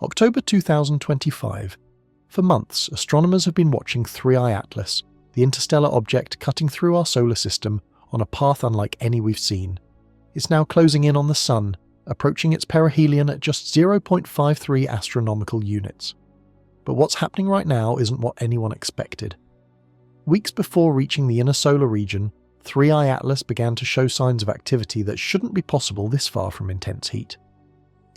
October 2025. For months, astronomers have been watching 3I Atlas, the interstellar object cutting through our solar system on a path unlike any we've seen. It's now closing in on the Sun, approaching its perihelion at just 0.53 astronomical units. But what's happening right now isn't what anyone expected. Weeks before reaching the inner solar region, 3I Atlas began to show signs of activity that shouldn't be possible this far from intense heat.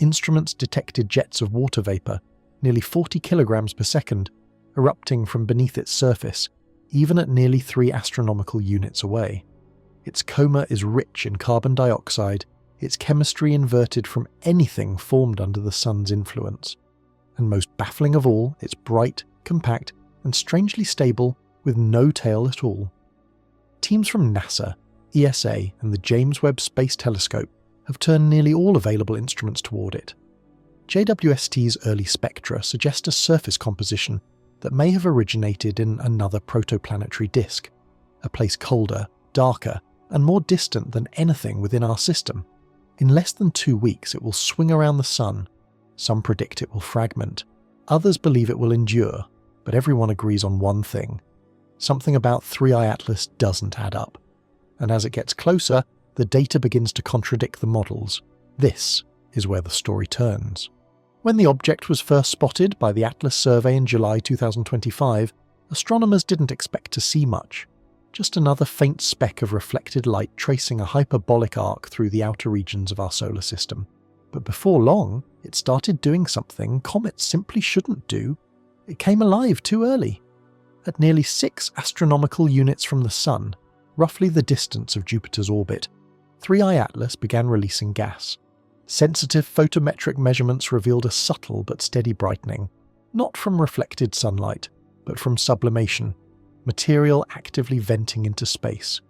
Instruments detected jets of water vapour, nearly 40 kilograms per second, erupting from beneath its surface, even at nearly 3 astronomical units away. Its coma is rich in carbon dioxide, its chemistry inverted from anything formed under the Sun's influence. And most baffling of all, it's bright, compact, and strangely stable, with no tail at all. Teams from NASA, ESA, and the James Webb Space Telescope have turned nearly all available instruments toward it. JWST's early spectra suggest a surface composition that may have originated in another protoplanetary disk, a place colder, darker, and more distant than anything within our system. In less than 2 weeks it will swing around the Sun. Some predict it will fragment, others believe it will endure, but everyone agrees on one thing. Something about 3I Atlas doesn't add up. And as it gets closer, the data begins to contradict the models. This is where the story turns. When the object was first spotted by the Atlas survey in July 2025, astronomers didn't expect to see much. Just another faint speck of reflected light tracing a hyperbolic arc through the outer regions of our solar system. But before long, it started doing something comets simply shouldn't do. It came alive too early. At nearly 6 astronomical units from the Sun, roughly the distance of Jupiter's orbit, 3I Atlas began releasing gas. Sensitive photometric measurements revealed a subtle but steady brightening, not from reflected sunlight, but from sublimation, material actively venting into space.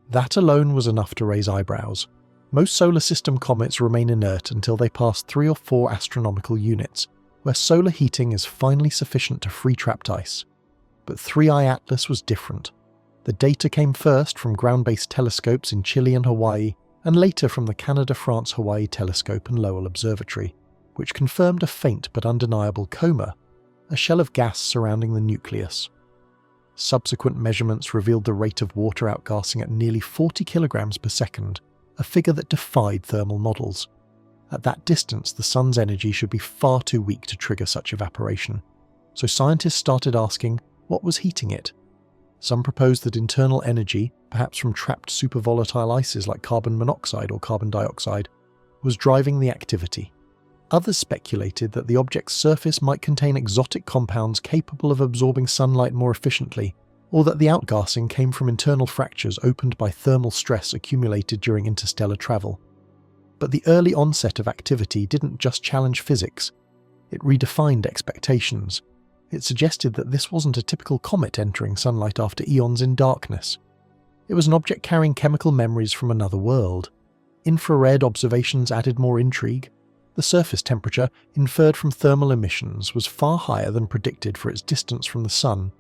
That alone was enough to raise eyebrows. Most solar system comets remain inert until they pass 3 or 4 astronomical units, where solar heating is finally sufficient to free trapped ice. But 3I Atlas was different. The data came first from ground-based telescopes in Chile and Hawaii, and later from the Canada-France-Hawaii Telescope and Lowell Observatory, which confirmed a faint but undeniable coma, a shell of gas surrounding the nucleus. Subsequent measurements revealed the rate of water outgassing at nearly 40 kilograms per second, a figure that defied thermal models. At that distance, the Sun's energy should be far too weak to trigger such evaporation. So scientists started asking, what was heating it? Some proposed that internal energy, perhaps from trapped supervolatile ices like carbon monoxide or carbon dioxide, was driving the activity. Others speculated that the object's surface might contain exotic compounds capable of absorbing sunlight more efficiently, or that the outgassing came from internal fractures opened by thermal stress accumulated during interstellar travel. But the early onset of activity didn't just challenge physics, it redefined expectations. It suggested that this wasn't a typical comet entering sunlight after eons in darkness. It was an object carrying chemical memories from another world. Infrared observations added more intrigue. The surface temperature, inferred from thermal emissions, was far higher than predicted for its distance from the Sun.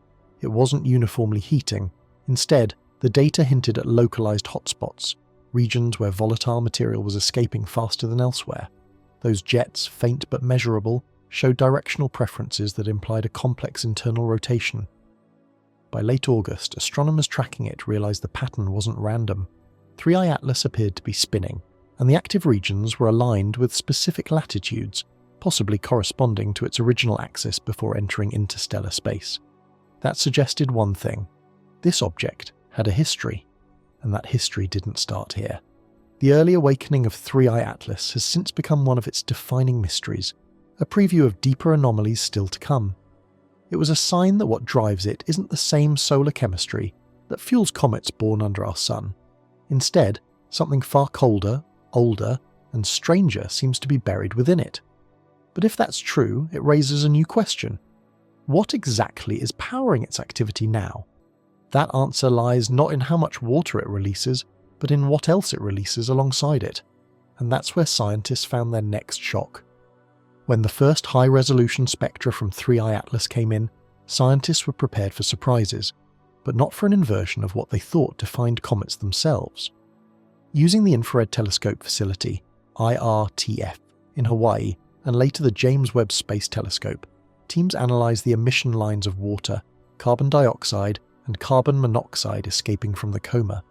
It wasn't uniformly heating. Instead, the data hinted at localized hotspots, regions where volatile material was escaping faster than elsewhere. Those jets, faint but measurable, showed directional preferences that implied a complex internal rotation. By late August, astronomers tracking it realized the pattern wasn't random. 3I Atlas appeared to be spinning, and the active regions were aligned with specific latitudes, possibly corresponding to its original axis before entering interstellar space. That suggested one thing: this object had a history, and that history didn't start here. The early awakening of 3I Atlas has since become one of its defining mysteries, a preview of deeper anomalies still to come. It was a sign that what drives it isn't the same solar chemistry that fuels comets born under our Sun. Instead, something far colder, older, and stranger seems to be buried within it. But if that's true, it raises a new question. What exactly is powering its activity now? That answer lies not in how much water it releases, but in what else it releases alongside it. And that's where scientists found their next shock. When the first high-resolution spectra from 3I Atlas came in, scientists were prepared for surprises, but not for an inversion of what they thought defined comets themselves. Using the Infrared Telescope Facility, IRTF, in Hawaii, and later the James Webb Space Telescope, teams analysed the emission lines of water, carbon dioxide, and carbon monoxide escaping from the coma.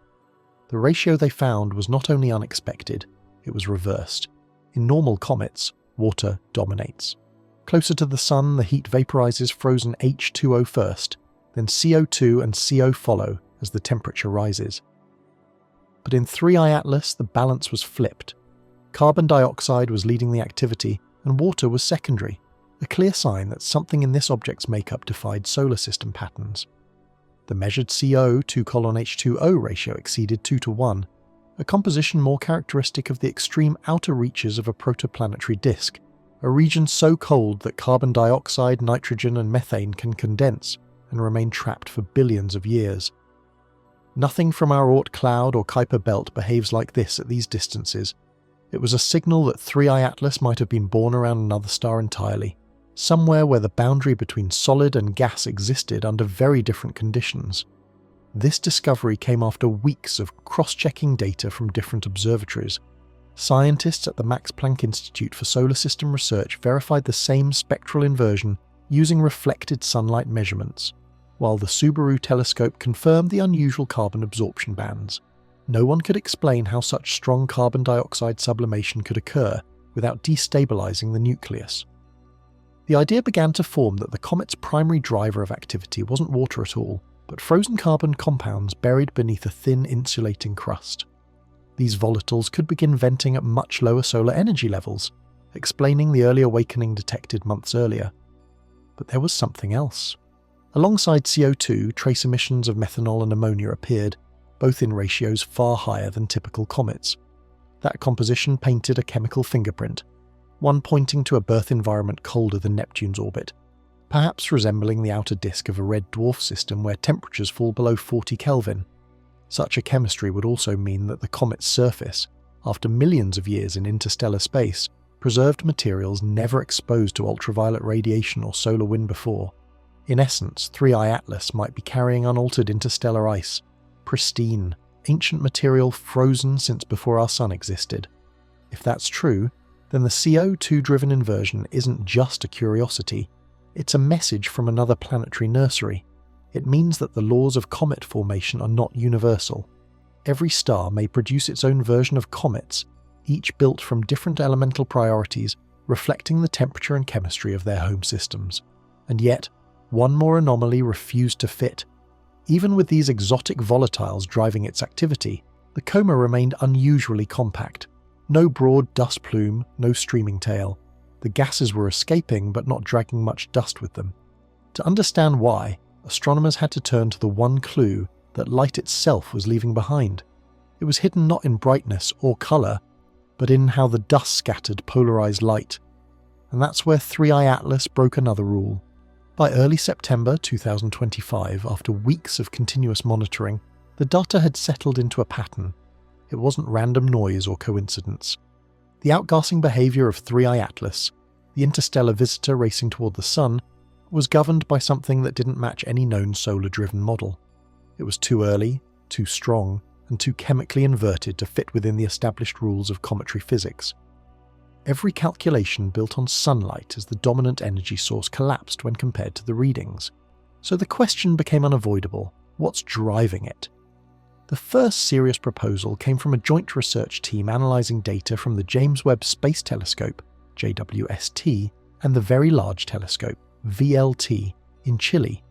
The ratio they found was not only unexpected, it was reversed. In normal comets, water dominates. Closer to the Sun, the heat vaporizes frozen H2O first, then CO2 and CO follow as the temperature rises. But in 3I Atlas, the balance was flipped. Carbon dioxide was leading the activity, and water was secondary, a clear sign that something in this object's makeup defied solar system patterns. The measured CO2:H2O ratio exceeded 2:1, a composition more characteristic of the extreme outer reaches of a protoplanetary disk, a region so cold that carbon dioxide, nitrogen and methane can condense and remain trapped for billions of years. Nothing from our Oort cloud or Kuiper belt behaves like this at these distances. It was a signal that 3I Atlas might have been born around another star entirely, somewhere where the boundary between solid and gas existed under very different conditions. This discovery came after weeks of cross-checking data from different observatories. Scientists at the Max Planck Institute for Solar System Research verified the same spectral inversion using reflected sunlight measurements, while the Subaru telescope confirmed the unusual carbon absorption bands. No one could explain how such strong carbon dioxide sublimation could occur without destabilizing the nucleus. The idea began to form that the comet's primary driver of activity wasn't water at all, but frozen carbon compounds buried beneath a thin insulating crust. These volatiles could begin venting at much lower solar energy levels, explaining the early awakening detected months earlier. But there was something else. Alongside CO2, trace emissions of methanol and ammonia appeared, both in ratios far higher than typical comets. That composition painted a chemical fingerprint, one pointing to a birth environment colder than Neptune's orbit, perhaps resembling the outer disk of a red dwarf system where temperatures fall below 40 Kelvin. Such a chemistry would also mean that the comet's surface, after millions of years in interstellar space, preserved materials never exposed to ultraviolet radiation or solar wind before. In essence, 3I Atlas might be carrying unaltered interstellar ice, pristine, ancient material frozen since before our Sun existed. If that's true, then the CO2-driven inversion isn't just a curiosity, it's a message from another planetary nursery. It means that the laws of comet formation are not universal. Every star may produce its own version of comets, each built from different elemental priorities, reflecting the temperature and chemistry of their home systems. And yet, one more anomaly refused to fit. Even with these exotic volatiles driving its activity, the coma remained unusually compact. No broad dust plume, no streaming tail. The gases were escaping but not dragging much dust with them. To understand why, astronomers had to turn to the one clue that light itself was leaving behind. It was hidden not in brightness or colour, but in how the dust scattered polarised light. And that's where 3I Atlas broke another rule. By early September 2025, after weeks of continuous monitoring, the data had settled into a pattern. It wasn't random noise or coincidence. The outgassing behaviour of 3I Atlas, the interstellar visitor racing toward the Sun, was governed by something that didn't match any known solar-driven model. It was too early, too strong, and too chemically inverted to fit within the established rules of cometary physics. Every calculation built on sunlight as the dominant energy source collapsed when compared to the readings. So the question became unavoidable: what's driving it? The first serious proposal came from a joint research team analysing data from the James Webb Space Telescope, JWST, and the Very Large Telescope, VLT, in Chile.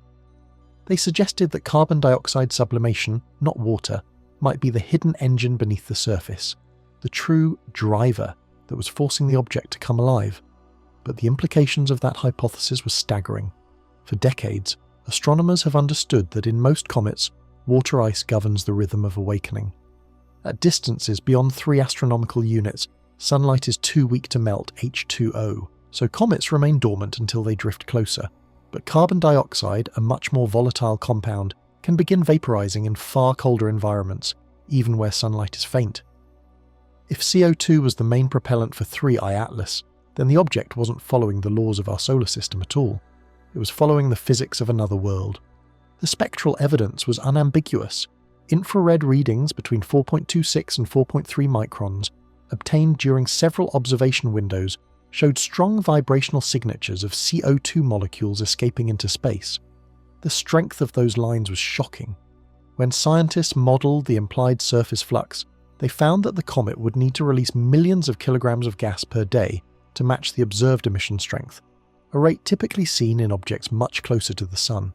They suggested that carbon dioxide sublimation, not water, might be the hidden engine beneath the surface, the true driver that was forcing the object to come alive. But the implications of that hypothesis were staggering. For decades, astronomers have understood that in most comets, water ice governs the rhythm of awakening. At distances beyond 3 astronomical units, sunlight is too weak to melt H2O, so comets remain dormant until they drift closer. But carbon dioxide, a much more volatile compound, can begin vaporizing in far colder environments, even where sunlight is faint. If CO2 was the main propellant for 3I Atlas, then the object wasn't following the laws of our solar system at all. It was following the physics of another world. The spectral evidence was unambiguous. Infrared readings between 4.26 and 4.3 microns, obtained during several observation windows, showed strong vibrational signatures of CO2 molecules escaping into space. The strength of those lines was shocking. When scientists modelled the implied surface flux, they found that the comet would need to release millions of kilograms of gas per day to match the observed emission strength, a rate typically seen in objects much closer to the Sun.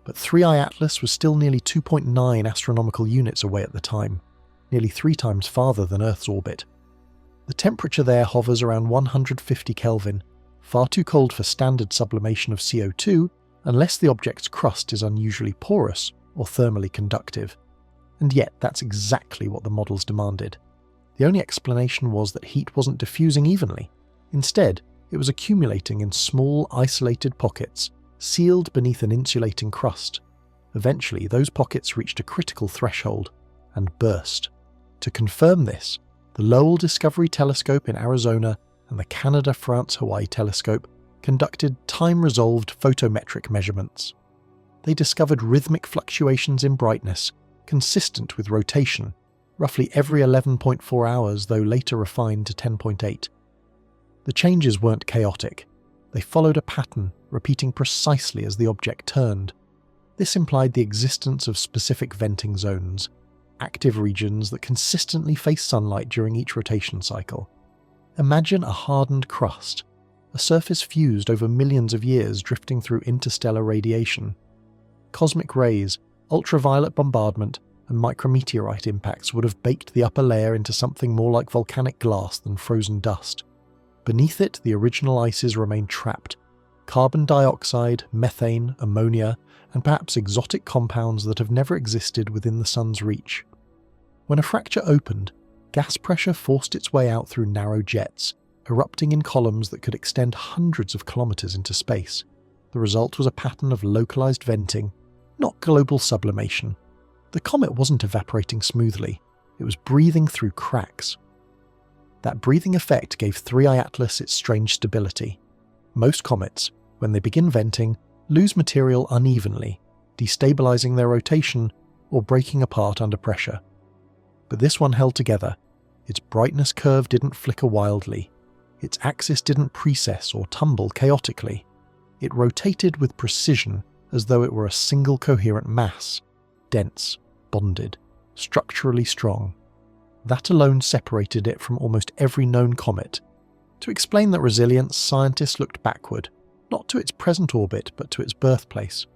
But 3I Atlas was still nearly 2.9 astronomical units away at the time, nearly 3 times farther than Earth's orbit. The temperature there hovers around 150 Kelvin, far too cold for standard sublimation of CO2 unless the object's crust is unusually porous or thermally conductive. And yet that's exactly what the models demanded. The only explanation was that heat wasn't diffusing evenly. Instead, it was accumulating in small, isolated pockets, sealed beneath an insulating crust. Eventually, those pockets reached a critical threshold and burst. To confirm this, the Lowell Discovery Telescope in Arizona and the Canada-France-Hawaii Telescope conducted time-resolved photometric measurements. They discovered rhythmic fluctuations in brightness, consistent with rotation, roughly every 11.4 hours, though later refined to 10.8. The changes weren't chaotic. They followed a pattern, repeating precisely as the object turned. This implied the existence of specific venting zones, active regions that consistently face sunlight during each rotation cycle. Imagine a hardened crust, a surface fused over millions of years drifting through interstellar radiation. Cosmic rays, ultraviolet bombardment, and micrometeorite impacts would have baked the upper layer into something more like volcanic glass than frozen dust. Beneath it, the original ices remained trapped. Carbon dioxide, methane, ammonia, and perhaps exotic compounds that have never existed within the Sun's reach. When a fracture opened, gas pressure forced its way out through narrow jets, erupting in columns that could extend hundreds of kilometers into space. The result was a pattern of localized venting, not global sublimation. The comet wasn't evaporating smoothly, it was breathing through cracks. That breathing effect gave 3I Atlas its strange stability. Most comets, when they begin venting, lose material unevenly, destabilizing their rotation or breaking apart under pressure. But this one held together. Its brightness curve didn't flicker wildly. Its axis didn't precess or tumble chaotically. It rotated with precision as though it were a single coherent mass, dense, bonded, structurally strong. That alone separated it from almost every known comet. To explain that resilience, scientists looked backward, not to its present orbit but to its birthplace.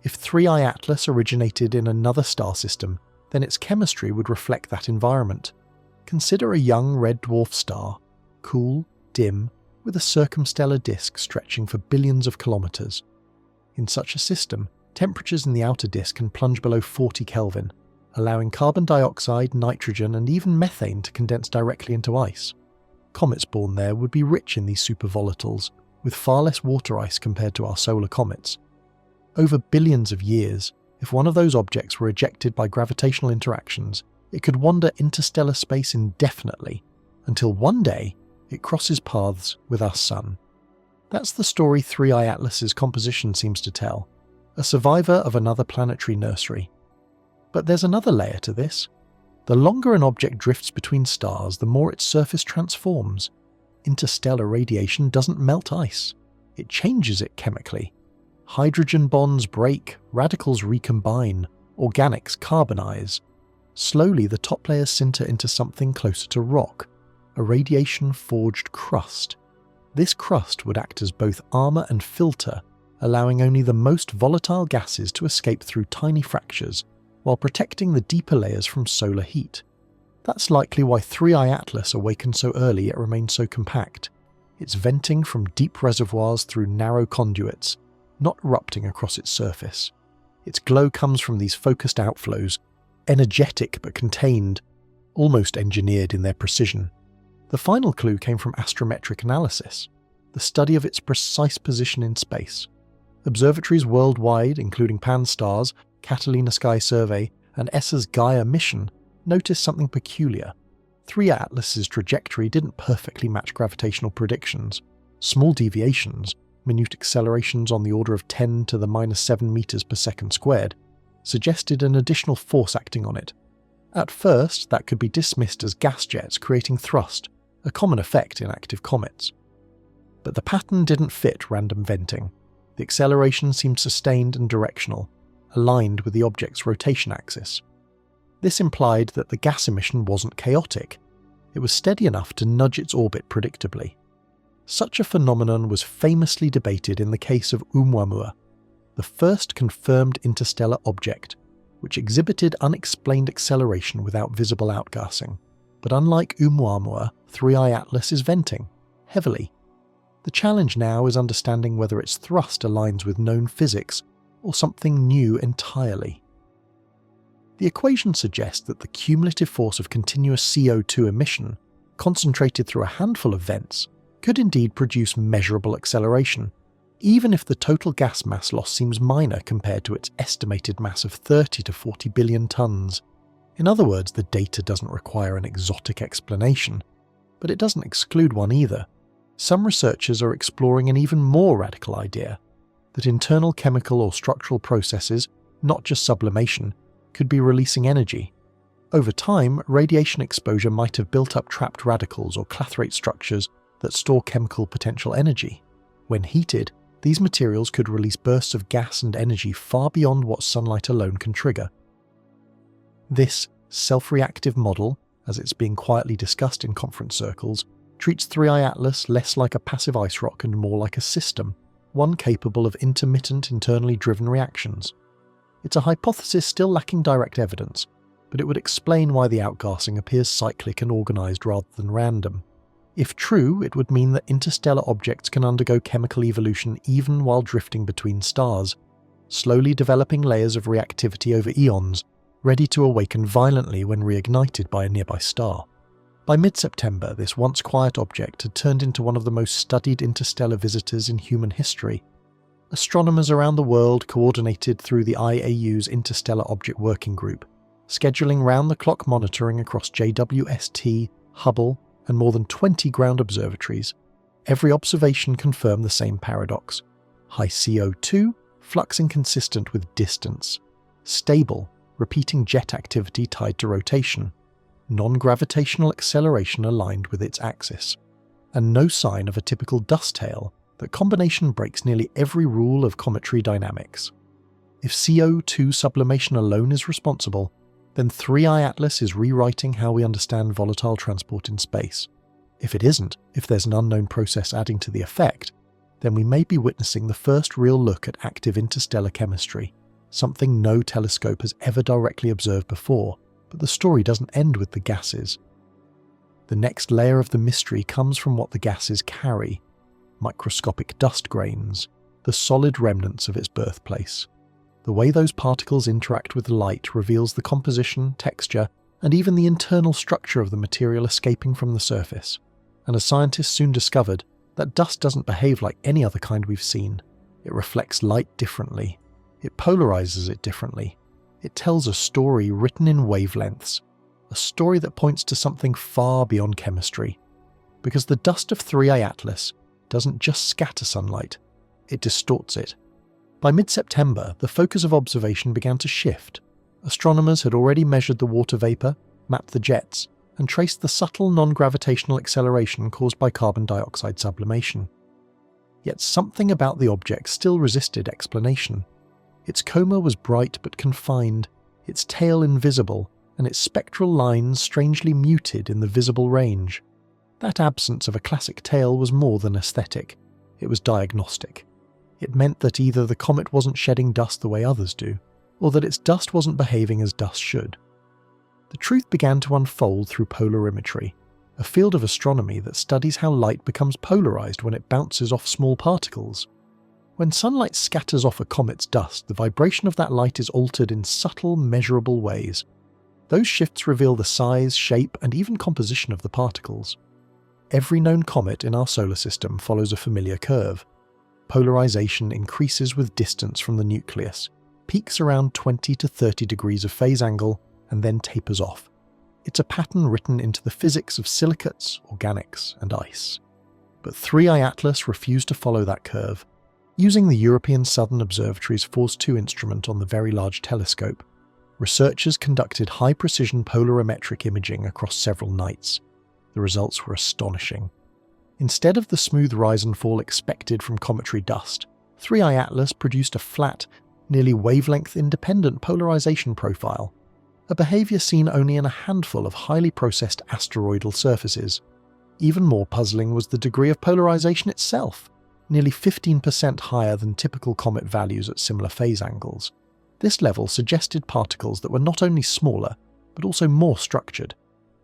If 3I Atlas originated in another star system, then its chemistry would reflect that environment. Consider a young red dwarf star, cool, dim, with a circumstellar disk stretching for billions of kilometers. In such a system, temperatures in the outer disk can plunge below 40 Kelvin, allowing carbon dioxide, nitrogen, and even methane to condense directly into ice. Comets born there would be rich in these supervolatiles, with far less water ice compared to our solar comets. Over billions of years, if one of those objects were ejected by gravitational interactions, it could wander interstellar space indefinitely, until one day it crosses paths with our Sun. That's the story 3I Atlas's composition seems to tell, a survivor of another planetary nursery. But there's another layer to this. The longer an object drifts between stars, the more its surface transforms. Interstellar radiation doesn't melt ice. It changes it chemically. Hydrogen bonds break, radicals recombine, organics carbonize. Slowly, the top layers sinter into something closer to rock, a radiation-forged crust. This crust would act as both armor and filter, allowing only the most volatile gases to escape through tiny fractures, while protecting the deeper layers from solar heat. That's likely why 3I Atlas awakened so early yet remained so compact. It's venting from deep reservoirs through narrow conduits, not erupting across its surface. Its glow comes from these focused outflows, energetic but contained, almost engineered in their precision. The final clue came from astrometric analysis, the study of its precise position in space. Observatories worldwide, including Pan-STARRS, Catalina Sky Survey, and ESA's Gaia mission, noticed something peculiar. 3I Atlas's trajectory didn't perfectly match gravitational predictions. Small deviations, minute accelerations on the order of 10 to the -7 meters per second squared, suggested an additional force acting on it. At first, that could be dismissed as gas jets creating thrust, a common effect in active comets. But the pattern didn't fit random venting. The acceleration seemed sustained and directional, aligned with the object's rotation axis. This implied that the gas emission wasn't chaotic. It was steady enough to nudge its orbit predictably. Such a phenomenon was famously debated in the case of Oumuamua, the first confirmed interstellar object, which exhibited unexplained acceleration without visible outgassing. But unlike Oumuamua, 3I Atlas is venting, heavily. The challenge now is understanding whether its thrust aligns with known physics or something new entirely. The equation suggests that the cumulative force of continuous CO2 emission, concentrated through a handful of vents, could indeed produce measurable acceleration, even if the total gas mass loss seems minor compared to its estimated mass of 30 to 40 billion tons. In other words, the data doesn't require an exotic explanation, but it doesn't exclude one either. Some researchers are exploring an even more radical idea, that internal chemical or structural processes, not just sublimation, could be releasing energy. Over time, radiation exposure might have built up trapped radicals or clathrate structures that store chemical potential energy. When heated, these materials could release bursts of gas and energy far beyond what sunlight alone can trigger. This self-reactive model, as it's being quietly discussed in conference circles, treats 3I Atlas less like a passive ice rock and more like a system, one capable of intermittent internally driven reactions. It's a hypothesis still lacking direct evidence, but it would explain why the outgassing appears cyclic and organised rather than random. If true, it would mean that interstellar objects can undergo chemical evolution even while drifting between stars, slowly developing layers of reactivity over eons, ready to awaken violently when reignited by a nearby star. By mid-September, this once quiet object had turned into one of the most studied interstellar visitors in human history. Astronomers around the world coordinated through the IAU's Interstellar Object Working Group, scheduling round-the-clock monitoring across JWST, Hubble, and more than 20 ground observatories. Every observation confirmed the same paradox: high CO2, flux inconsistent with distance; stable, repeating jet activity tied to rotation; non-gravitational acceleration aligned with its axis; and no sign of a typical dust tail. That combination breaks nearly every rule of cometary dynamics. If CO2 sublimation alone is responsible, then 3I Atlas is rewriting how we understand volatile transport in space. If it isn't, if there's an unknown process adding to the effect, then we may be witnessing the first real look at active interstellar chemistry, something no telescope has ever directly observed before. But the story doesn't end with the gases. The next layer of the mystery comes from what the gases carry: microscopic dust grains, the solid remnants of its birthplace. The way those particles interact with light reveals the composition, texture, and even the internal structure of the material escaping from the surface. And as scientists soon discovered, that dust doesn't behave like any other kind we've seen. It reflects light differently. It polarizes it differently. It tells a story written in wavelengths, a story that points to something far beyond chemistry. Because the dust of 3I Atlas doesn't just scatter sunlight, it distorts it. By mid-September, the focus of observation began to shift. Astronomers had already measured the water vapour, mapped the jets, and traced the subtle non-gravitational acceleration caused by carbon dioxide sublimation. Yet something about the object still resisted explanation. Its coma was bright but confined, its tail invisible, and its spectral lines strangely muted in the visible range. That absence of a classic tail was more than aesthetic. It was diagnostic. It meant that either the comet wasn't shedding dust the way others do, or that its dust wasn't behaving as dust should. The truth began to unfold through polarimetry, a field of astronomy that studies how light becomes polarized when it bounces off small particles. When sunlight scatters off a comet's dust, the vibration of that light is altered in subtle, measurable ways. Those shifts reveal the size, shape, and even composition of the particles. Every known comet in our solar system follows a familiar curve. Polarization increases with distance from the nucleus, peaks around 20 to 30 degrees of phase angle, and then tapers off. It's a pattern written into the physics of silicates, organics, and ice. But 3I Atlas refused to follow that curve. Using the European Southern Observatory's Force 2 instrument on the Very Large Telescope, researchers conducted high-precision polarimetric imaging across several nights. The results were astonishing. Instead of the smooth rise and fall expected from cometary dust, 3i Atlas produced a flat, nearly wavelength-independent polarization profile, a behaviour seen only in a handful of highly processed asteroidal surfaces. Even more puzzling was the degree of polarization itself, nearly 15% higher than typical comet values at similar phase angles. This level suggested particles that were not only smaller, but also more structured,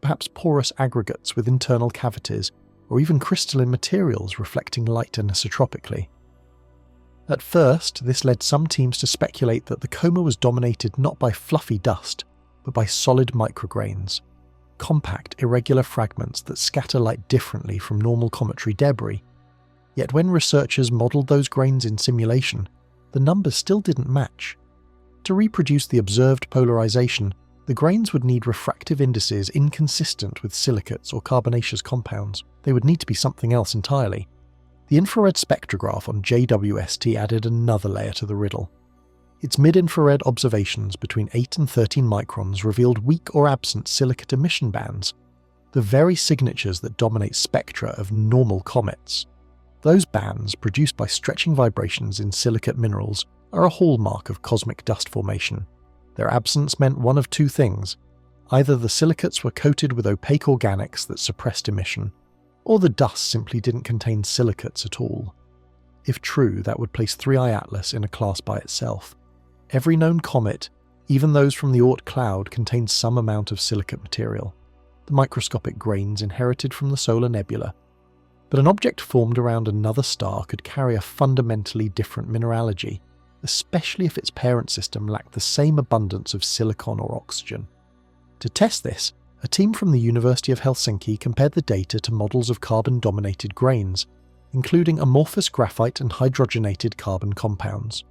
perhaps porous aggregates with internal cavities, or even crystalline materials reflecting light anisotropically. At first, this led some teams to speculate that the coma was dominated not by fluffy dust, but by solid micrograins, compact, irregular fragments that scatter light differently from normal cometary debris. Yet when researchers modelled those grains in simulation, the numbers still didn't match. To reproduce the observed polarization, the grains would need refractive indices inconsistent with silicates or carbonaceous compounds. They would need to be something else entirely. The infrared spectrograph on JWST added another layer to the riddle. Its mid-infrared observations between 8 and 13 microns revealed weak or absent silicate emission bands, the very signatures that dominate spectra of normal comets. Those bands, produced by stretching vibrations in silicate minerals, are a hallmark of cosmic dust formation. Their absence meant one of two things. Either the silicates were coated with opaque organics that suppressed emission, or the dust simply didn't contain silicates at all. If true, that would place 3i Atlas in a class by itself. Every known comet, even those from the Oort cloud, contains some amount of silicate material, the microscopic grains inherited from the solar nebula. But an object formed around another star could carry a fundamentally different mineralogy, especially if its parent system lacked the same abundance of silicon or oxygen. To test this, a team from the University of Helsinki compared the data to models of carbon-dominated grains, including amorphous graphite and hydrogenated carbon compounds.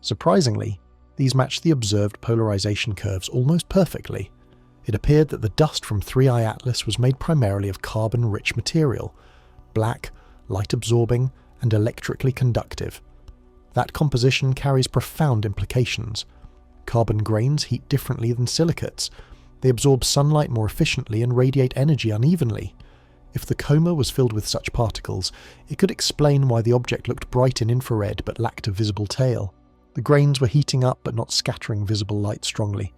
Surprisingly, these matched the observed polarization curves almost perfectly. It appeared that the dust from 3i Atlas was made primarily of carbon-rich material, black, light-absorbing, and electrically conductive. That composition carries profound implications. Carbon grains heat differently than silicates. They absorb sunlight more efficiently and radiate energy unevenly. If the coma was filled with such particles, it could explain why the object looked bright in infrared but lacked a visible tail. The grains were heating up but not scattering visible light strongly.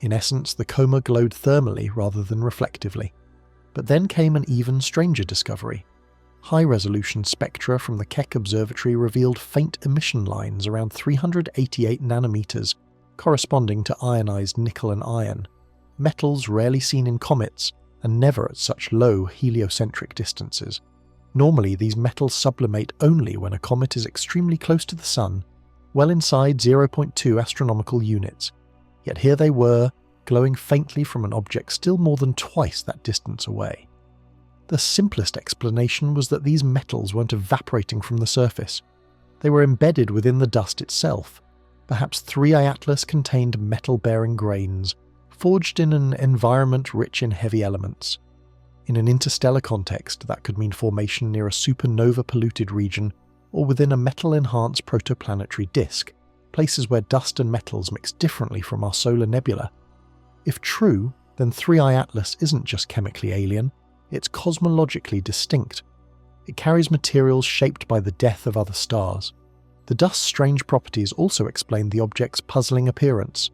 In essence, the coma glowed thermally rather than reflectively. But then came an even stranger discovery. High-resolution spectra from the Keck Observatory revealed faint emission lines around 388 nanometers, corresponding to ionized nickel and iron, metals rarely seen in comets and never at such low heliocentric distances. Normally, these metals sublimate only when a comet is extremely close to the Sun, well inside 0.2 astronomical units. Yet here they were, glowing faintly from an object still more than twice that distance away. The simplest explanation was that these metals weren't evaporating from the surface. They were embedded within the dust itself. Perhaps 3i Atlas contained metal-bearing grains, forged in an environment rich in heavy elements. In an interstellar context, that could mean formation near a supernova-polluted region or within a metal-enhanced protoplanetary disk, places where dust and metals mix differently from our solar nebula. If true, then 3i Atlas isn't just chemically alien, it's cosmologically distinct. It carries materials shaped by the death of other stars. The dust's strange properties also explain the object's puzzling appearance.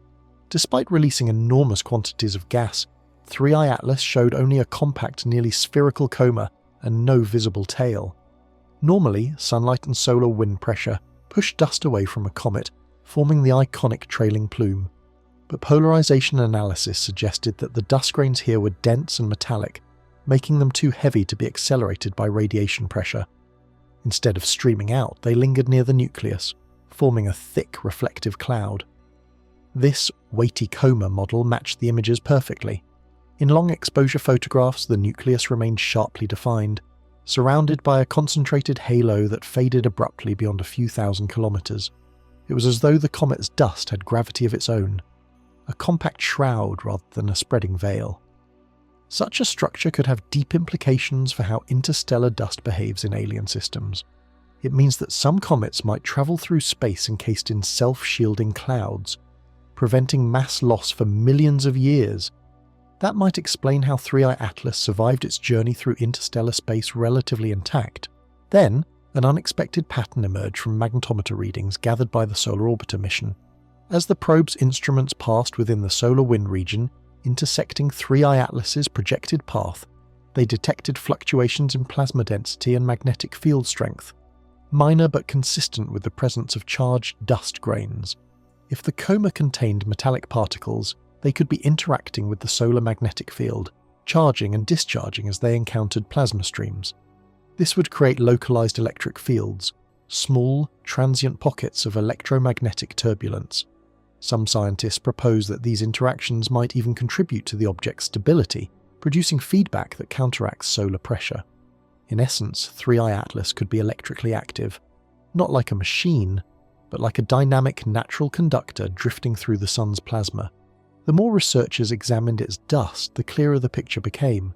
Despite releasing enormous quantities of gas, 3i Atlas showed only a compact, nearly spherical coma and no visible tail. Normally, sunlight and solar wind pressure push dust away from a comet, forming the iconic trailing plume. But polarization analysis suggested that the dust grains here were dense and metallic, making them too heavy to be accelerated by radiation pressure. Instead of streaming out, they lingered near the nucleus, forming a thick, reflective cloud. This weighty coma model matched the images perfectly. In long exposure photographs, the nucleus remained sharply defined, surrounded by a concentrated halo that faded abruptly beyond a few thousand kilometers. It was as though the comet's dust had gravity of its own, a compact shroud rather than a spreading veil. Such a structure could have deep implications for how interstellar dust behaves in alien systems. It means that some comets might travel through space encased in self-shielding clouds, preventing mass loss for millions of years. That might explain how 3i Atlas survived its journey through interstellar space relatively intact. Then, an unexpected pattern emerged from magnetometer readings gathered by the Solar Orbiter mission. As the probe's instruments passed within the solar wind region, intersecting 3i Atlas's projected path, they detected fluctuations in plasma density and magnetic field strength, minor but consistent with the presence of charged dust grains. If the coma contained metallic particles, they could be interacting with the solar magnetic field, charging and discharging as they encountered plasma streams. This would create localized electric fields, small, transient pockets of electromagnetic turbulence. Some scientists propose that these interactions might even contribute to the object's stability, producing feedback that counteracts solar pressure. In essence, 3i Atlas could be electrically active, not like a machine, but like a dynamic natural conductor drifting through the sun's plasma. The more researchers examined its dust, the clearer the picture became.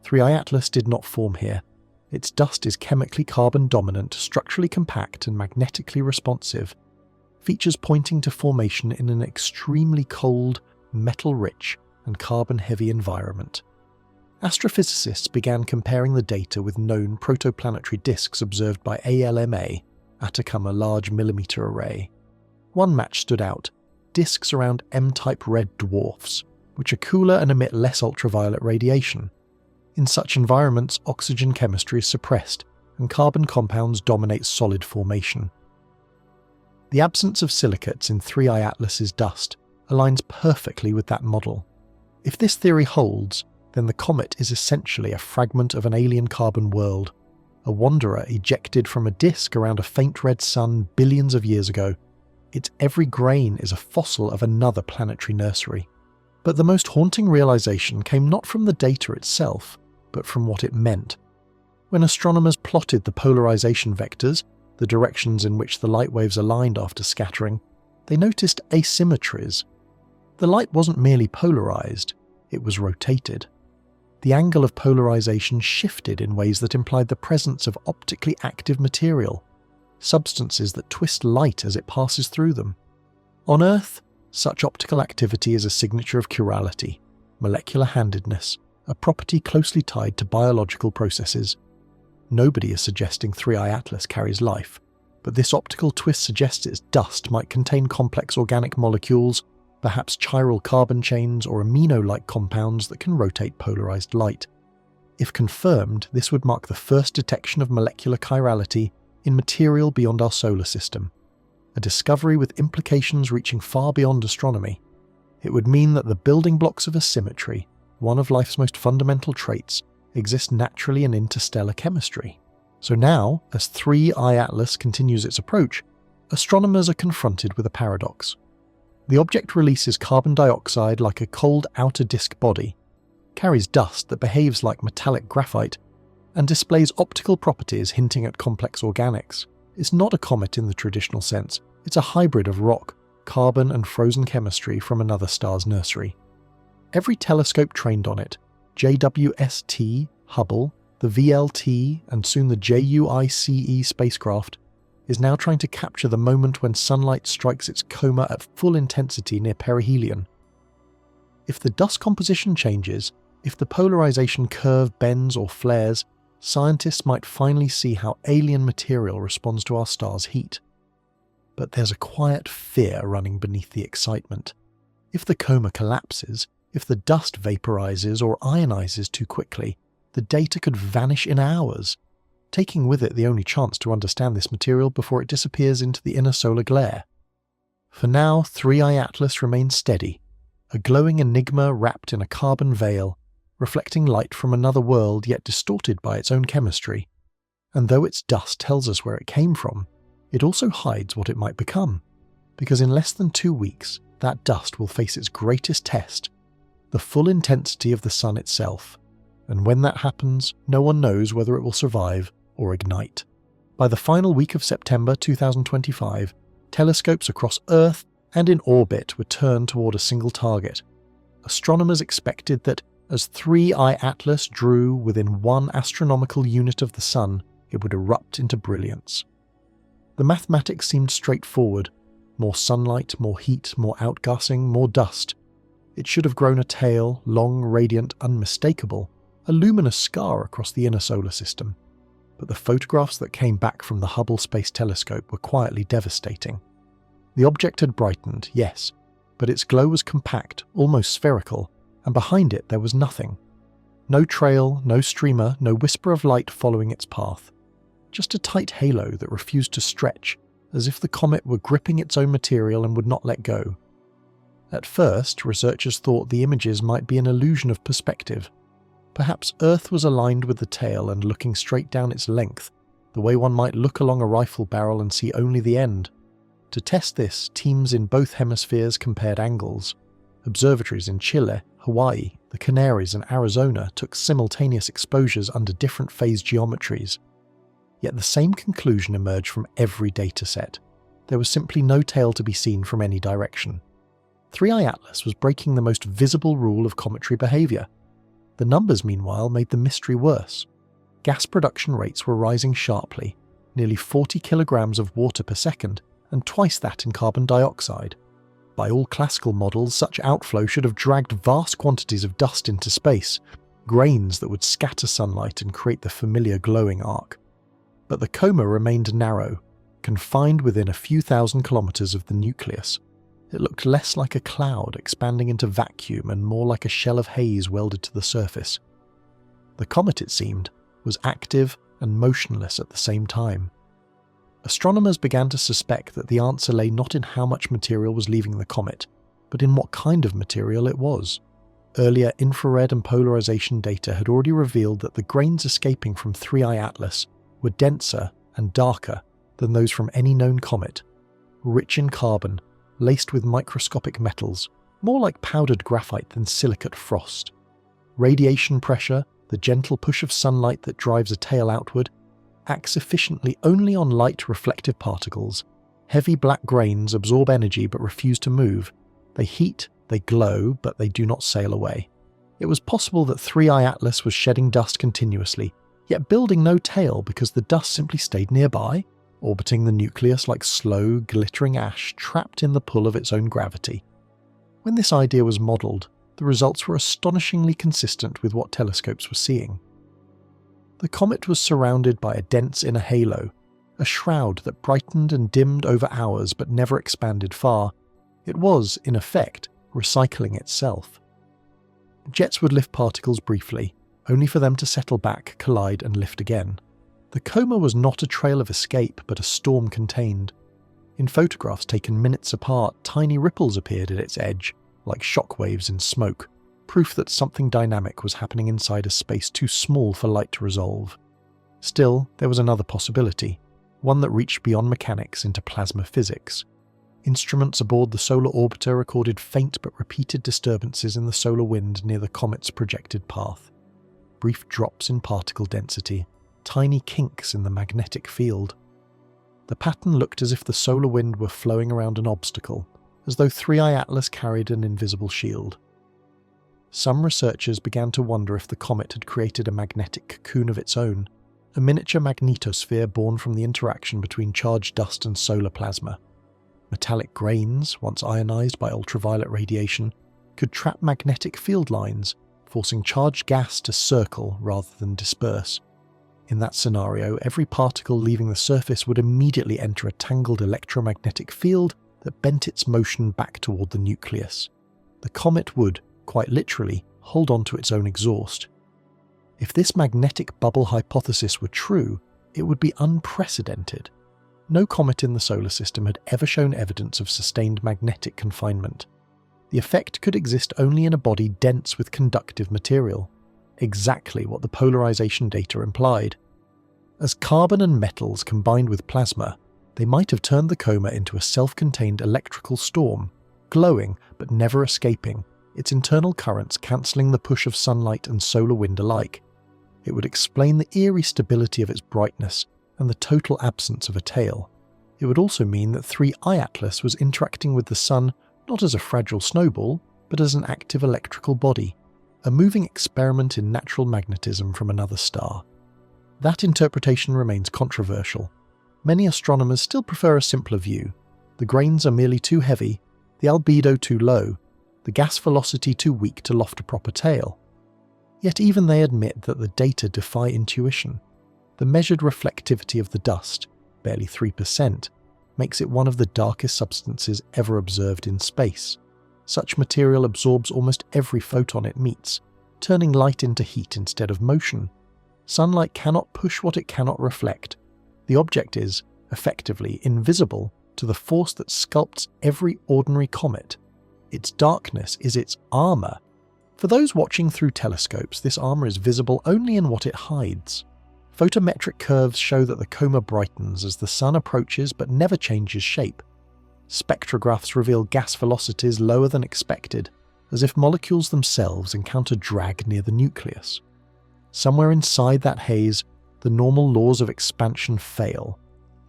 3i Atlas did not form here. Its dust is chemically carbon-dominant, structurally compact and magnetically responsive, features pointing to formation in an extremely cold, metal-rich and carbon-heavy environment. Astrophysicists began comparing the data with known protoplanetary disks observed by ALMA, Atacama Large Millimeter Array. One match stood out: disks around M-type red dwarfs, which are cooler and emit less ultraviolet radiation. In such environments, oxygen chemistry is suppressed, and carbon compounds dominate solid formation. The absence of silicates in 3i Atlas's dust aligns perfectly with that model. If this theory holds, then the comet is essentially a fragment of an alien carbon world, a wanderer ejected from a disk around a faint red sun billions of years ago. Its every grain is a fossil of another planetary nursery. But the most haunting realization came not from the data itself, but from what it meant. When astronomers plotted the polarization vectors, the directions in which the light waves aligned after scattering, they noticed asymmetries. The light wasn't merely polarized, it was rotated. The angle of polarization shifted in ways that implied the presence of optically active material, substances that twist light as it passes through them. On Earth, such optical activity is a signature of chirality, molecular handedness, a property closely tied to biological processes. Nobody is suggesting 3i Atlas carries life, but this optical twist suggests its dust might contain complex organic molecules, perhaps chiral carbon chains or amino-like compounds that can rotate polarized light. If confirmed, this would mark the first detection of molecular chirality in material beyond our solar system, a discovery with implications reaching far beyond astronomy. It would mean that the building blocks of asymmetry, one of life's most fundamental traits, exist naturally in interstellar chemistry. So now, as 3i Atlas continues its approach, astronomers are confronted with a paradox. The object releases carbon dioxide like a cold outer disk body, carries dust that behaves like metallic graphite, and displays optical properties hinting at complex organics. It's not a comet in the traditional sense, it's a hybrid of rock, carbon and frozen chemistry from another star's nursery. Every telescope trained on it, JWST, Hubble, the VLT, and soon the JUICE spacecraft, is now trying to capture the moment when sunlight strikes its coma at full intensity near perihelion. If the dust composition changes, if the polarization curve bends or flares, scientists might finally see how alien material responds to our star's heat. But there's a quiet fear running beneath the excitement. If the coma collapses, if the dust vaporizes or ionizes too quickly, the data could vanish in hours, taking with it the only chance to understand this material before it disappears into the inner solar glare. For now, 3i Atlas remains steady, a glowing enigma wrapped in a carbon veil, reflecting light from another world yet distorted by its own chemistry. And though its dust tells us where it came from, it also hides what it might become, because in less than 2 weeks, that dust will face its greatest test, the full intensity of the sun itself. And when that happens, no one knows whether it will survive or ignite. By the final week of September 2025, telescopes across Earth and in orbit were turned toward a single target. Astronomers expected that as 3i Atlas drew within 1 astronomical unit of the Sun, it would erupt into brilliance. The mathematics seemed straightforward: more sunlight, more heat, more outgassing, more dust. It should have grown a tail, long, radiant, unmistakable, a luminous scar across the inner solar system. But the photographs that came back from the Hubble Space Telescope were quietly devastating. The object had brightened, yes, but its glow was compact, almost spherical, and behind it there was nothing. No trail, no streamer, no whisper of light following its path. Just a tight halo that refused to stretch, as if the comet were gripping its own material and would not let go. At first, researchers thought the images might be an illusion of perspective. Perhaps Earth was aligned with the tail and looking straight down its length, the way one might look along a rifle barrel and see only the end. To test this, teams in both hemispheres compared angles. Observatories in Chile, Hawaii, the Canaries and Arizona took simultaneous exposures under different phase geometries. Yet the same conclusion emerged from every dataset. There was simply no tail to be seen from any direction. 3i Atlas was breaking the most visible rule of cometary behaviour. The numbers, meanwhile, made the mystery worse. Gas production rates were rising sharply, nearly 40 kilograms of water per second, and twice that in carbon dioxide. By all classical models, such outflow should have dragged vast quantities of dust into space, grains that would scatter sunlight and create the familiar glowing arc. But the coma remained narrow, confined within a few thousand kilometers of the nucleus. It looked less like a cloud expanding into vacuum and more like a shell of haze welded to the surface. The comet, it seemed, was active and motionless at the same time. Astronomers began to suspect that the answer lay not in how much material was leaving the comet, but in what kind of material it was. Earlier infrared and polarization data had already revealed that the grains escaping from 3i Atlas were denser and darker than those from any known comet, rich in carbon, laced with microscopic metals, more like powdered graphite than silicate frost. Radiation pressure, the gentle push of sunlight that drives a tail outward, acts efficiently only on light reflective particles. Heavy black grains absorb energy but refuse to move. They heat, they glow, but they do not sail away. It was possible that 3i Atlas was shedding dust continuously, yet building no tail because the dust simply stayed nearby, orbiting the nucleus like slow, glittering ash trapped in the pull of its own gravity. When this idea was modelled, the results were astonishingly consistent with what telescopes were seeing. The comet was surrounded by a dense inner halo, a shroud that brightened and dimmed over hours but never expanded far. It was, in effect, recycling itself. Jets would lift particles briefly, only for them to settle back, collide and lift again. The coma was not a trail of escape, but a storm contained. In photographs taken minutes apart, tiny ripples appeared at its edge, like shockwaves in smoke, proof that something dynamic was happening inside a space too small for light to resolve. Still, there was another possibility, one that reached beyond mechanics into plasma physics. Instruments aboard the solar orbiter recorded faint but repeated disturbances in the solar wind near the comet's projected path. Brief drops in particle density, tiny kinks in the magnetic field. The pattern looked as if the solar wind were flowing around an obstacle, as though 3i Atlas carried an invisible shield. Some researchers began to wonder if the comet had created a magnetic cocoon of its own, a miniature magnetosphere born from the interaction between charged dust and solar plasma. Metallic grains, once ionized by ultraviolet radiation, could trap magnetic field lines, forcing charged gas to circle rather than disperse. In that scenario, every particle leaving the surface would immediately enter a tangled electromagnetic field that bent its motion back toward the nucleus. The comet would, quite literally, hold on to its own exhaust. If this magnetic bubble hypothesis were true, it would be unprecedented. No comet in the solar system had ever shown evidence of sustained magnetic confinement. The effect could exist only in a body dense with conductive material, exactly what the polarization data implied. As carbon and metals combined with plasma, they might have turned the coma into a self-contained electrical storm, glowing but never escaping, its internal currents cancelling the push of sunlight and solar wind alike. It would explain the eerie stability of its brightness and the total absence of a tail. It would also mean that 3i Atlas was interacting with the Sun not as a fragile snowball, but as an active electrical body, a moving experiment in natural magnetism from another star. That interpretation remains controversial. Many astronomers still prefer a simpler view. The grains are merely too heavy, the albedo too low, the gas velocity too weak to loft a proper tail. Yet even they admit that the data defy intuition. The measured reflectivity of the dust, barely 3%, makes it one of the darkest substances ever observed in space. Such material absorbs almost every photon it meets, turning light into heat instead of motion. Sunlight cannot push what it cannot reflect. The object is, effectively, invisible to the force that sculpts every ordinary comet. Its darkness is its armour. For those watching through telescopes, this armour is visible only in what it hides. Photometric curves show that the coma brightens as the sun approaches but never changes shape. Spectrographs reveal gas velocities lower than expected, as if molecules themselves encounter drag near the nucleus. Somewhere inside that haze, the normal laws of expansion fail.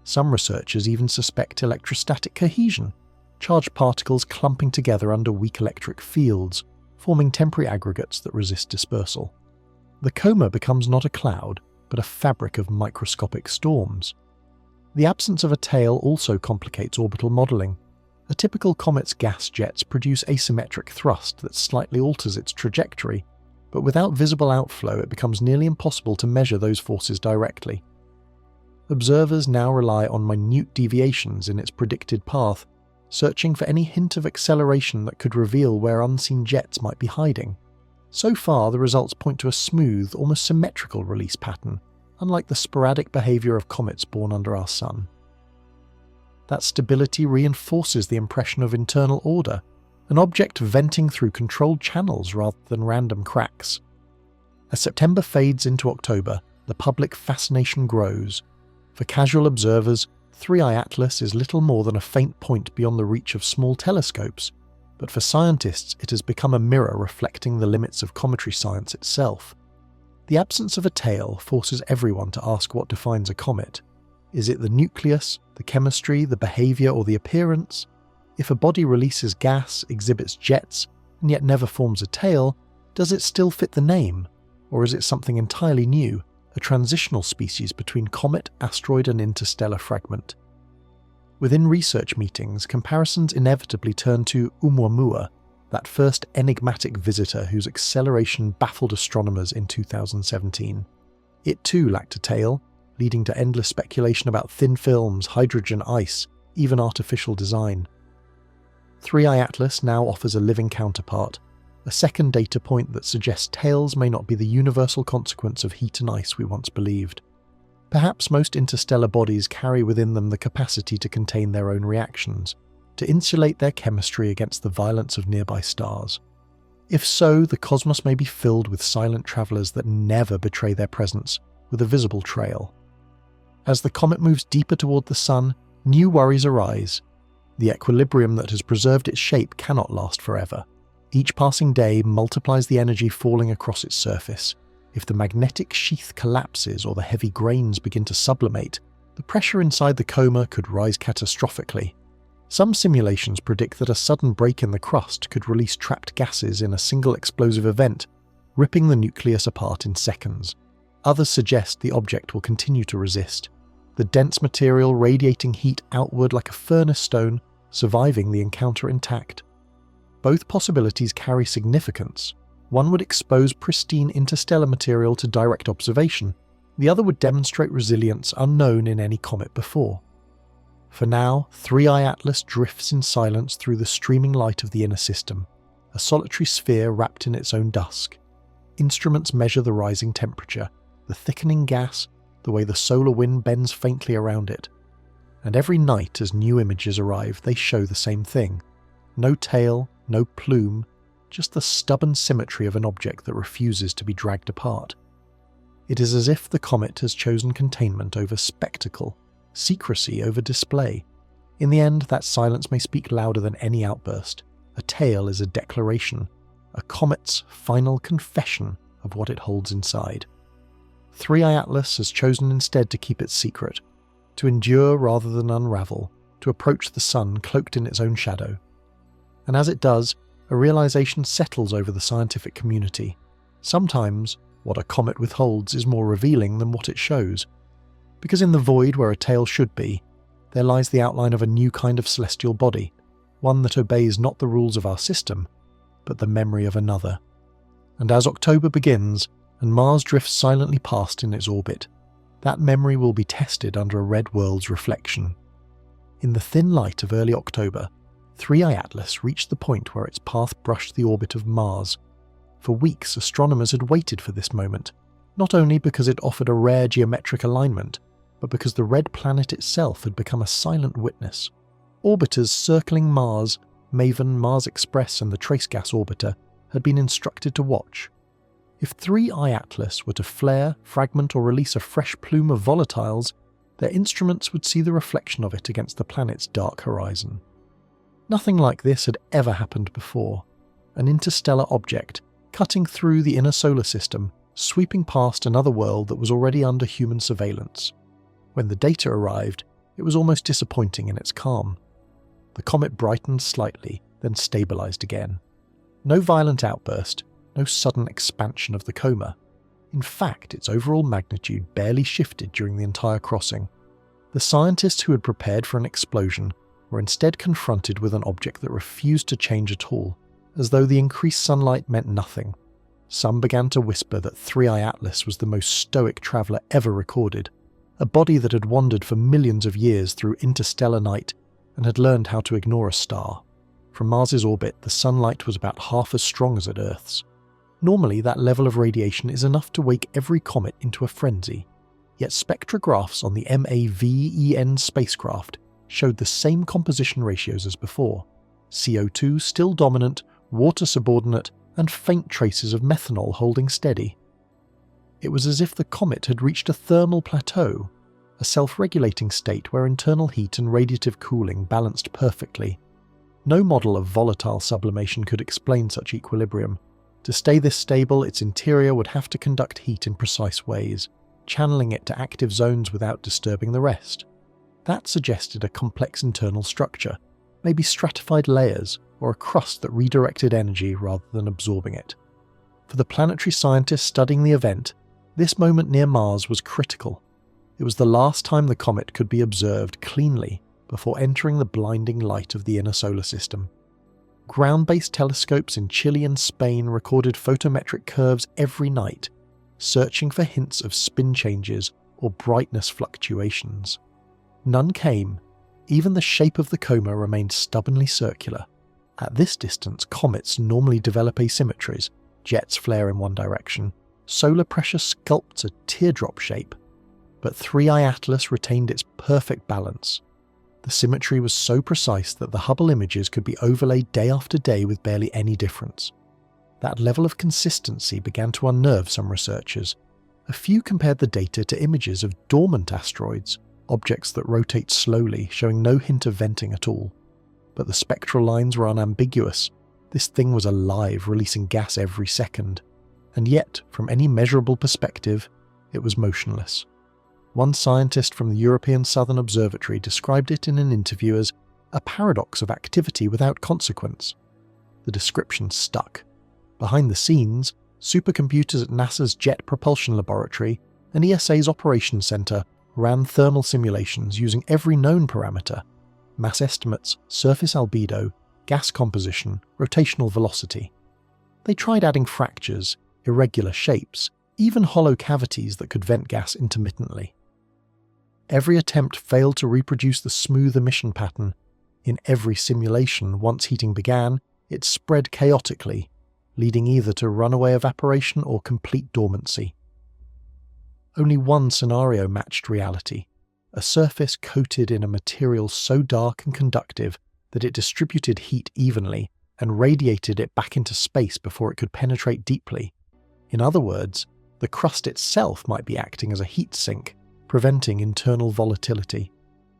Some researchers even suspect electrostatic cohesion, charged particles clumping together under weak electric fields, forming temporary aggregates that resist dispersal. The coma becomes not a cloud, but a fabric of microscopic storms. The absence of a tail also complicates orbital modelling. A typical comet's gas jets produce asymmetric thrust that slightly alters its trajectory, but without visible outflow it becomes nearly impossible to measure those forces directly. Observers now rely on minute deviations in its predicted path, searching for any hint of acceleration that could reveal where unseen jets might be hiding. So far, the results point to a smooth, almost symmetrical release pattern, unlike the sporadic behaviour of comets born under our Sun. That stability reinforces the impression of internal order, an object venting through controlled channels rather than random cracks. As September fades into October, the public fascination grows. For casual observers, 3i Atlas is little more than a faint point beyond the reach of small telescopes, but for scientists it has become a mirror reflecting the limits of cometary science itself. The absence of a tail forces everyone to ask what defines a comet. Is it the nucleus, the chemistry, the behaviour, or the appearance? If a body releases gas, exhibits jets, and yet never forms a tail, does it still fit the name? Or is it something entirely new, a transitional species between comet, asteroid, and interstellar fragment? Within research meetings, comparisons inevitably turn to Oumuamua, that first enigmatic visitor whose acceleration baffled astronomers in 2017. It too lacked a tail, leading to endless speculation about thin films, hydrogen ice, even artificial design. 3i Atlas now offers a living counterpart, a second data point that suggests tails may not be the universal consequence of heat and ice we once believed. Perhaps most interstellar bodies carry within them the capacity to contain their own reactions, to insulate their chemistry against the violence of nearby stars. If so, the cosmos may be filled with silent travellers that never betray their presence, with a visible trail. As the comet moves deeper toward the Sun, new worries arise. The equilibrium that has preserved its shape cannot last forever. Each passing day multiplies the energy falling across its surface. If the magnetic sheath collapses or the heavy grains begin to sublimate, the pressure inside the coma could rise catastrophically. Some simulations predict that a sudden break in the crust could release trapped gases in a single explosive event, ripping the nucleus apart in seconds. Others suggest the object will continue to resist, the dense material radiating heat outward like a furnace stone, surviving the encounter intact. Both possibilities carry significance. One would expose pristine interstellar material to direct observation, the other would demonstrate resilience unknown in any comet before. For now, 3i Atlas drifts in silence through the streaming light of the inner system, a solitary sphere wrapped in its own dusk. Instruments measure the rising temperature, the thickening gas, the way the solar wind bends faintly around it. And every night as new images arrive, they show the same thing. No tail, no plume, just the stubborn symmetry of an object that refuses to be dragged apart. It is as if the comet has chosen containment over spectacle, secrecy over display. In the end, that silence may speak louder than any outburst. A tail is a declaration, a comet's final confession of what it holds inside. 3i Atlas has chosen instead to keep it secret, to endure rather than unravel, to approach the Sun cloaked in its own shadow. And as it does, a realization settles over the scientific community. Sometimes, what a comet withholds is more revealing than what it shows. Because in the void where a tail should be, there lies the outline of a new kind of celestial body, one that obeys not the rules of our system, but the memory of another. And as October begins, and Mars drifts silently past in its orbit, that memory will be tested under a red world's reflection. In the thin light of early October, 3I Atlas reached the point where its path brushed the orbit of Mars. For weeks, astronomers had waited for this moment, not only because it offered a rare geometric alignment, but because the red planet itself had become a silent witness. Orbiters circling Mars, MAVEN, Mars Express and the Trace Gas Orbiter, had been instructed to watch. If 3I Atlas were to flare, fragment or release a fresh plume of volatiles, their instruments would see the reflection of it against the planet's dark horizon. Nothing like this had ever happened before. An interstellar object, cutting through the inner solar system, sweeping past another world that was already under human surveillance. When the data arrived, it was almost disappointing in its calm. The comet brightened slightly, then stabilized again. No violent outburst, no sudden expansion of the coma. In fact, its overall magnitude barely shifted during the entire crossing. The scientists who had prepared for an explosion were instead confronted with an object that refused to change at all, as though the increased sunlight meant nothing. Some began to whisper that 3I Atlas was the most stoic traveller ever recorded, a body that had wandered for millions of years through interstellar night and had learned how to ignore a star. From Mars's orbit, the sunlight was about half as strong as at Earth's. Normally, that level of radiation is enough to wake every comet into a frenzy. Yet spectrographs on the MAVEN spacecraft showed the same composition ratios as before. CO2 still dominant, water subordinate, and faint traces of methanol holding steady. It was as if the comet had reached a thermal plateau, a self-regulating state where internal heat and radiative cooling balanced perfectly. No model of volatile sublimation could explain such equilibrium. To stay this stable, its interior would have to conduct heat in precise ways, channeling it to active zones without disturbing the rest. That suggested a complex internal structure, maybe stratified layers, or a crust that redirected energy rather than absorbing it. For the planetary scientists studying the event, this moment near Mars was critical. It was the last time the comet could be observed cleanly before entering the blinding light of the inner solar system. Ground-based telescopes in Chile and Spain recorded photometric curves every night, searching for hints of spin changes or brightness fluctuations. None came. Even the shape of the coma remained stubbornly circular. At this distance, comets normally develop asymmetries. Jets flare in one direction. Solar pressure sculpts a teardrop shape. But 3I Atlas retained its perfect balance. The symmetry was so precise that the Hubble images could be overlaid day after day with barely any difference. That level of consistency began to unnerve some researchers. A few compared the data to images of dormant asteroids, objects that rotate slowly, showing no hint of venting at all. But the spectral lines were unambiguous. This thing was alive, releasing gas every second. And yet, from any measurable perspective, it was motionless. One scientist from the European Southern Observatory described it in an interview as a paradox of activity without consequence. The description stuck. Behind the scenes, supercomputers at NASA's Jet Propulsion Laboratory and ESA's Operations Center ran thermal simulations using every known parameter: mass estimates, surface albedo, gas composition, rotational velocity. They tried adding fractures, irregular shapes, even hollow cavities that could vent gas intermittently. Every attempt failed to reproduce the smooth emission pattern. In every simulation, once heating began, it spread chaotically, leading either to runaway evaporation or complete dormancy. Only one scenario matched reality: a surface coated in a material so dark and conductive that it distributed heat evenly and radiated it back into space before it could penetrate deeply. In other words, the crust itself might be acting as a heat sink, preventing internal volatility.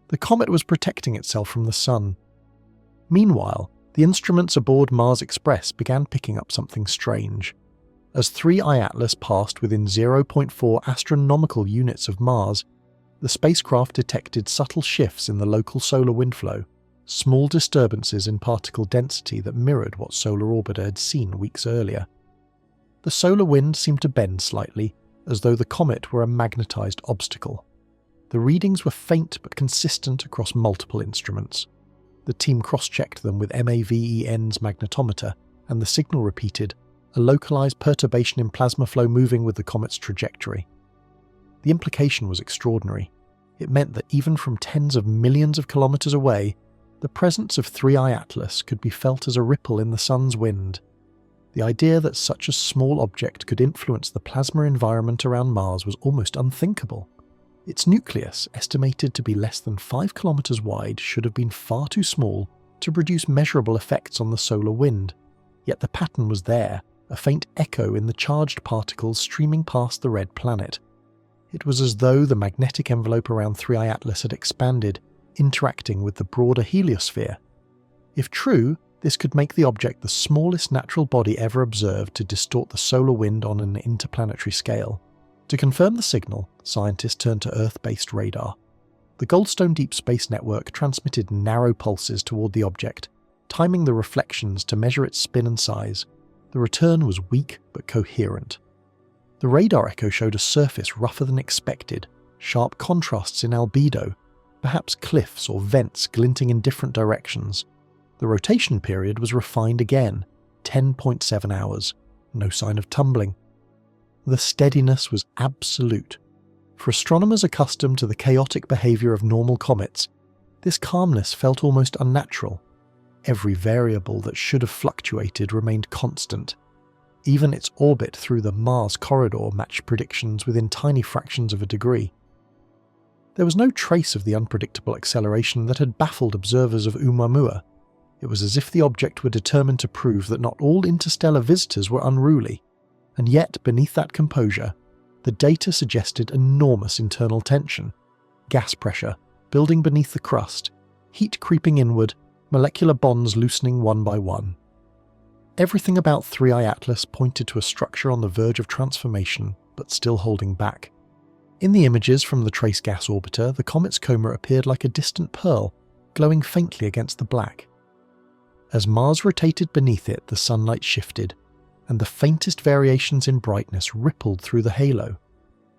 The comet was protecting itself from the sun. Meanwhile, the instruments aboard Mars Express began picking up something strange. As 3I Atlas passed within 0.4 astronomical units of Mars, the spacecraft detected subtle shifts in the local solar wind flow, small disturbances in particle density that mirrored what Solar Orbiter had seen weeks earlier. The solar wind seemed to bend slightly, as though the comet were a magnetized obstacle. The readings were faint but consistent across multiple instruments. The team cross-checked them with MAVEN's magnetometer, and the signal repeated, a localized perturbation in plasma flow moving with the comet's trajectory. The implication was extraordinary. It meant that even from tens of millions of kilometers away, the presence of 3I Atlas could be felt as a ripple in the sun's wind. The idea that such a small object could influence the plasma environment around Mars was almost unthinkable. Its nucleus, estimated to be less than 5 kilometers wide, should have been far too small to produce measurable effects on the solar wind. Yet the pattern was there, a faint echo in the charged particles streaming past the red planet. It was as though the magnetic envelope around 3I Atlas had expanded, interacting with the broader heliosphere. If true, this could make the object the smallest natural body ever observed to distort the solar wind on an interplanetary scale. To confirm the signal, scientists turned to Earth-based radar. The Goldstone Deep Space Network transmitted narrow pulses toward the object, timing the reflections to measure its spin and size. The return was weak but coherent. The radar echo showed a surface rougher than expected, sharp contrasts in albedo, perhaps cliffs or vents glinting in different directions. The rotation period was refined again, 10.7 hours, no sign of tumbling. The steadiness was absolute. For astronomers accustomed to the chaotic behavior of normal comets, this calmness felt almost unnatural. Every variable that should have fluctuated remained constant. Even its orbit through the Mars corridor matched predictions within tiny fractions of a degree. There was no trace of the unpredictable acceleration that had baffled observers of Oumuamua. It was as if the object were determined to prove that not all interstellar visitors were unruly, and yet beneath that composure, the data suggested enormous internal tension, gas pressure building beneath the crust, heat creeping inward, molecular bonds loosening one by one. Everything about 3I Atlas pointed to a structure on the verge of transformation, but still holding back. In the images from the trace gas orbiter, the comet's coma appeared like a distant pearl, glowing faintly against the black. As Mars rotated beneath it, the sunlight shifted, and the faintest variations in brightness rippled through the halo.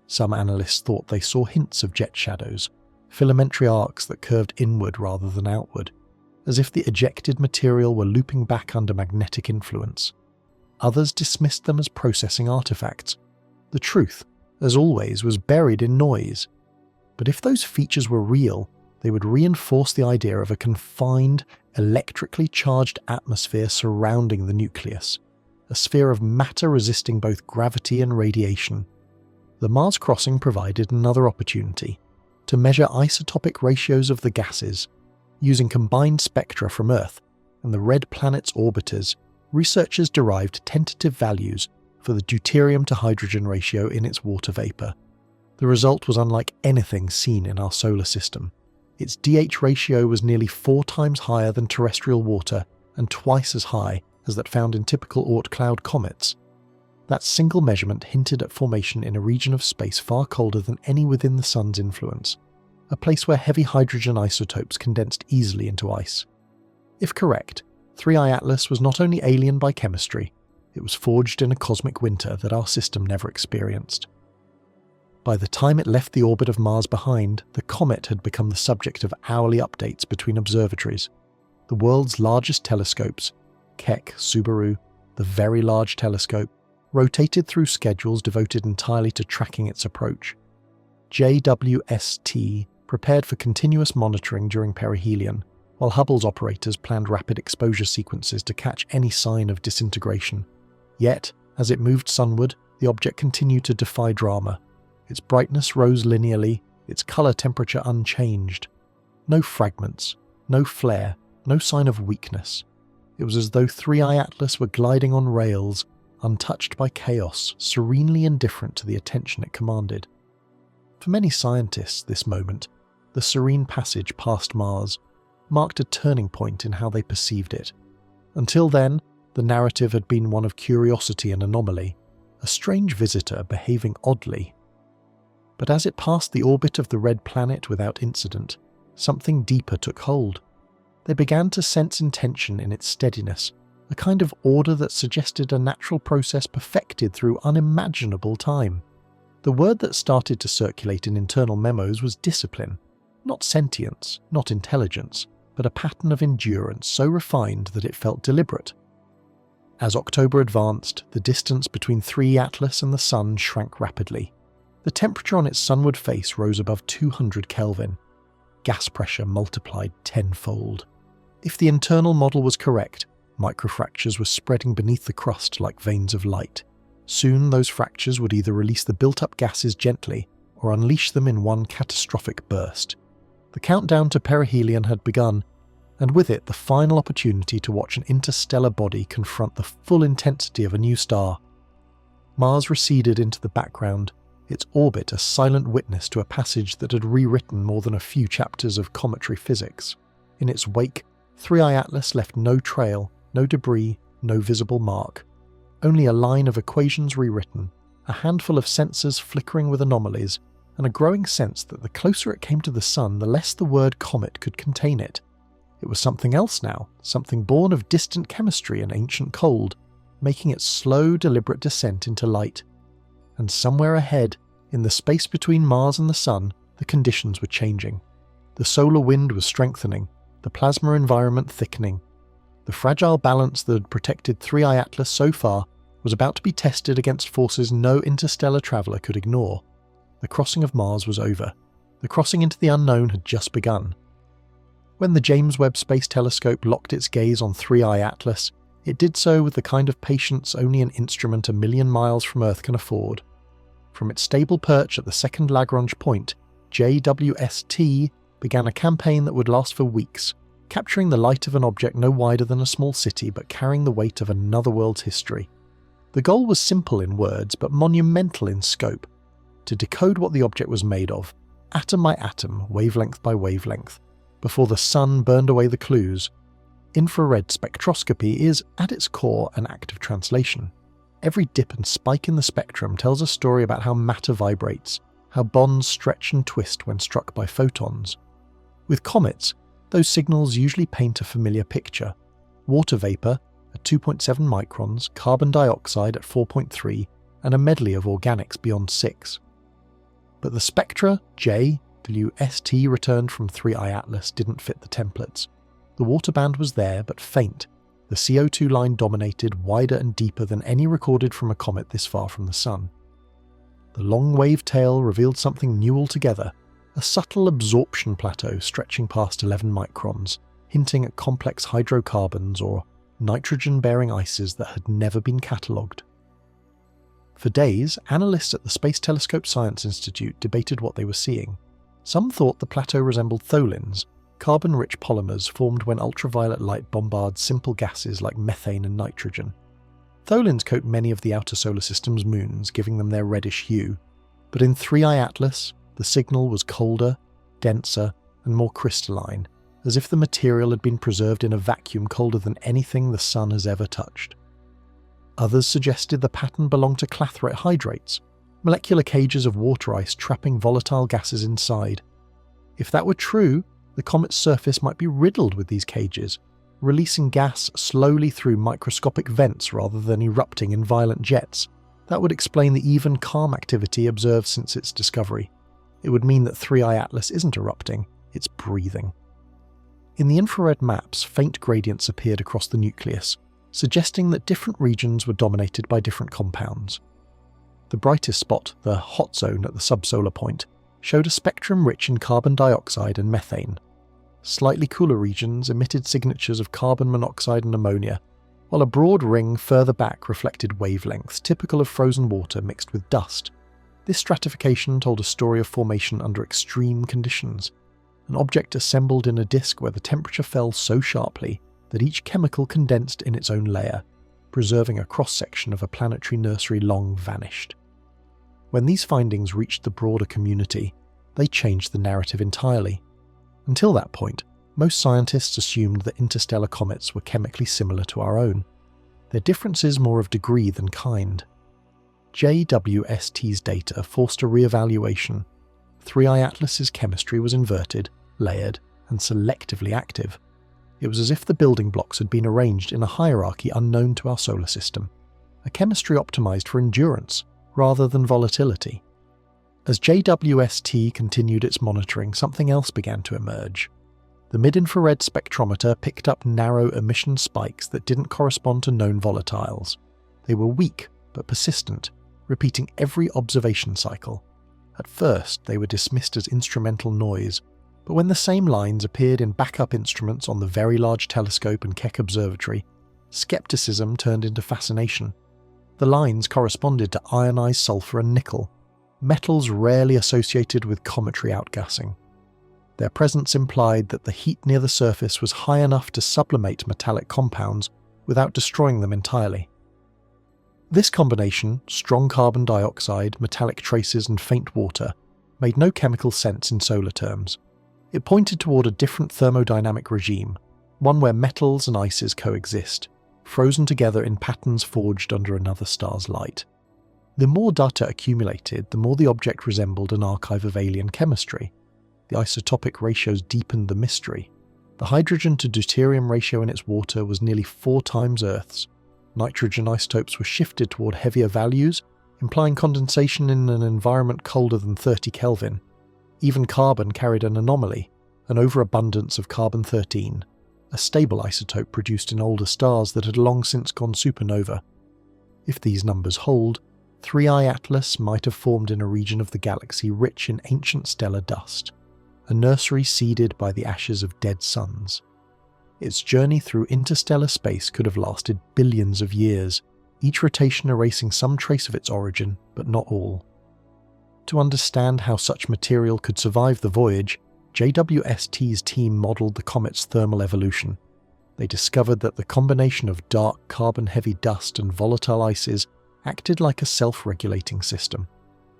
Some analysts thought they saw hints of jet shadows, filamentary arcs that curved inward rather than outward, as if the ejected material were looping back under magnetic influence. Others dismissed them as processing artifacts. The truth, as always, was buried in noise. But if those features were real, they would reinforce the idea of a confined, electrically charged atmosphere surrounding the nucleus, a sphere of matter resisting both gravity and radiation. The Mars crossing provided another opportunity to measure isotopic ratios of the gases. Using combined spectra from Earth and the red planet's orbiters, researchers derived tentative values for the deuterium to hydrogen ratio in its water vapor. The result was unlike anything seen in our solar system. Its DH ratio was nearly 4 times higher than terrestrial water and twice as high as that found in typical Oort cloud comets. That single measurement hinted at formation in a region of space far colder than any within the Sun's influence, a place where heavy hydrogen isotopes condensed easily into ice. If correct, 3I Atlas was not only alien by chemistry, it was forged in a cosmic winter that our system never experienced. By the time it left the orbit of Mars behind, the comet had become the subject of hourly updates between observatories. The world's largest telescopes, Keck, Subaru, the Very Large Telescope, rotated through schedules devoted entirely to tracking its approach. JWST prepared for continuous monitoring during perihelion, while Hubble's operators planned rapid exposure sequences to catch any sign of disintegration. Yet, as it moved sunward, the object continued to defy drama. Its brightness rose linearly, its color temperature unchanged. No fragments, no flare, no sign of weakness. It was as though 3I Atlas were gliding on rails, untouched by chaos, serenely indifferent to the attention it commanded. For many scientists, this moment, the serene passage past Mars, marked a turning point in how they perceived it. Until then, the narrative had been one of curiosity and anomaly, a strange visitor behaving oddly. But as it passed the orbit of the red planet without incident, something deeper took hold. They began to sense intention in its steadiness, a kind of order that suggested a natural process perfected through unimaginable time. The word that started to circulate in internal memos was discipline, not sentience, not intelligence, but a pattern of endurance so refined that it felt deliberate. As October advanced, the distance between 3E Atlas and the Sun shrank rapidly. The temperature on its sunward face rose above 200 Kelvin. Gas pressure multiplied tenfold. If the internal model was correct, microfractures were spreading beneath the crust like veins of light. Soon those fractures would either release the built-up gases gently or unleash them in one catastrophic burst. The countdown to perihelion had begun, and with it the final opportunity to watch an interstellar body confront the full intensity of a new star. Mars receded into the background, its orbit a silent witness to a passage that had rewritten more than a few chapters of cometary physics. In its wake, 3I Atlas left no trail, no debris, no visible mark. Only a line of equations rewritten, a handful of sensors flickering with anomalies, and a growing sense that the closer it came to the Sun, the less the word comet could contain it. It was something else now, something born of distant chemistry and ancient cold, making its slow, deliberate descent into light. And somewhere ahead, in the space between Mars and the Sun, the conditions were changing. The solar wind was strengthening, the plasma environment thickening. The fragile balance that had protected 3I Atlas so far was about to be tested against forces no interstellar traveller could ignore. The crossing of Mars was over. The crossing into the unknown had just begun. When the James Webb Space Telescope locked its gaze on 3I Atlas, it did so with the kind of patience only an instrument a million miles from Earth can afford. From its stable perch at the second Lagrange point, JWST began a campaign that would last for weeks, capturing the light of an object no wider than a small city but carrying the weight of another world's history. The goal was simple in words but monumental in scope: to decode what the object was made of, atom by atom, wavelength by wavelength, before the Sun burned away the clues. Infrared spectroscopy is, at its core, an act of translation. Every dip and spike in the spectrum tells a story about how matter vibrates, how bonds stretch and twist when struck by photons. With comets, those signals usually paint a familiar picture: water vapour at 2.7 microns, carbon dioxide at 4.3, and a medley of organics beyond 6. But the spectra JWST returned from 3I Atlas didn't fit the templates. The water band was there, but faint. The CO2 line dominated, wider and deeper than any recorded from a comet this far from the Sun. The long wave tail revealed something new altogether, a subtle absorption plateau stretching past 11 microns, hinting at complex hydrocarbons or nitrogen-bearing ices that had never been catalogued. For days, analysts at the Space Telescope Science Institute debated what they were seeing. Some thought the plateau resembled tholins, carbon-rich polymers formed when ultraviolet light bombards simple gases like methane and nitrogen. Tholins coat many of the outer solar system's moons, giving them their reddish hue. But in 3I Atlas, the signal was colder, denser, and more crystalline, as if the material had been preserved in a vacuum colder than anything the Sun has ever touched. Others suggested the pattern belonged to clathrate hydrates, molecular cages of water ice trapping volatile gases inside. If that were true, the comet's surface might be riddled with these cages, releasing gas slowly through microscopic vents rather than erupting in violent jets. That would explain the even calm activity observed since its discovery. It would mean that 3I Atlas isn't erupting, it's breathing. In the infrared maps, faint gradients appeared across the nucleus, suggesting that different regions were dominated by different compounds. The brightest spot, the hot zone at the subsolar point, showed a spectrum rich in carbon dioxide and methane. Slightly cooler regions emitted signatures of carbon monoxide and ammonia, while a broad ring further back reflected wavelengths typical of frozen water mixed with dust. This stratification told a story of formation under extreme conditions, an object assembled in a disk where the temperature fell so sharply that each chemical condensed in its own layer, preserving a cross-section of a planetary nursery long vanished. When these findings reached the broader community, they changed the narrative entirely. Until that point, most scientists assumed that interstellar comets were chemically similar to our own, their differences more of degree than kind. JWST's data forced a re-evaluation. 3I Atlas's chemistry was inverted, layered, and selectively active. It was as if the building blocks had been arranged in a hierarchy unknown to our solar system, a chemistry optimized for endurance rather than volatility. As JWST continued its monitoring, something else began to emerge. The mid-infrared spectrometer picked up narrow emission spikes that didn't correspond to known volatiles. They were weak but persistent, repeating every observation cycle. At first, they were dismissed as instrumental noise, but when the same lines appeared in backup instruments on the Very Large Telescope and Keck Observatory, skepticism turned into fascination. The lines corresponded to ionized sulfur and nickel, metals rarely associated with cometary outgassing. Their presence implied that the heat near the surface was high enough to sublimate metallic compounds without destroying them entirely. This combination, strong carbon dioxide, metallic traces and faint water, made no chemical sense in solar terms. It pointed toward a different thermodynamic regime, one where metals and ices coexist, frozen together in patterns forged under another star's light. The more data accumulated, the more the object resembled an archive of alien chemistry. The isotopic ratios deepened the mystery. The hydrogen to deuterium ratio in its water was nearly 4 times Earth's. Nitrogen isotopes were shifted toward heavier values, implying condensation in an environment colder than 30 Kelvin. Even carbon carried an anomaly, an overabundance of carbon-13, a stable isotope produced in older stars that had long since gone supernova. If these numbers hold, 3I Atlas might have formed in a region of the galaxy rich in ancient stellar dust, a nursery seeded by the ashes of dead suns. Its journey through interstellar space could have lasted billions of years, each rotation erasing some trace of its origin, but not all. To understand how such material could survive the voyage, JWST's team modelled the comet's thermal evolution. They discovered that the combination of dark carbon-heavy dust and volatile ices acted like a self-regulating system.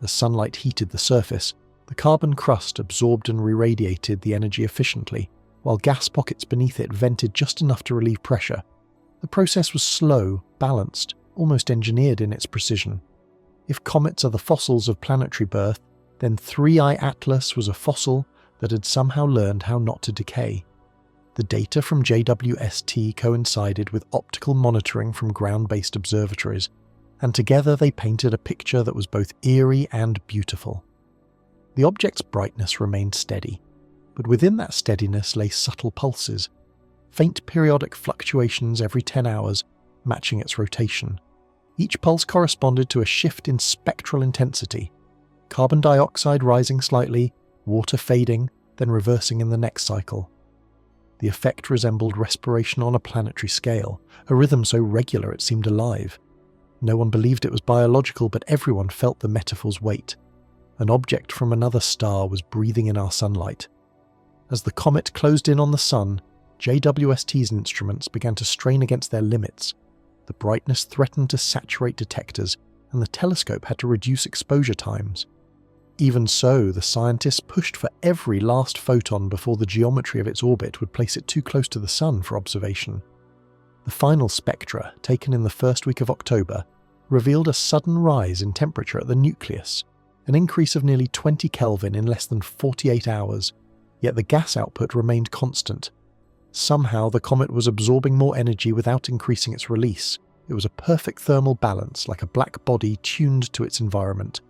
As sunlight heated the surface, the carbon crust absorbed and re-radiated the energy efficiently, while gas pockets beneath it vented just enough to relieve pressure. The process was slow, balanced, almost engineered in its precision. If comets are the fossils of planetary birth, then 3I Atlas was a fossil that had somehow learned how not to decay. The data from JWST coincided with optical monitoring from ground-based observatories, and together they painted a picture that was both eerie and beautiful. The object's brightness remained steady, but within that steadiness lay subtle pulses, faint periodic fluctuations every 10 hours, matching its rotation. Each pulse corresponded to a shift in spectral intensity, carbon dioxide rising slightly, water fading, then reversing in the next cycle. The effect resembled respiration on a planetary scale, a rhythm so regular it seemed alive. No one believed it was biological, but everyone felt the metaphor's weight. An object from another star was breathing in our sunlight. As the comet closed in on the sun, JWST's instruments began to strain against their limits. The brightness threatened to saturate detectors, and the telescope had to reduce exposure times. Even so, the scientists pushed for every last photon before the geometry of its orbit would place it too close to the sun for observation. The final spectra, taken in the first week of October, revealed a sudden rise in temperature at the nucleus, an increase of nearly 20 Kelvin in less than 48 hours, yet the gas output remained constant. Somehow the comet was absorbing more energy without increasing its release. It was a perfect thermal balance, like a black body tuned to its environment.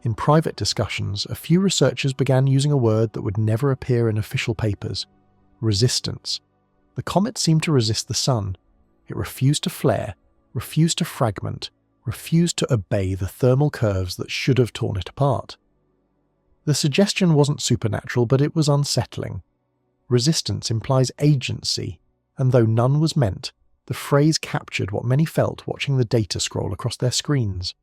In private discussions, a few researchers began using a word that would never appear in official papers: resistance. The comet seemed to resist the sun. It refused to flare, refused to fragment, refused to obey the thermal curves that should have torn it apart. The suggestion wasn't supernatural, but it was unsettling. Resistance implies agency, and though none was meant, the phrase captured what many felt watching the data scroll across their screens.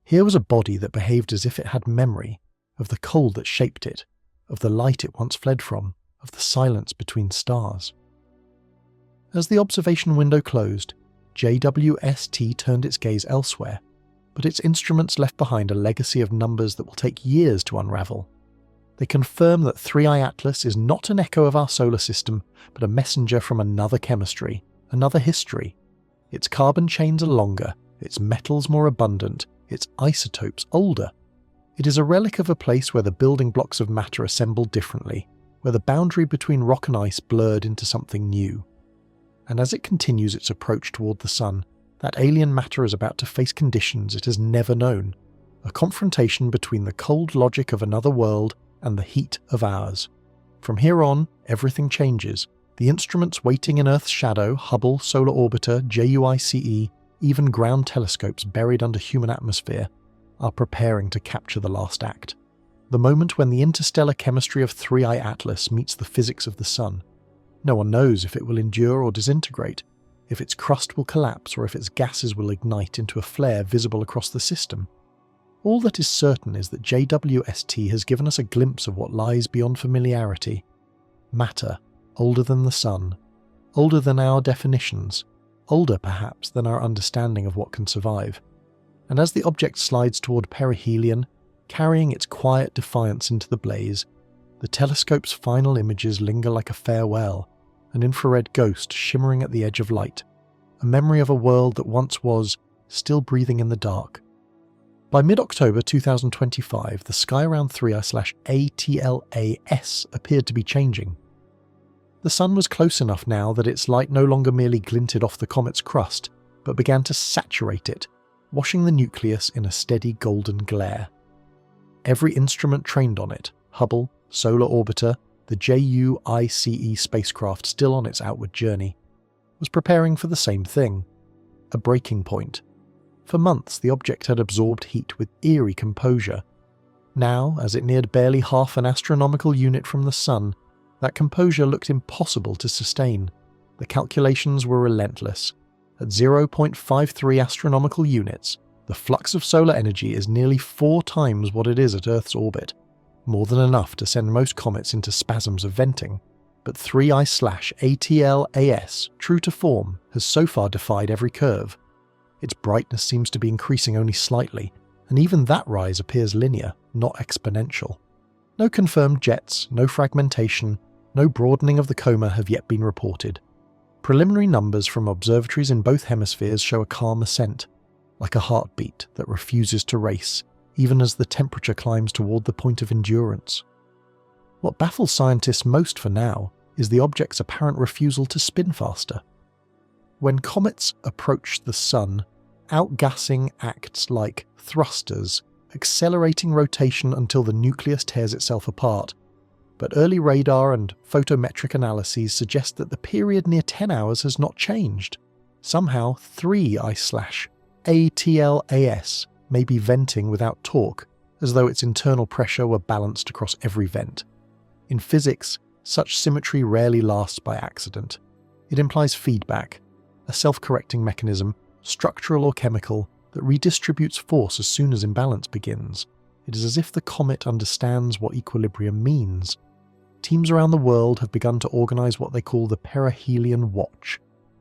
Here was a body that behaved as if it had memory, of the cold that shaped it, of the light it once fled from, of the silence between stars. As the observation window closed, JWST turned its gaze elsewhere, but its instruments left behind a legacy of numbers that will take years to unravel. They confirm that 3I Atlas is not an echo of our solar system, but a messenger from another chemistry, another history. Its carbon chains are longer, its metals more abundant, its isotopes older. It is a relic of a place where the building blocks of matter assembled differently, where the boundary between rock and ice blurred into something new. And as it continues its approach toward the sun, that alien matter is about to face conditions it has never known, a confrontation between the cold logic of another world and the heat of ours. From here on, everything changes. The instruments waiting in Earth's shadow, Hubble, Solar Orbiter, JUICE, even ground telescopes buried under human atmosphere, are preparing to capture the last act. The moment when the interstellar chemistry of 3I Atlas meets the physics of the Sun. No one knows if it will endure or disintegrate, if its crust will collapse or if its gases will ignite into a flare visible across the system. All that is certain is that JWST has given us a glimpse of what lies beyond familiarity. Matter, older than the Sun, older than our definitions, older perhaps than our understanding of what can survive. And as the object slides toward perihelion, carrying its quiet defiance into the blaze, the telescope's final images linger like a farewell, an infrared ghost shimmering at the edge of light, a memory of a world that once was, still breathing in the dark. By mid-October 2025, the sky around 3I/ATLAS appeared to be changing. The Sun was close enough now that its light no longer merely glinted off the comet's crust, but began to saturate it, washing the nucleus in a steady golden glare. Every instrument trained on it, Hubble, Solar Orbiter, the JUICE spacecraft still on its outward journey, was preparing for the same thing, a breaking point. For months the object had absorbed heat with eerie composure. Now, as it neared barely half an astronomical unit from the Sun, that composure looked impossible to sustain. The calculations were relentless. At 0.53 astronomical units, the flux of solar energy is nearly 4 times what it is at Earth's orbit, more than enough to send most comets into spasms of venting. But 3I/ATLAS, true to form, has so far defied every curve. Its brightness seems to be increasing only slightly, and even that rise appears linear, not exponential. No confirmed jets, no fragmentation, no broadening of the coma have yet been reported. Preliminary numbers from observatories in both hemispheres show a calm ascent, like a heartbeat that refuses to race, even as the temperature climbs toward the point of endurance. What baffles scientists most for now is the object's apparent refusal to spin faster. When comets approach the Sun, outgassing acts like thrusters, accelerating rotation until the nucleus tears itself apart. But early radar and photometric analyses suggest that the period near 10 hours has not changed. Somehow 3I/ATLAS may be venting without torque, as though its internal pressure were balanced across every vent. In physics, such symmetry rarely lasts by accident. It implies feedback, a self-correcting mechanism, structural or chemical, that redistributes force as soon as imbalance begins. It is as if the comet understands what equilibrium means. Teams around the world have begun to organize what they call the Perihelion Watch.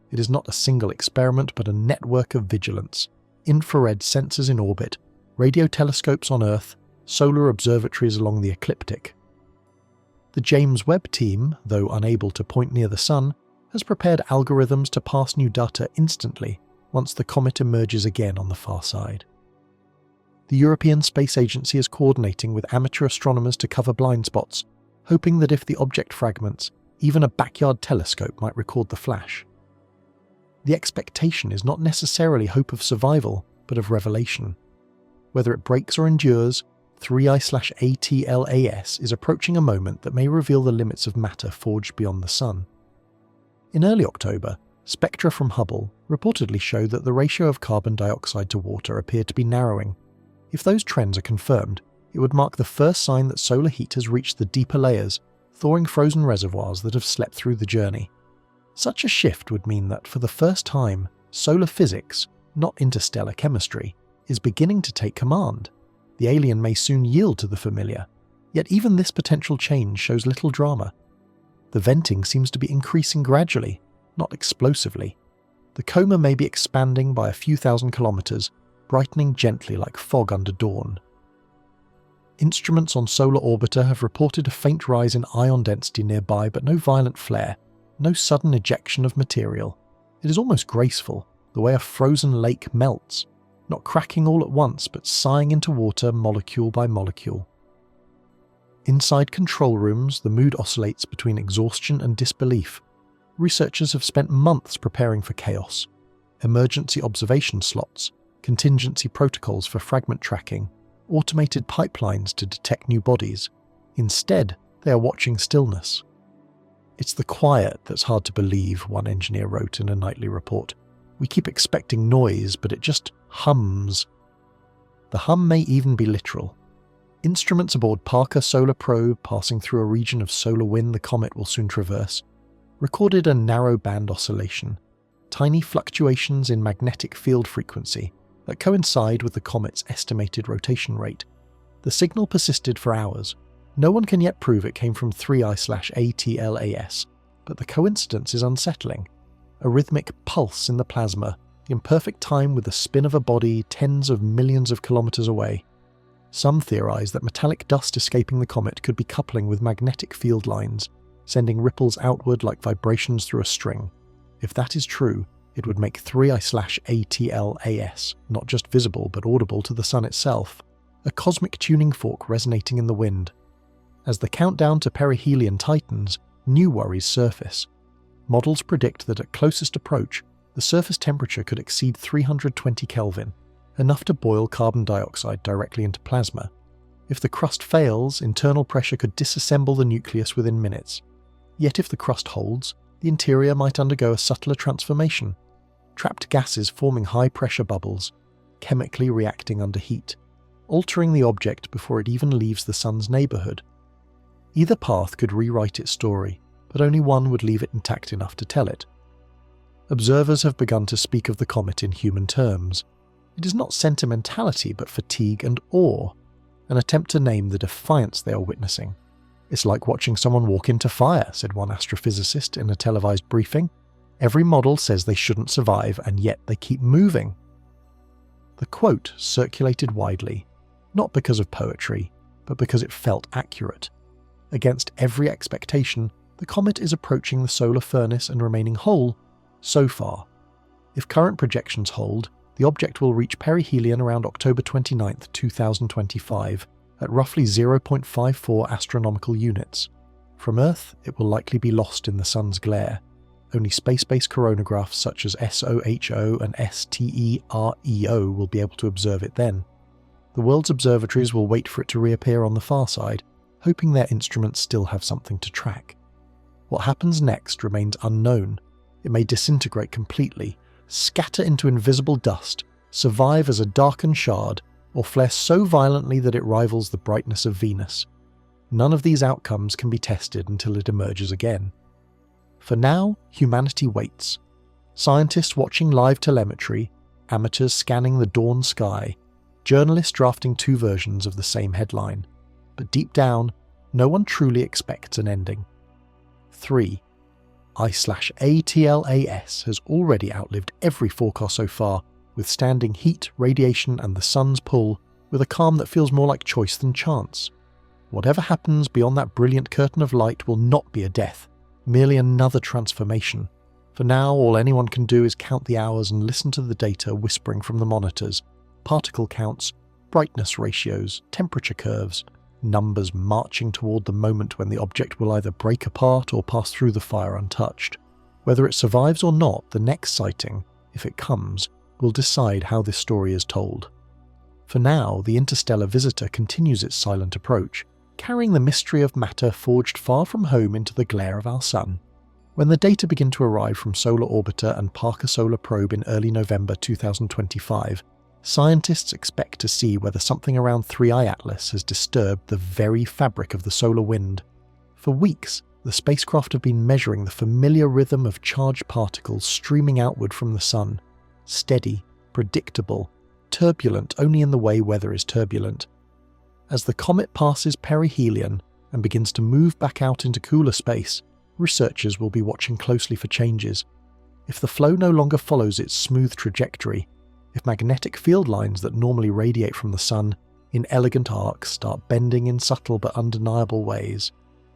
It is not a single experiment but a network of vigilance. Infrared sensors in orbit, radio telescopes on Earth, solar observatories along the ecliptic. The James Webb team, though unable to point near the Sun, has prepared algorithms to pass new data instantly once the comet emerges again on the far side. The European Space Agency is coordinating with amateur astronomers to cover blind spots, hoping that if the object fragments, even a backyard telescope might record the flash. The expectation is not necessarily hope of survival, but of revelation. Whether it breaks or endures, 3I/ATLAS is approaching a moment that may reveal the limits of matter forged beyond the Sun. In early October, spectra from Hubble reportedly showed that the ratio of carbon dioxide to water appeared to be narrowing. If those trends are confirmed, it would mark the first sign that solar heat has reached the deeper layers, thawing frozen reservoirs that have slept through the journey. Such a shift would mean that, for the first time, solar physics, not interstellar chemistry, is beginning to take command. The alien may soon yield to the familiar, yet even this potential change shows little drama. The venting seems to be increasing gradually, not explosively. The coma may be expanding by a few thousand kilometers, brightening gently like fog under dawn. Instruments on Solar Orbiter have reported a faint rise in ion density nearby, but no violent flare, no sudden ejection of material. It is almost graceful, the way a frozen lake melts, not cracking all at once, but sighing into water molecule by molecule. Inside control rooms, the mood oscillates between exhaustion and disbelief. Researchers have spent months preparing for chaos. Emergency observation slots, contingency protocols for fragment tracking, automated pipelines to detect new bodies. Instead, They are watching stillness. "It's the quiet that's hard to believe," one engineer wrote in a nightly report. "We keep expecting noise, but it just hums." The hum may even be literal. Instruments aboard Parker Solar Probe, passing through a region of solar wind the comet will soon traverse, recorded a narrow band oscillation, tiny fluctuations in magnetic field frequency that coincide with the comet's estimated rotation rate. The signal persisted for hours. No one can yet prove it came from 3I/ATLAS, but the coincidence is unsettling. A rhythmic pulse in the plasma, in perfect time with the spin of a body tens of millions of kilometers away. Some theorize that metallic dust escaping the comet could be coupling with magnetic field lines, sending ripples outward like vibrations through a string. If that is true, it would make 3I/ATLAS not just visible but audible to the Sun itself, a cosmic tuning fork resonating in the wind. As the countdown to perihelion tightens, new worries surface. Models predict that at closest approach, the surface temperature could exceed 320 Kelvin, enough to boil carbon dioxide directly into plasma. If the crust fails, internal pressure could disassemble the nucleus within minutes. Yet if the crust holds, the interior might undergo a subtler transformation, trapped gases forming high-pressure bubbles, chemically reacting under heat, altering the object before it even leaves the Sun's neighbourhood. Either path could rewrite its story, but only one would leave it intact enough to tell it. Observers have begun to speak of the comet in human terms. It is not sentimentality but fatigue and awe, an attempt to name the defiance they are witnessing. "It's like watching someone walk into fire," said one astrophysicist in a televised briefing. "Every model says they shouldn't survive, and yet they keep moving." The quote circulated widely, not because of poetry, but because it felt accurate. Against every expectation, the comet is approaching the solar furnace and remaining whole, so far. If current projections hold, the object will reach perihelion around October 29, 2025, at roughly 0.54 astronomical units. From Earth, it will likely be lost in the Sun's glare. Only space-based coronagraphs such as SOHO and STEREO will be able to observe it then. The world's observatories will wait for it to reappear on the far side, hoping their instruments still have something to track. What happens next remains unknown. It may disintegrate completely, scatter into invisible dust, survive as a darkened shard, or flare so violently that it rivals the brightness of Venus. None of these outcomes can be tested until it emerges again. For now, humanity waits. Scientists watching live telemetry, amateurs scanning the dawn sky, journalists drafting two versions of the same headline. But deep down, no one truly expects an ending. 3. I/ATLAS has already outlived every forecast so far, withstanding heat, radiation and the sun's pull with a calm that feels more like choice than chance. Whatever happens beyond that brilliant curtain of light will not be a death, merely another transformation. For now, all anyone can do is count the hours and listen to the data whispering from the monitors, particle counts, brightness ratios, temperature curves, numbers marching toward the moment when the object will either break apart or pass through the fire untouched. Whether it survives or not, the next sighting, if it comes, will decide how this story is told. For now, the interstellar visitor continues its silent approach, carrying the mystery of matter forged far from home into the glare of our Sun. When the data begin to arrive from Solar Orbiter and Parker Solar Probe in early November 2025, scientists expect to see whether something around 3I Atlas has disturbed the very fabric of the solar wind. For weeks, the spacecraft have been measuring the familiar rhythm of charged particles streaming outward from the Sun. Steady, predictable, turbulent only in the way weather is turbulent. As the comet passes perihelion and begins to move back out into cooler space, researchers will be watching closely for changes. If the flow no longer follows its smooth trajectory, if magnetic field lines that normally radiate from the Sun in elegant arcs start bending in subtle but undeniable ways,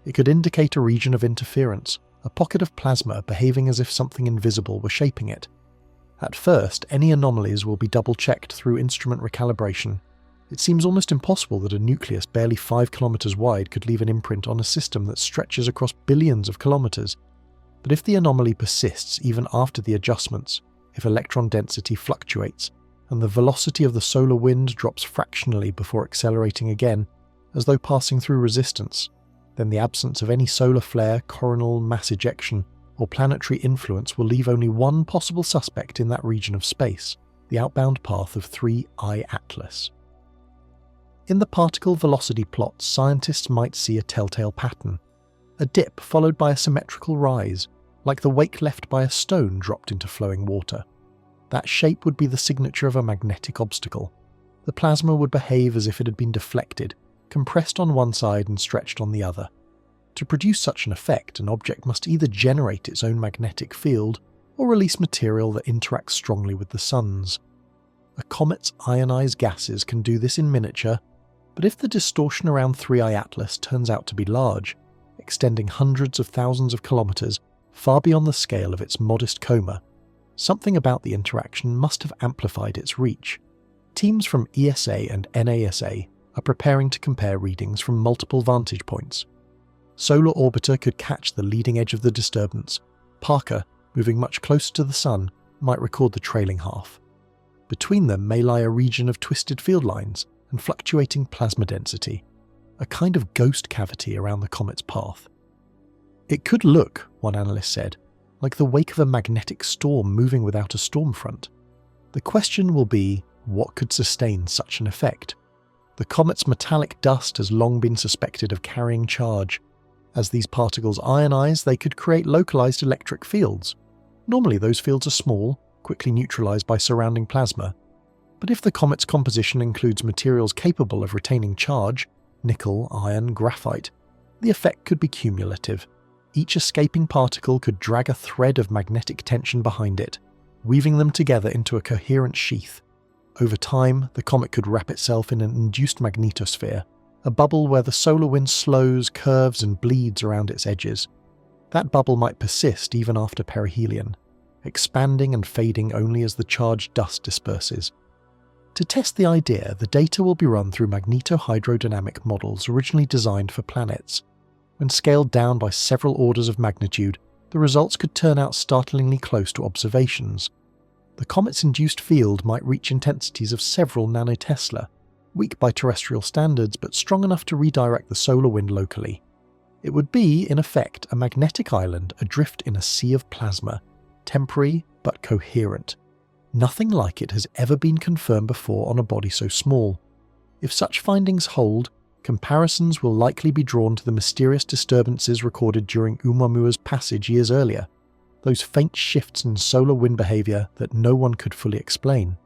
it could indicate a region of interference, a pocket of plasma behaving as if something invisible were shaping it. At first, any anomalies will be double-checked through instrument recalibration. It seems almost impossible that a nucleus barely 5 kilometers wide could leave an imprint on a system that stretches across billions of kilometers. But if the anomaly persists even after the adjustments, if electron density fluctuates, and the velocity of the solar wind drops fractionally before accelerating again, as though passing through resistance, then the absence of any solar flare, coronal mass ejection, or planetary influence will leave only one possible suspect in that region of space, the outbound path of 3I Atlas. In the particle velocity plots, scientists might see a telltale pattern, a dip followed by a symmetrical rise, like the wake left by a stone dropped into flowing water. That shape would be the signature of a magnetic obstacle. The plasma would behave as if it had been deflected, compressed on one side and stretched on the other. To produce such an effect, an object must either generate its own magnetic field or release material that interacts strongly with the sun's. A comet's ionized gases can do this in miniature, but if the distortion around 3I Atlas turns out to be large, extending hundreds of thousands of kilometers far beyond the scale of its modest coma, something about the interaction must have amplified its reach. Teams from ESA and NASA are preparing to compare readings from multiple vantage points. Solar Orbiter could catch the leading edge of the disturbance. Parker, moving much closer to the Sun, might record the trailing half. Between them may lie a region of twisted field lines and fluctuating plasma density, a kind of ghost cavity around the comet's path. It could look, one analyst said, like the wake of a magnetic storm moving without a storm front. The question will be, what could sustain such an effect? The comet's metallic dust has long been suspected of carrying charge. As these particles ionize, they could create localized electric fields. Normally those fields are small, quickly neutralized by surrounding plasma. But if the comet's composition includes materials capable of retaining charge, nickel, iron, graphite, the effect could be cumulative. Each escaping particle could drag a thread of magnetic tension behind it, weaving them together into a coherent sheath. Over time, the comet could wrap itself in an induced magnetosphere, a bubble where the solar wind slows, curves and bleeds around its edges. That bubble might persist even after perihelion, expanding and fading only as the charged dust disperses. To test the idea, the data will be run through magnetohydrodynamic models originally designed for planets. When scaled down by several orders of magnitude, the results could turn out startlingly close to observations. The comet's induced field might reach intensities of several nanotesla, weak by terrestrial standards but strong enough to redirect the solar wind locally. It would be, in effect, a magnetic island adrift in a sea of plasma, temporary but coherent. Nothing like it has ever been confirmed before on a body so small. If such findings hold, comparisons will likely be drawn to the mysterious disturbances recorded during Oumuamua's passage years earlier, those faint shifts in solar wind behavior that no one could fully explain.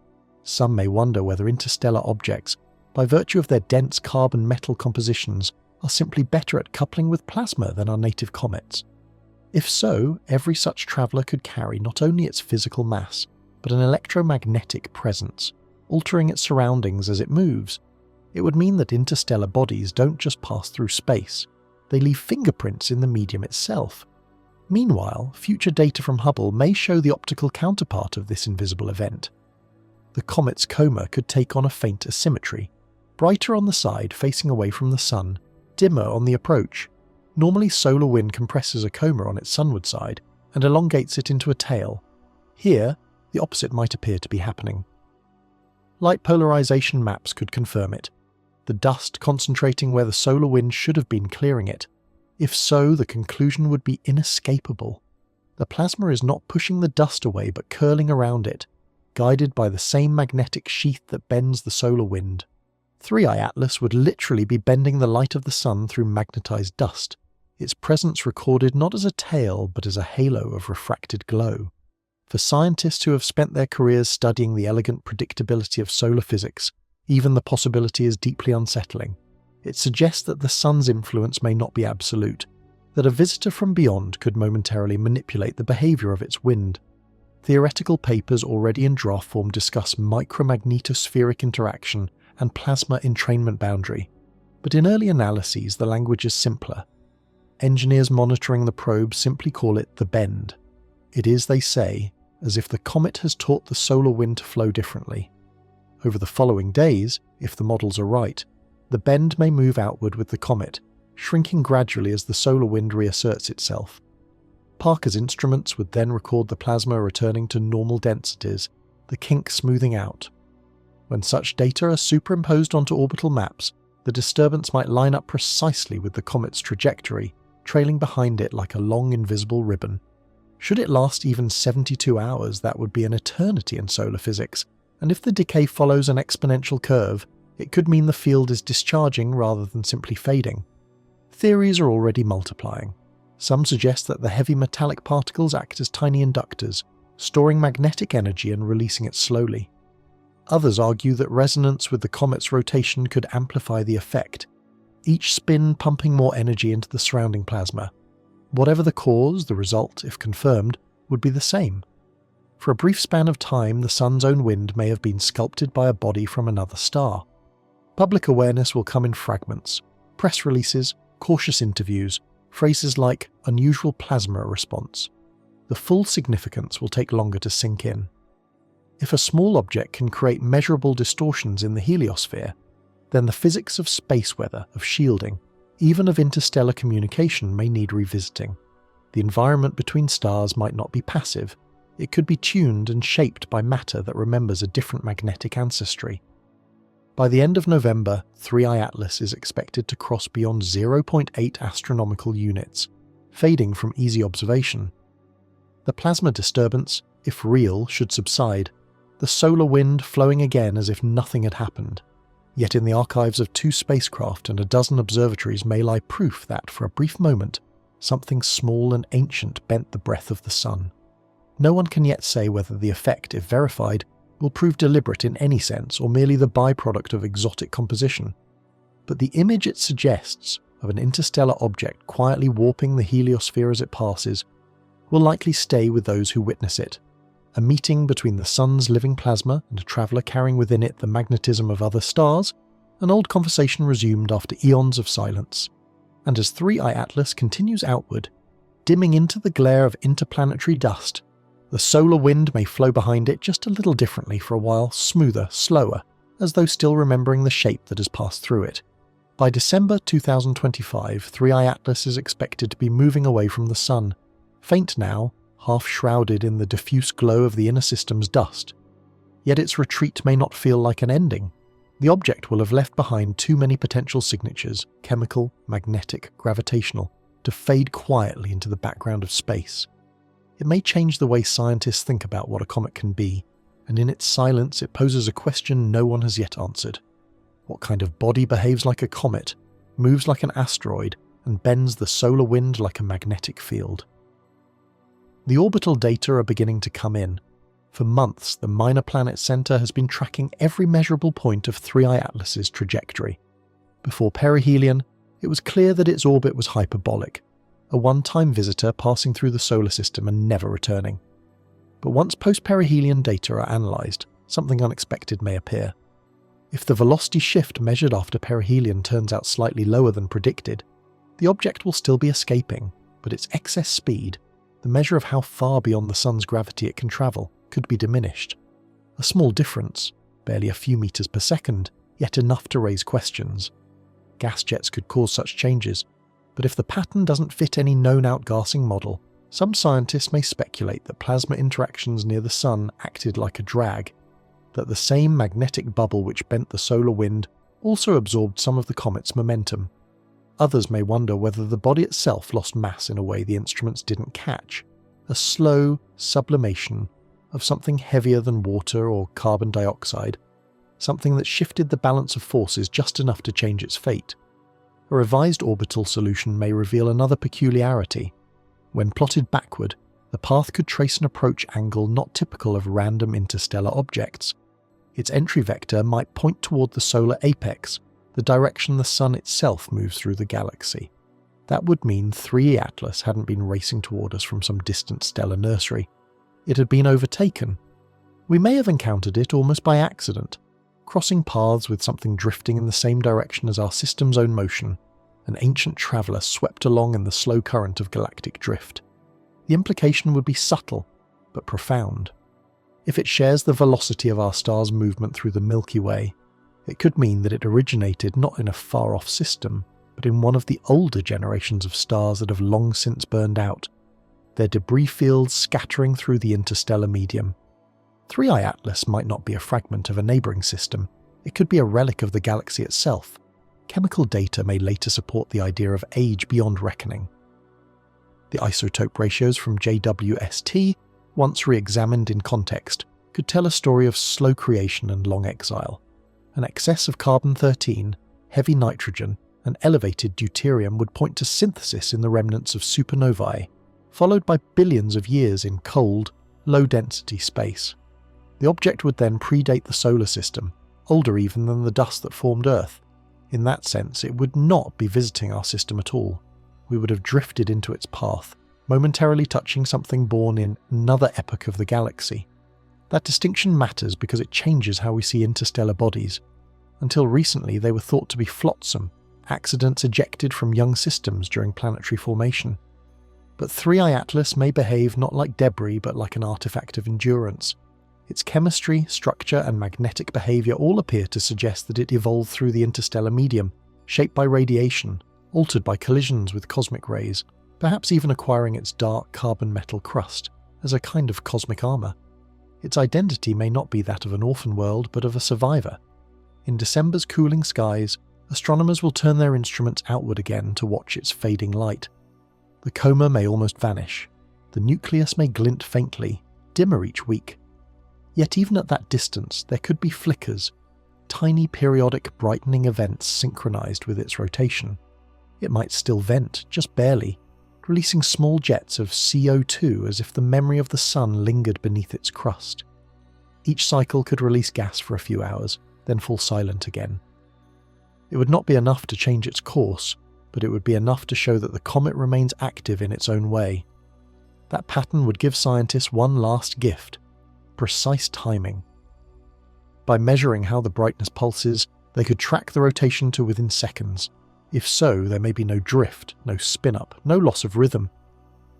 Some may wonder whether interstellar objects, by virtue of their dense carbon-metal compositions, are simply better at coupling with plasma than our native comets. If so, every such traveller could carry not only its physical mass, but an electromagnetic presence, altering its surroundings as it moves. It would mean that interstellar bodies don't just pass through space, they leave fingerprints in the medium itself. Meanwhile, future data from Hubble may show the optical counterpart of this invisible event. The comet's coma could take on a faint asymmetry, brighter on the side facing away from the Sun, dimmer on the approach. Normally solar wind compresses a coma on its sunward side and elongates it into a tail. Here, the opposite might appear to be happening. Light polarization maps could confirm it, the dust concentrating where the solar wind should have been clearing it. If so, the conclusion would be inescapable. The plasma is not pushing the dust away but curling around it, guided by the same magnetic sheath that bends the solar wind. 3I Atlas would literally be bending the light of the Sun through magnetized dust, its presence recorded not as a tail but as a halo of refracted glow. For scientists who have spent their careers studying the elegant predictability of solar physics, even the possibility is deeply unsettling. It suggests that the Sun's influence may not be absolute, that a visitor from beyond could momentarily manipulate the behavior of its wind. Theoretical papers already in draft form discuss micromagnetospheric interaction and plasma entrainment boundary, but in early analyses the language is simpler. Engineers monitoring the probe simply call it the bend. It is, they say, as if the comet has taught the solar wind to flow differently. Over the following days, if the models are right, the bend may move outward with the comet, shrinking gradually as the solar wind reasserts itself. Parker's instruments would then record the plasma returning to normal densities, the kink smoothing out. When such data are superimposed onto orbital maps, the disturbance might line up precisely with the comet's trajectory, trailing behind it like a long invisible ribbon. Should it last even 72 hours, that would be an eternity in solar physics, and if the decay follows an exponential curve, it could mean the field is discharging rather than simply fading. Theories are already multiplying. Some suggest that the heavy metallic particles act as tiny inductors, storing magnetic energy and releasing it slowly. Others argue that resonance with the comet's rotation could amplify the effect, each spin pumping more energy into the surrounding plasma. Whatever the cause, the result, if confirmed, would be the same. For a brief span of time, the sun's own wind may have been sculpted by a body from another star. Public awareness will come in fragments, press releases, cautious interviews, phrases like unusual plasma response. The full significance will take longer to sink in. If a small object can create measurable distortions in the heliosphere, then the physics of space weather, of shielding, even of interstellar communication may need revisiting. The environment between stars might not be passive. It could be tuned and shaped by matter that remembers a different magnetic ancestry. By the end of November, 3I Atlas is expected to cross beyond 0.8 astronomical units, fading from easy observation. The plasma disturbance, if real, should subside, the solar wind flowing again as if nothing had happened. Yet in the archives of 2 spacecraft and a dozen observatories may lie proof that, for a brief moment, something small and ancient bent the breath of the sun. No one can yet say whether the effect, if verified, will prove deliberate in any sense or merely the byproduct of exotic composition. But the image it suggests of an interstellar object quietly warping the heliosphere as it passes will likely stay with those who witness it. A meeting between the sun's living plasma and a traveller carrying within it the magnetism of other stars, an old conversation resumed after eons of silence. And as 3I Atlas continues outward, dimming into the glare of interplanetary dust, the solar wind may flow behind it just a little differently for a while, smoother, slower, as though still remembering the shape that has passed through it. By December 2025, 3I Atlas is expected to be moving away from the sun, faint now, half shrouded in the diffuse glow of the inner system's dust. Yet its retreat may not feel like an ending. The object will have left behind too many potential signatures, chemical, magnetic, gravitational, to fade quietly into the background of space. It may change the way scientists think about what a comet can be, and in its silence it poses a question no one has yet answered. What kind of body behaves like a comet, moves like an asteroid, and bends the solar wind like a magnetic field? The orbital data are beginning to come in. For months, the Minor Planet Center has been tracking every measurable point of 3I Atlas's trajectory. Before perihelion, it was clear that its orbit was hyperbolic, a one-time visitor passing through the solar system and never returning. But once post-perihelion data are analysed, something unexpected may appear. If the velocity shift measured after perihelion turns out slightly lower than predicted, the object will still be escaping, but its excess speed, the measure of how far beyond the sun's gravity it can travel, could be diminished. A small difference, barely a few meters per second, yet enough to raise questions. Gas jets could cause such changes, but if the pattern doesn't fit any known outgassing model, some scientists may speculate that plasma interactions near the sun acted like a drag, that the same magnetic bubble which bent the solar wind also absorbed some of the comet's momentum. Others may wonder whether the body itself lost mass in a way the instruments didn't catch, a slow sublimation of something heavier than water or carbon dioxide, something that shifted the balance of forces just enough to change its fate. A revised orbital solution may reveal another peculiarity. When plotted backward, the path could trace an approach angle not typical of random interstellar objects. Its entry vector might point toward the solar apex, the direction the sun itself moves through the galaxy. That would mean 3I Atlas hadn't been racing toward us from some distant stellar nursery. It had been overtaken. We may have encountered it almost by accident, crossing paths with something drifting in the same direction as our system's own motion, an ancient traveller swept along in the slow current of galactic drift. The implication would be subtle, but profound. If it shares the velocity of our star's movement through the Milky Way, it could mean that it originated not in a far-off system, but in one of the older generations of stars that have long since burned out, their debris fields scattering through the interstellar medium. 3I Atlas might not be a fragment of a neighbouring system, it could be a relic of the galaxy itself, chemical data may later support the idea of age beyond reckoning. The isotope ratios from JWST, once re-examined in context, could tell a story of slow creation and long exile. An excess of carbon-13, heavy nitrogen, and elevated deuterium would point to synthesis in the remnants of supernovae, followed by billions of years in cold, low-density space. The object would then predate the solar system, older even than the dust that formed Earth. In that sense, it would not be visiting our system at all. We would have drifted into its path, momentarily touching something born in another epoch of the galaxy. That distinction matters because it changes how we see interstellar bodies. Until recently, they were thought to be flotsam, accidents ejected from young systems during planetary formation. But 3I Atlas may behave not like debris but like an artifact of endurance. Its chemistry, structure, and magnetic behaviour all appear to suggest that it evolved through the interstellar medium, shaped by radiation, altered by collisions with cosmic rays, perhaps even acquiring its dark carbon metal crust as a kind of cosmic armour. Its identity may not be that of an orphan world but of a survivor. In December's cooling skies, astronomers will turn their instruments outward again to watch its fading light. The coma may almost vanish. The nucleus may glint faintly, dimmer each week. Yet even at that distance, there could be flickers, tiny periodic brightening events synchronized with its rotation. It might still vent, just barely, releasing small jets of CO2 as if the memory of the sun lingered beneath its crust. Each cycle could release gas for a few hours, then fall silent again. It would not be enough to change its course, but it would be enough to show that the comet remains active in its own way. That pattern would give scientists one last gift: precise timing. By measuring how the brightness pulses, they could track the rotation to within seconds. If so, there may be no drift, no spin-up, no loss of rhythm.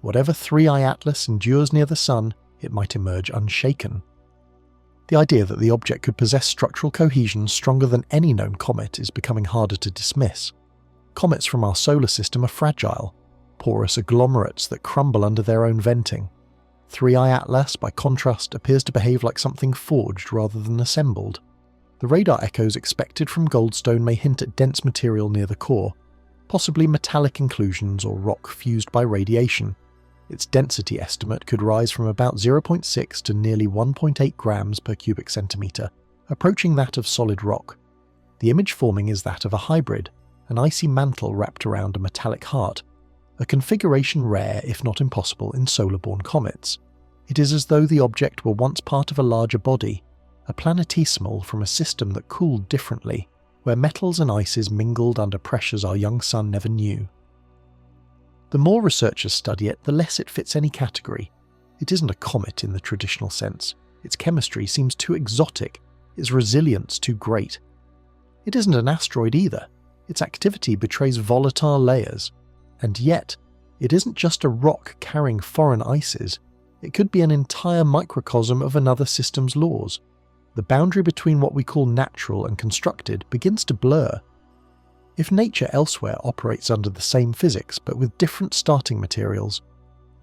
Whatever 3I Atlas endures near the Sun, it might emerge unshaken. The idea that the object could possess structural cohesion stronger than any known comet is becoming harder to dismiss. Comets from our solar system are fragile, porous agglomerates that crumble under their own venting. 3I Atlas, by contrast, appears to behave like something forged rather than assembled. The radar echoes expected from Goldstone may hint at dense material near the core, possibly metallic inclusions or rock fused by radiation. Its density estimate could rise from about 0.6 to nearly 1.8 grams per cubic centimetre, approaching that of solid rock. The image forming is that of a hybrid, an icy mantle wrapped around a metallic heart, a configuration rare if not impossible in solar-born comets. It is as though the object were once part of a larger body, a planetesimal from a system that cooled differently, where metals and ices mingled under pressures our young sun never knew. The more researchers study it, the less it fits any category. It isn't a comet in the traditional sense. Its chemistry seems too exotic, its resilience too great. It isn't an asteroid either. Its activity betrays volatile layers. And yet, it isn't just a rock carrying foreign ices. It could be an entire microcosm of another system's laws. The boundary between what we call natural and constructed begins to blur. If nature elsewhere operates under the same physics but with different starting materials,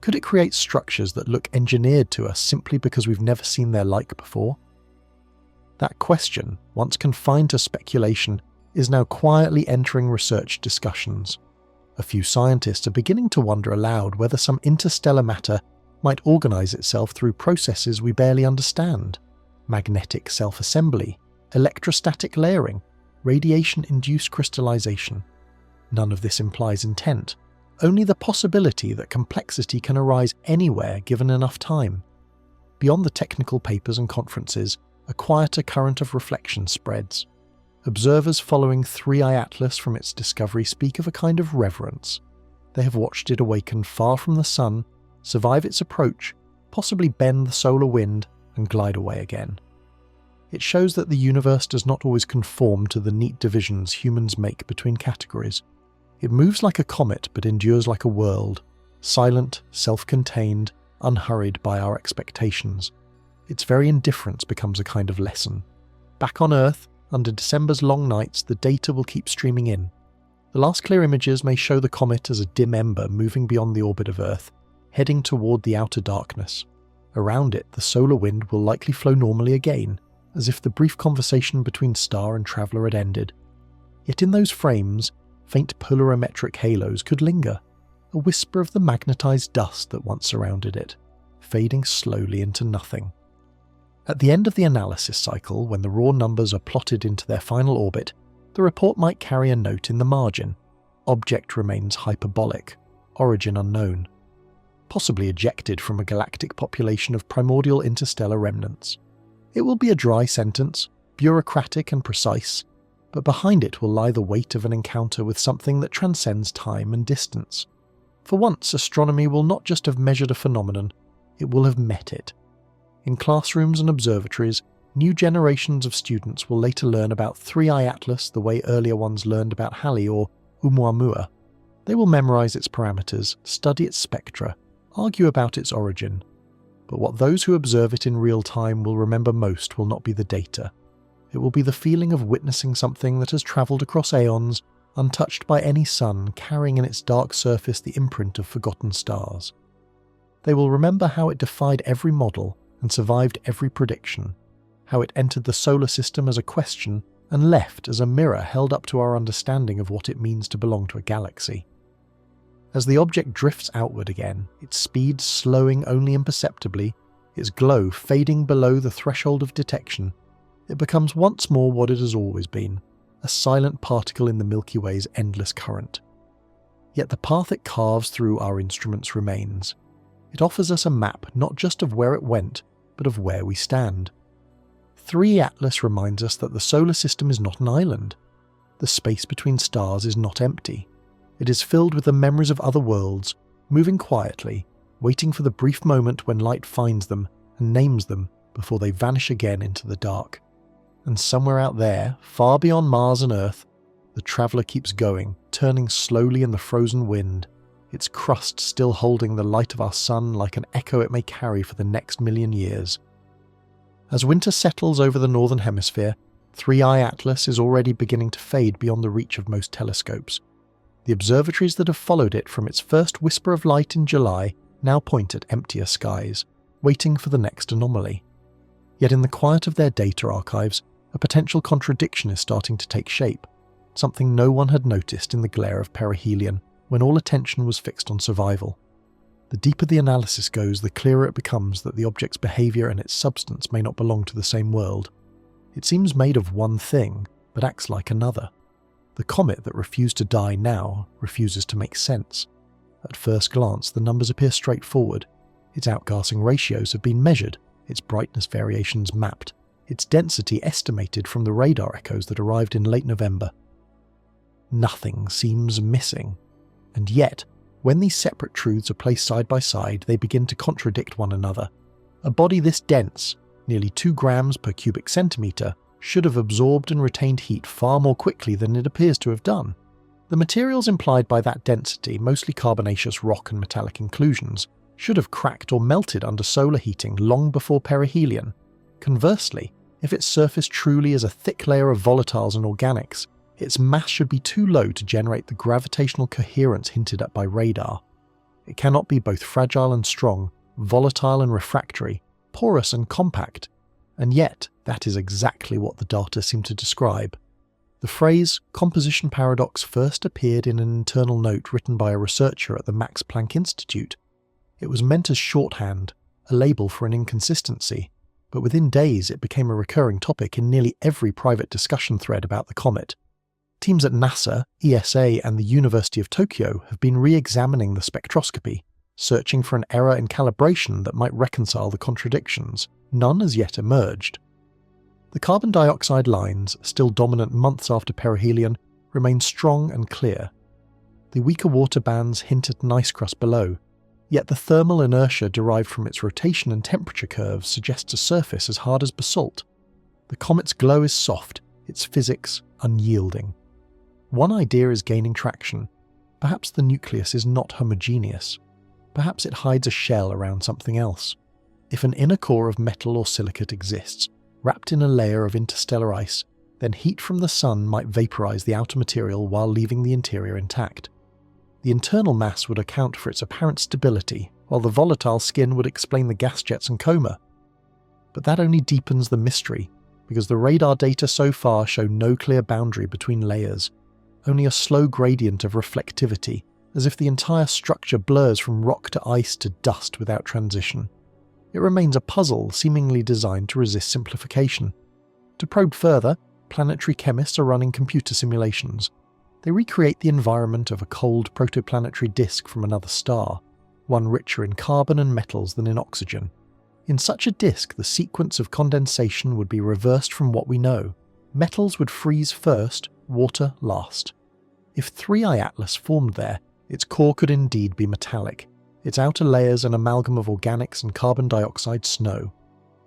could it create structures that look engineered to us simply because we've never seen their like before? That question, once confined to speculation, is now quietly entering research discussions. A few scientists are beginning to wonder aloud whether some interstellar matter might organize itself through processes we barely understand: magnetic self-assembly, electrostatic layering, radiation-induced crystallization. None of this implies intent, only the possibility that complexity can arise anywhere given enough time. Beyond the technical papers and conferences, a quieter current of reflection spreads. Observers following 3I Atlas from its discovery speak of a kind of reverence. They have watched it awaken far from the sun, survive its approach, possibly bend the solar wind, and glide away again. It shows that the universe does not always conform to the neat divisions humans make between categories. It moves like a comet but endures like a world, silent, self-contained, unhurried by our expectations. Its very indifference becomes a kind of lesson. Back on Earth, under December's long nights, the data will keep streaming in. The last clear images may show the comet as a dim ember moving beyond the orbit of Earth, heading toward the outer darkness. Around it, the solar wind will likely flow normally again, as if the brief conversation between star and traveller had ended. Yet in those frames, faint polarimetric halos could linger, a whisper of the magnetized dust that once surrounded it, fading slowly into nothing. At the end of the analysis cycle, when the raw numbers are plotted into their final orbit, the report might carry a note in the margin. Object remains hyperbolic, origin unknown. Possibly ejected from a galactic population of primordial interstellar remnants. It will be a dry sentence, bureaucratic and precise, but behind it will lie the weight of an encounter with something that transcends time and distance. For once, astronomy will not just have measured a phenomenon, it will have met it. In classrooms and observatories, new generations of students will later learn about 3i Atlas the way earlier ones learned about Halley or Oumuamua. They will memorize its parameters, study its spectra, argue about its origin. But what those who observe it in real time will remember most will not be the data. It will be the feeling of witnessing something that has travelled across aeons, untouched by any sun, carrying in its dark surface the imprint of forgotten stars. They will remember how it defied every model and survived every prediction, how it entered the solar system as a question and left as a mirror held up to our understanding of what it means to belong to a galaxy. As the object drifts outward again, its speed slowing only imperceptibly, its glow fading below the threshold of detection, it becomes once more what it has always been, a silent particle in the Milky Way's endless current. Yet the path it carves through our instruments remains. It offers us a map not just of where it went, but of where we stand. 3 Atlas reminds us that the solar system is not an island. The space between stars is not empty. It is filled with the memories of other worlds, moving quietly, waiting for the brief moment when light finds them and names them before they vanish again into the dark. And somewhere out there, far beyond Mars and Earth, the traveller keeps going, turning slowly in the frozen wind, its crust still holding the light of our sun like an echo it may carry for the next million years. As winter settles over the northern hemisphere, 3i Atlas is already beginning to fade beyond the reach of most telescopes. The observatories that have followed it from its first whisper of light in July now point at emptier skies, waiting for the next anomaly. Yet in the quiet of their data archives, a potential contradiction is starting to take shape, something no one had noticed in the glare of perihelion, when all attention was fixed on survival. The deeper the analysis goes, the clearer it becomes that the object's behaviour and its substance may not belong to the same world. It seems made of one thing, but acts like another. The comet that refused to die now refuses to make sense. At first glance, the numbers appear straightforward. Its outgassing ratios have been measured, its brightness variations mapped, its density estimated from the radar echoes that arrived in late November. Nothing seems missing. And yet, when these separate truths are placed side by side, they begin to contradict one another. A body this dense, nearly 2 grams per cubic centimetre, should have absorbed and retained heat far more quickly than it appears to have done. The materials implied by that density, mostly carbonaceous rock and metallic inclusions, should have cracked or melted under solar heating long before perihelion. Conversely, if its surface truly is a thick layer of volatiles and organics, its mass should be too low to generate the gravitational coherence hinted at by radar. It cannot be both fragile and strong, volatile and refractory, porous and compact, and yet that is exactly what the data seem to describe. The phrase composition paradox first appeared in an internal note written by a researcher at the Max Planck Institute. It was meant as shorthand, a label for an inconsistency, but within days it became a recurring topic in nearly every private discussion thread about the comet. Teams at NASA, ESA and the University of Tokyo have been re-examining the spectroscopy, searching for an error in calibration that might reconcile the contradictions. None has yet emerged. The carbon dioxide lines, still dominant months after perihelion, remain strong and clear. The weaker water bands hint at an ice crust below, yet the thermal inertia derived from its rotation and temperature curves suggests a surface as hard as basalt. The comet's glow is soft, its physics unyielding. One idea is gaining traction. Perhaps the nucleus is not homogeneous. Perhaps it hides a shell around something else. If an inner core of metal or silicate exists, wrapped in a layer of interstellar ice, then heat from the sun might vaporize the outer material while leaving the interior intact. The internal mass would account for its apparent stability, while the volatile skin would explain the gas jets and coma. But that only deepens the mystery. because the radar data so far show no clear boundary between layers, only a slow gradient of reflectivity, as if the entire structure blurs from rock to ice to dust without transition. It remains a puzzle seemingly designed to resist simplification. To probe further, planetary chemists are running computer simulations. They recreate the environment of a cold protoplanetary disk from another star, one richer in carbon and metals than in oxygen. In such a disk, the sequence of condensation would be reversed from what we know. Metals would freeze first, water last. If 3I Atlas formed there, its core could indeed be metallic, its outer layers an amalgam of organics and carbon dioxide snow.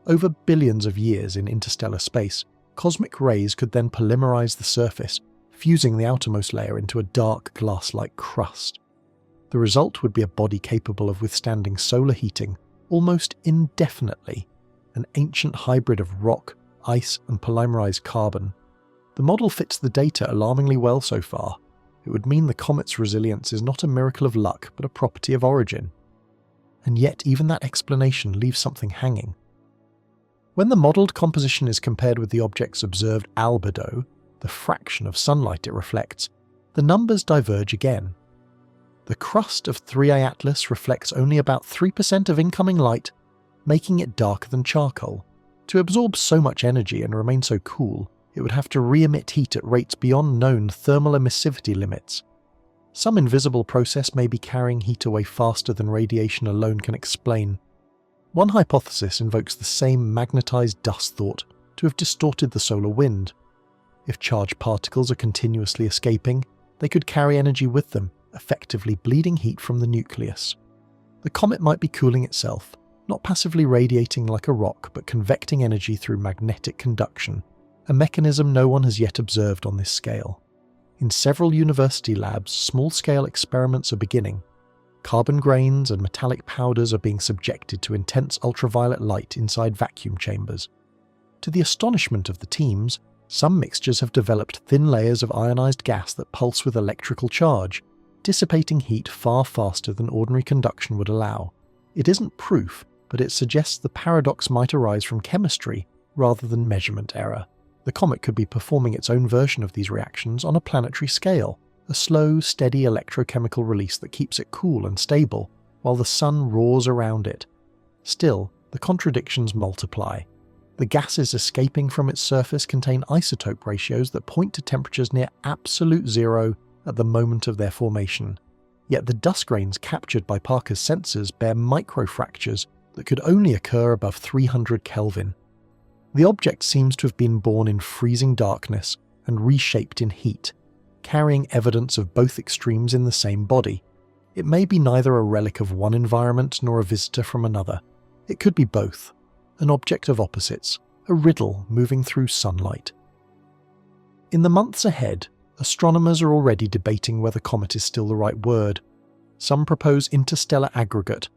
Over billions of years in interstellar space, cosmic rays could then polymerize the surface, fusing the outermost layer into a dark glass-like crust. The result would be a body capable of withstanding solar heating almost indefinitely, an ancient hybrid of rock, ice and polymerized carbon. The model fits the data alarmingly well so far. It would mean the comet's resilience is not a miracle of luck, but a property of origin. And yet even that explanation leaves something hanging. When the modelled composition is compared with the object's observed albedo, the fraction of sunlight it reflects, the numbers diverge again. The crust of 3I Atlas reflects only about 3% of incoming light, making it darker than charcoal. To absorb so much energy and remain so cool, it would have to re-emit heat at rates beyond known thermal emissivity limits. Some invisible process may be carrying heat away faster than radiation alone can explain. One hypothesis invokes the same magnetized dust thought to have distorted the solar wind. If charged particles are continuously escaping, they could carry energy with them, effectively bleeding heat from the nucleus. The comet might be cooling itself, not passively radiating like a rock, but convecting energy through magnetic conduction, a mechanism no one has yet observed on this scale. In several university labs, small-scale experiments are beginning. Carbon grains and metallic powders are being subjected to intense ultraviolet light inside vacuum chambers. To the astonishment of the teams, some mixtures have developed thin layers of ionized gas that pulse with electrical charge, dissipating heat far faster than ordinary conduction would allow. It isn't proof, but it suggests the paradox might arise from chemistry rather than measurement error. The comet could be performing its own version of these reactions on a planetary scale, a slow, steady electrochemical release that keeps it cool and stable, while the sun roars around it. Still, the contradictions multiply. The gases escaping from its surface contain isotope ratios that point to temperatures near absolute zero at the moment of their formation. Yet the dust grains captured by Parker's sensors bear microfractures that could only occur above 300 Kelvin. The object seems to have been born in freezing darkness and reshaped in heat, carrying evidence of both extremes in the same body. It may be neither a relic of one environment nor a visitor from another. It could be both, an object of opposites, a riddle moving through sunlight. In the months ahead, astronomers are already debating whether comet is still the right word. Some propose interstellar aggregate,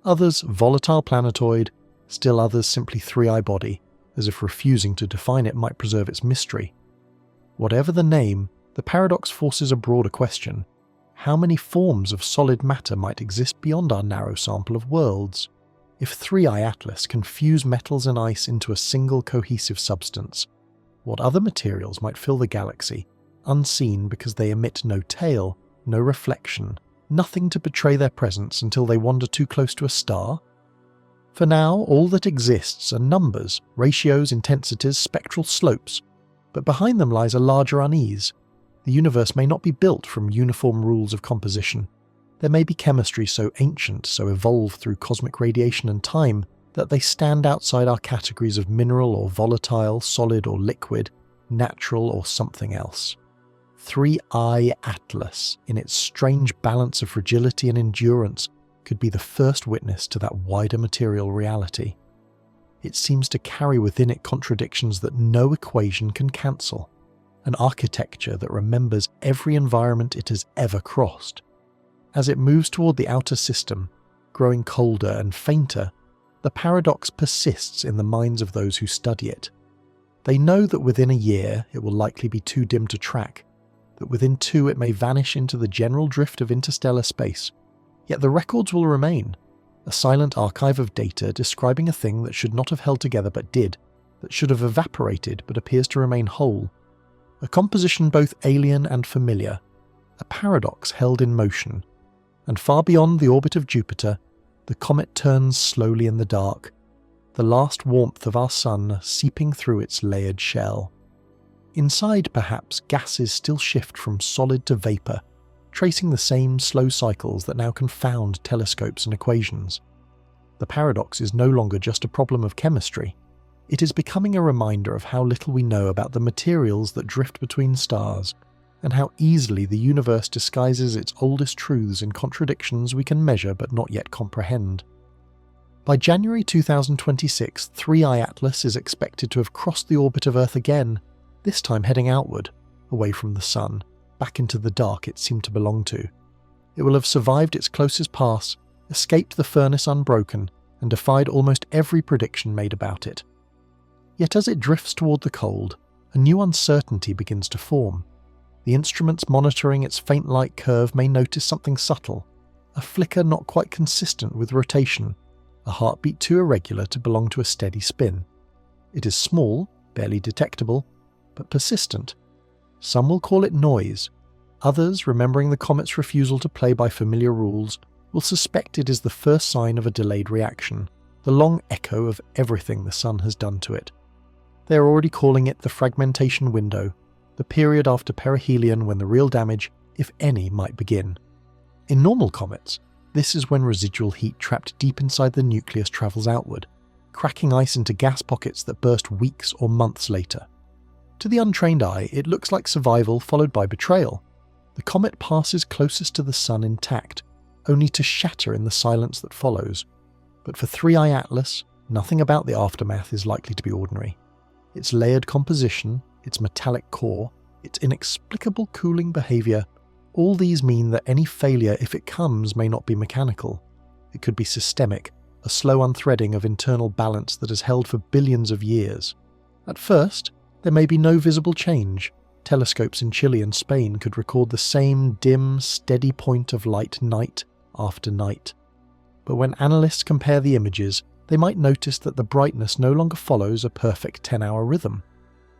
others volatile planetoid, still others simply 3I body, as if refusing to define it might preserve its mystery. Whatever the name, the paradox forces a broader question. How many forms of solid matter might exist beyond our narrow sample of worlds? If 3I Atlas can fuse metals and ice into a single cohesive substance, what other materials might fill the galaxy, unseen because they emit no tail, no reflection, nothing to betray their presence until they wander too close to a star? For now, all that exists are numbers, ratios, intensities, spectral slopes, but behind them lies a larger unease. The universe may not be built from uniform rules of composition. There may be chemistry so ancient, so evolved through cosmic radiation and time, that they stand outside our categories of mineral or volatile, solid or liquid, natural or something else. 3I Atlas, in its strange balance of fragility and endurance, could be the first witness to that wider material reality. It seems to carry within it contradictions that no equation can cancel, an architecture that remembers every environment it has ever crossed. As it moves toward the outer system, growing colder and fainter, the paradox persists in the minds of those who study it. They know that within a year it will likely be too dim to track, that within 2 it may vanish into the general drift of interstellar space. Yet the records will remain, a silent archive of data describing a thing that should not have held together but did, that should have evaporated but appears to remain whole. A composition both alien and familiar, a paradox held in motion. And far beyond the orbit of Jupiter, the comet turns slowly in the dark, the last warmth of our sun seeping through its layered shell. Inside, perhaps, gases still shift from solid to vapour, tracing the same slow cycles that now confound telescopes and equations. The paradox is no longer just a problem of chemistry. It is becoming a reminder of how little we know about the materials that drift between stars, and how easily the universe disguises its oldest truths in contradictions we can measure but not yet comprehend. By January 2026, 3I Atlas is expected to have crossed the orbit of Earth again, this time heading outward, away from the Sun, back into the dark it seemed to belong to. It will have survived its closest pass, escaped the furnace unbroken, and defied almost every prediction made about it. Yet as it drifts toward the cold, a new uncertainty begins to form. The instruments monitoring its faint light curve may notice something subtle, a flicker not quite consistent with rotation, a heartbeat too irregular to belong to a steady spin. It is small, barely detectable, but persistent. Some will call it noise. Others, remembering the comet's refusal to play by familiar rules, will suspect it is the first sign of a delayed reaction, the long echo of everything the Sun has done to it. They are already calling it the fragmentation window, the period after perihelion when the real damage, if any, might begin. In normal comets, this is when residual heat trapped deep inside the nucleus travels outward, cracking ice into gas pockets that burst weeks or months later. To the untrained eye, it looks like survival followed by betrayal. The comet passes closest to the Sun intact, only to shatter in the silence that follows. But for 3I Atlas, nothing about the aftermath is likely to be ordinary. Its layered composition, its metallic core, its inexplicable cooling behaviour, all these mean that any failure, if it comes, may not be mechanical. It could be systemic, a slow unthreading of internal balance that has held for billions of years. At first, there may be no visible change. Telescopes in Chile and Spain could record the same dim, steady point of light night after night. But when analysts compare the images, they might notice that the brightness no longer follows a perfect 10-hour rhythm.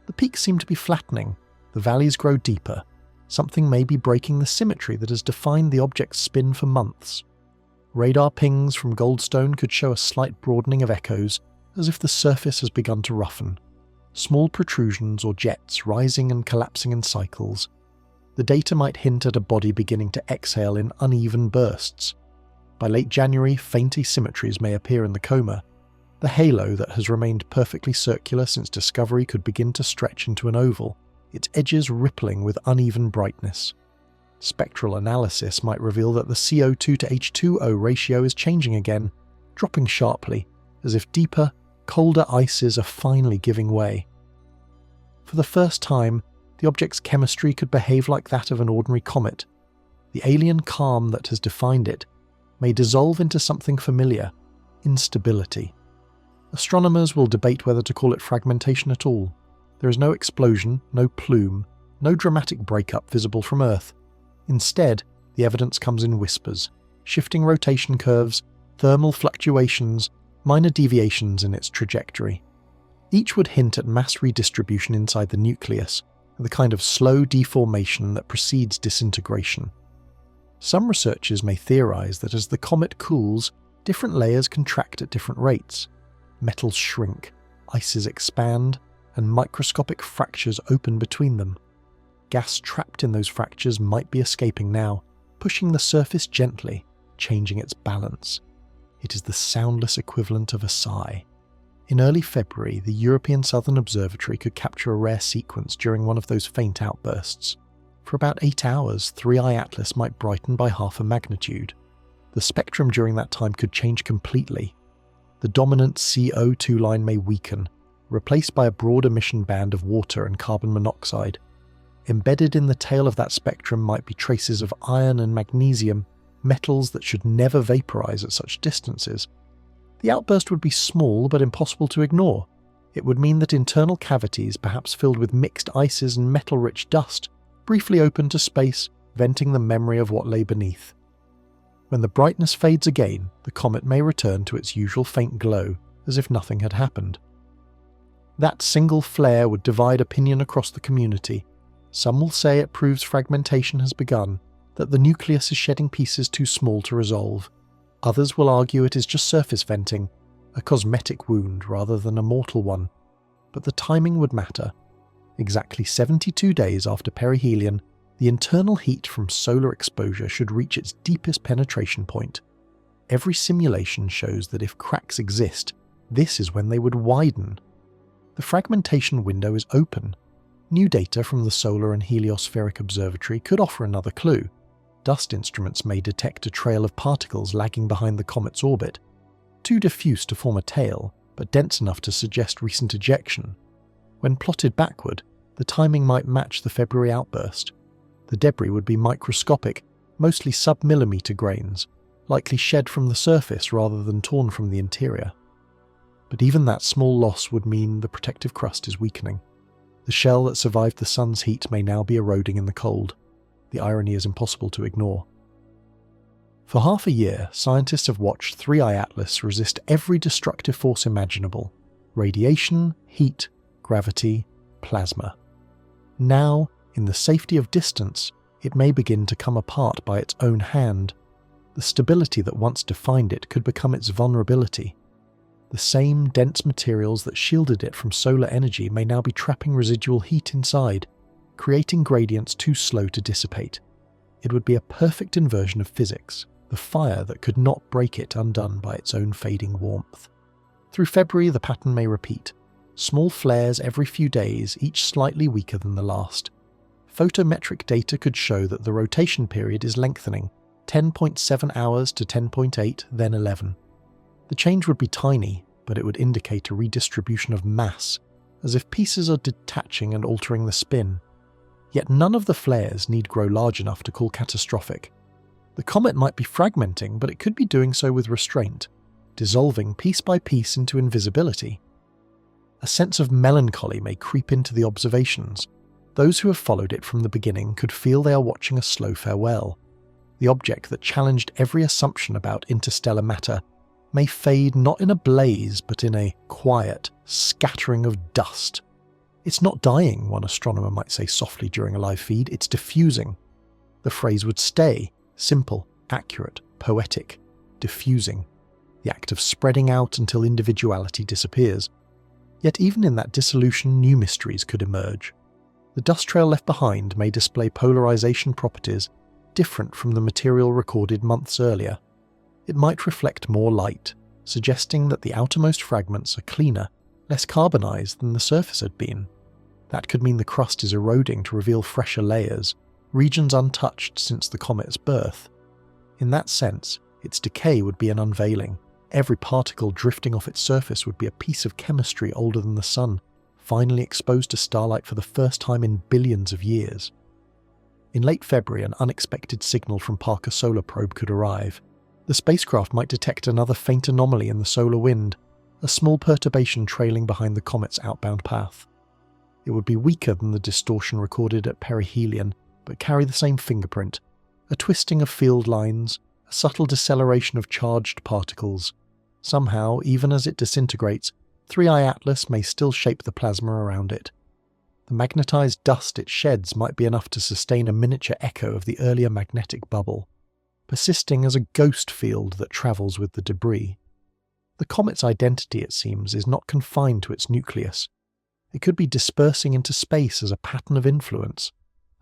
The peaks seem to be flattening, the valleys grow deeper. Something may be breaking the symmetry that has defined the object's spin for months. Radar pings from Goldstone could show a slight broadening of echoes, as if the surface has begun to roughen. Small protrusions or jets rising and collapsing in cycles. The data might hint at a body beginning to exhale in uneven bursts. By late January, faint asymmetries may appear in the coma. The halo that has remained perfectly circular since discovery could begin to stretch into an oval, its edges rippling with uneven brightness. Spectral analysis might reveal that the CO2 to H2O ratio is changing again, dropping sharply, as if deeper, colder ices are finally giving way. For the first time, the object's chemistry could behave like that of an ordinary comet. The alien calm that has defined it may dissolve into something familiar, instability. Astronomers will debate whether to call it fragmentation at all. There is no explosion, no plume, no dramatic breakup visible from Earth. Instead, the evidence comes in whispers, shifting rotation curves, thermal fluctuations, minor deviations in its trajectory. Each would hint at mass redistribution inside the nucleus, the kind of slow deformation that precedes disintegration. Some researchers may theorize that as the comet cools, different layers contract at different rates. Metals shrink, ices expand, and microscopic fractures open between them. Gas trapped in those fractures might be escaping now, pushing the surface gently, changing its balance. It is the soundless equivalent of a sigh. In early February, the European Southern Observatory could capture a rare sequence during one of those faint outbursts. For about 8 hours, 3I Atlas might brighten by half a magnitude. The spectrum during that time could change completely. The dominant CO2 line may weaken, replaced by a broad emission band of water and carbon monoxide. Embedded in the tail of that spectrum might be traces of iron and magnesium, metals that should never vaporize at such distances. The outburst would be small but impossible to ignore. It would mean that internal cavities, perhaps filled with mixed ices and metal-rich dust, briefly opened to space, venting the memory of what lay beneath. When the brightness fades again, the comet may return to its usual faint glow, as if nothing had happened. That single flare would divide opinion across the community. Some will say it proves fragmentation has begun, that the nucleus is shedding pieces too small to resolve. Others will argue it is just surface venting, a cosmetic wound rather than a mortal one. But the timing would matter. Exactly 72 days after perihelion, the internal heat from solar exposure should reach its deepest penetration point. Every simulation shows that if cracks exist, this is when they would widen. The fragmentation window is open. New data from the Solar and Heliospheric Observatory could offer another clue. Dust instruments may detect a trail of particles lagging behind the comet's orbit, too diffuse to form a tail, but dense enough to suggest recent ejection. When plotted backward, the timing might match the February outburst. The debris would be microscopic, mostly sub-millimeter grains, likely shed from the surface rather than torn from the interior. But even that small loss would mean the protective crust is weakening. The shell that survived the sun's heat may now be eroding in the cold. The irony is impossible to ignore. For half a year, scientists have watched 3I Atlas resist every destructive force imaginable: radiation, heat, gravity, plasma. Now, in the safety of distance, it may begin to come apart by its own hand. The stability that once defined it could become its vulnerability. The same dense materials that shielded it from solar energy may now be trapping residual heat inside, creating gradients too slow to dissipate. It would be a perfect inversion of physics, the fire that could not break it undone by its own fading warmth. Through February, the pattern may repeat. Small flares every few days, each slightly weaker than the last. Photometric data could show that the rotation period is lengthening, 10.7 hours to 10.8, then 11. The change would be tiny, but it would indicate a redistribution of mass, as if pieces are detaching and altering the spin. Yet none of the flares need grow large enough to call catastrophic. The comet might be fragmenting, but it could be doing so with restraint, dissolving piece by piece into invisibility. A sense of melancholy may creep into the observations. Those who have followed it from the beginning could feel they are watching a slow farewell. The object that challenged every assumption about interstellar matter may fade not in a blaze but in a quiet scattering of dust. It's not dying, one astronomer might say softly during a live feed, it's diffusing. The phrase would stay, simple, accurate, poetic, diffusing, the act of spreading out until individuality disappears. Yet even in that dissolution, new mysteries could emerge. The dust trail left behind may display polarization properties different from the material recorded months earlier. It might reflect more light, suggesting that the outermost fragments are cleaner, less carbonized than the surface had been. That could mean the crust is eroding to reveal fresher layers, regions untouched since the comet's birth. In that sense, its decay would be an unveiling. Every particle drifting off its surface would be a piece of chemistry older than the sun, finally exposed to starlight for the first time in billions of years. In late February, an unexpected signal from Parker Solar Probe could arrive. The spacecraft might detect another faint anomaly in the solar wind, a small perturbation trailing behind the comet's outbound path. It would be weaker than the distortion recorded at perihelion, but carry the same fingerprint, a twisting of field lines, a subtle deceleration of charged particles. Somehow, even as it disintegrates, 3I Atlas may still shape the plasma around it. The magnetized dust it sheds might be enough to sustain a miniature echo of the earlier magnetic bubble, persisting as a ghost field that travels with the debris. The comet's identity, it seems, is not confined to its nucleus. It could be dispersing into space as a pattern of influence,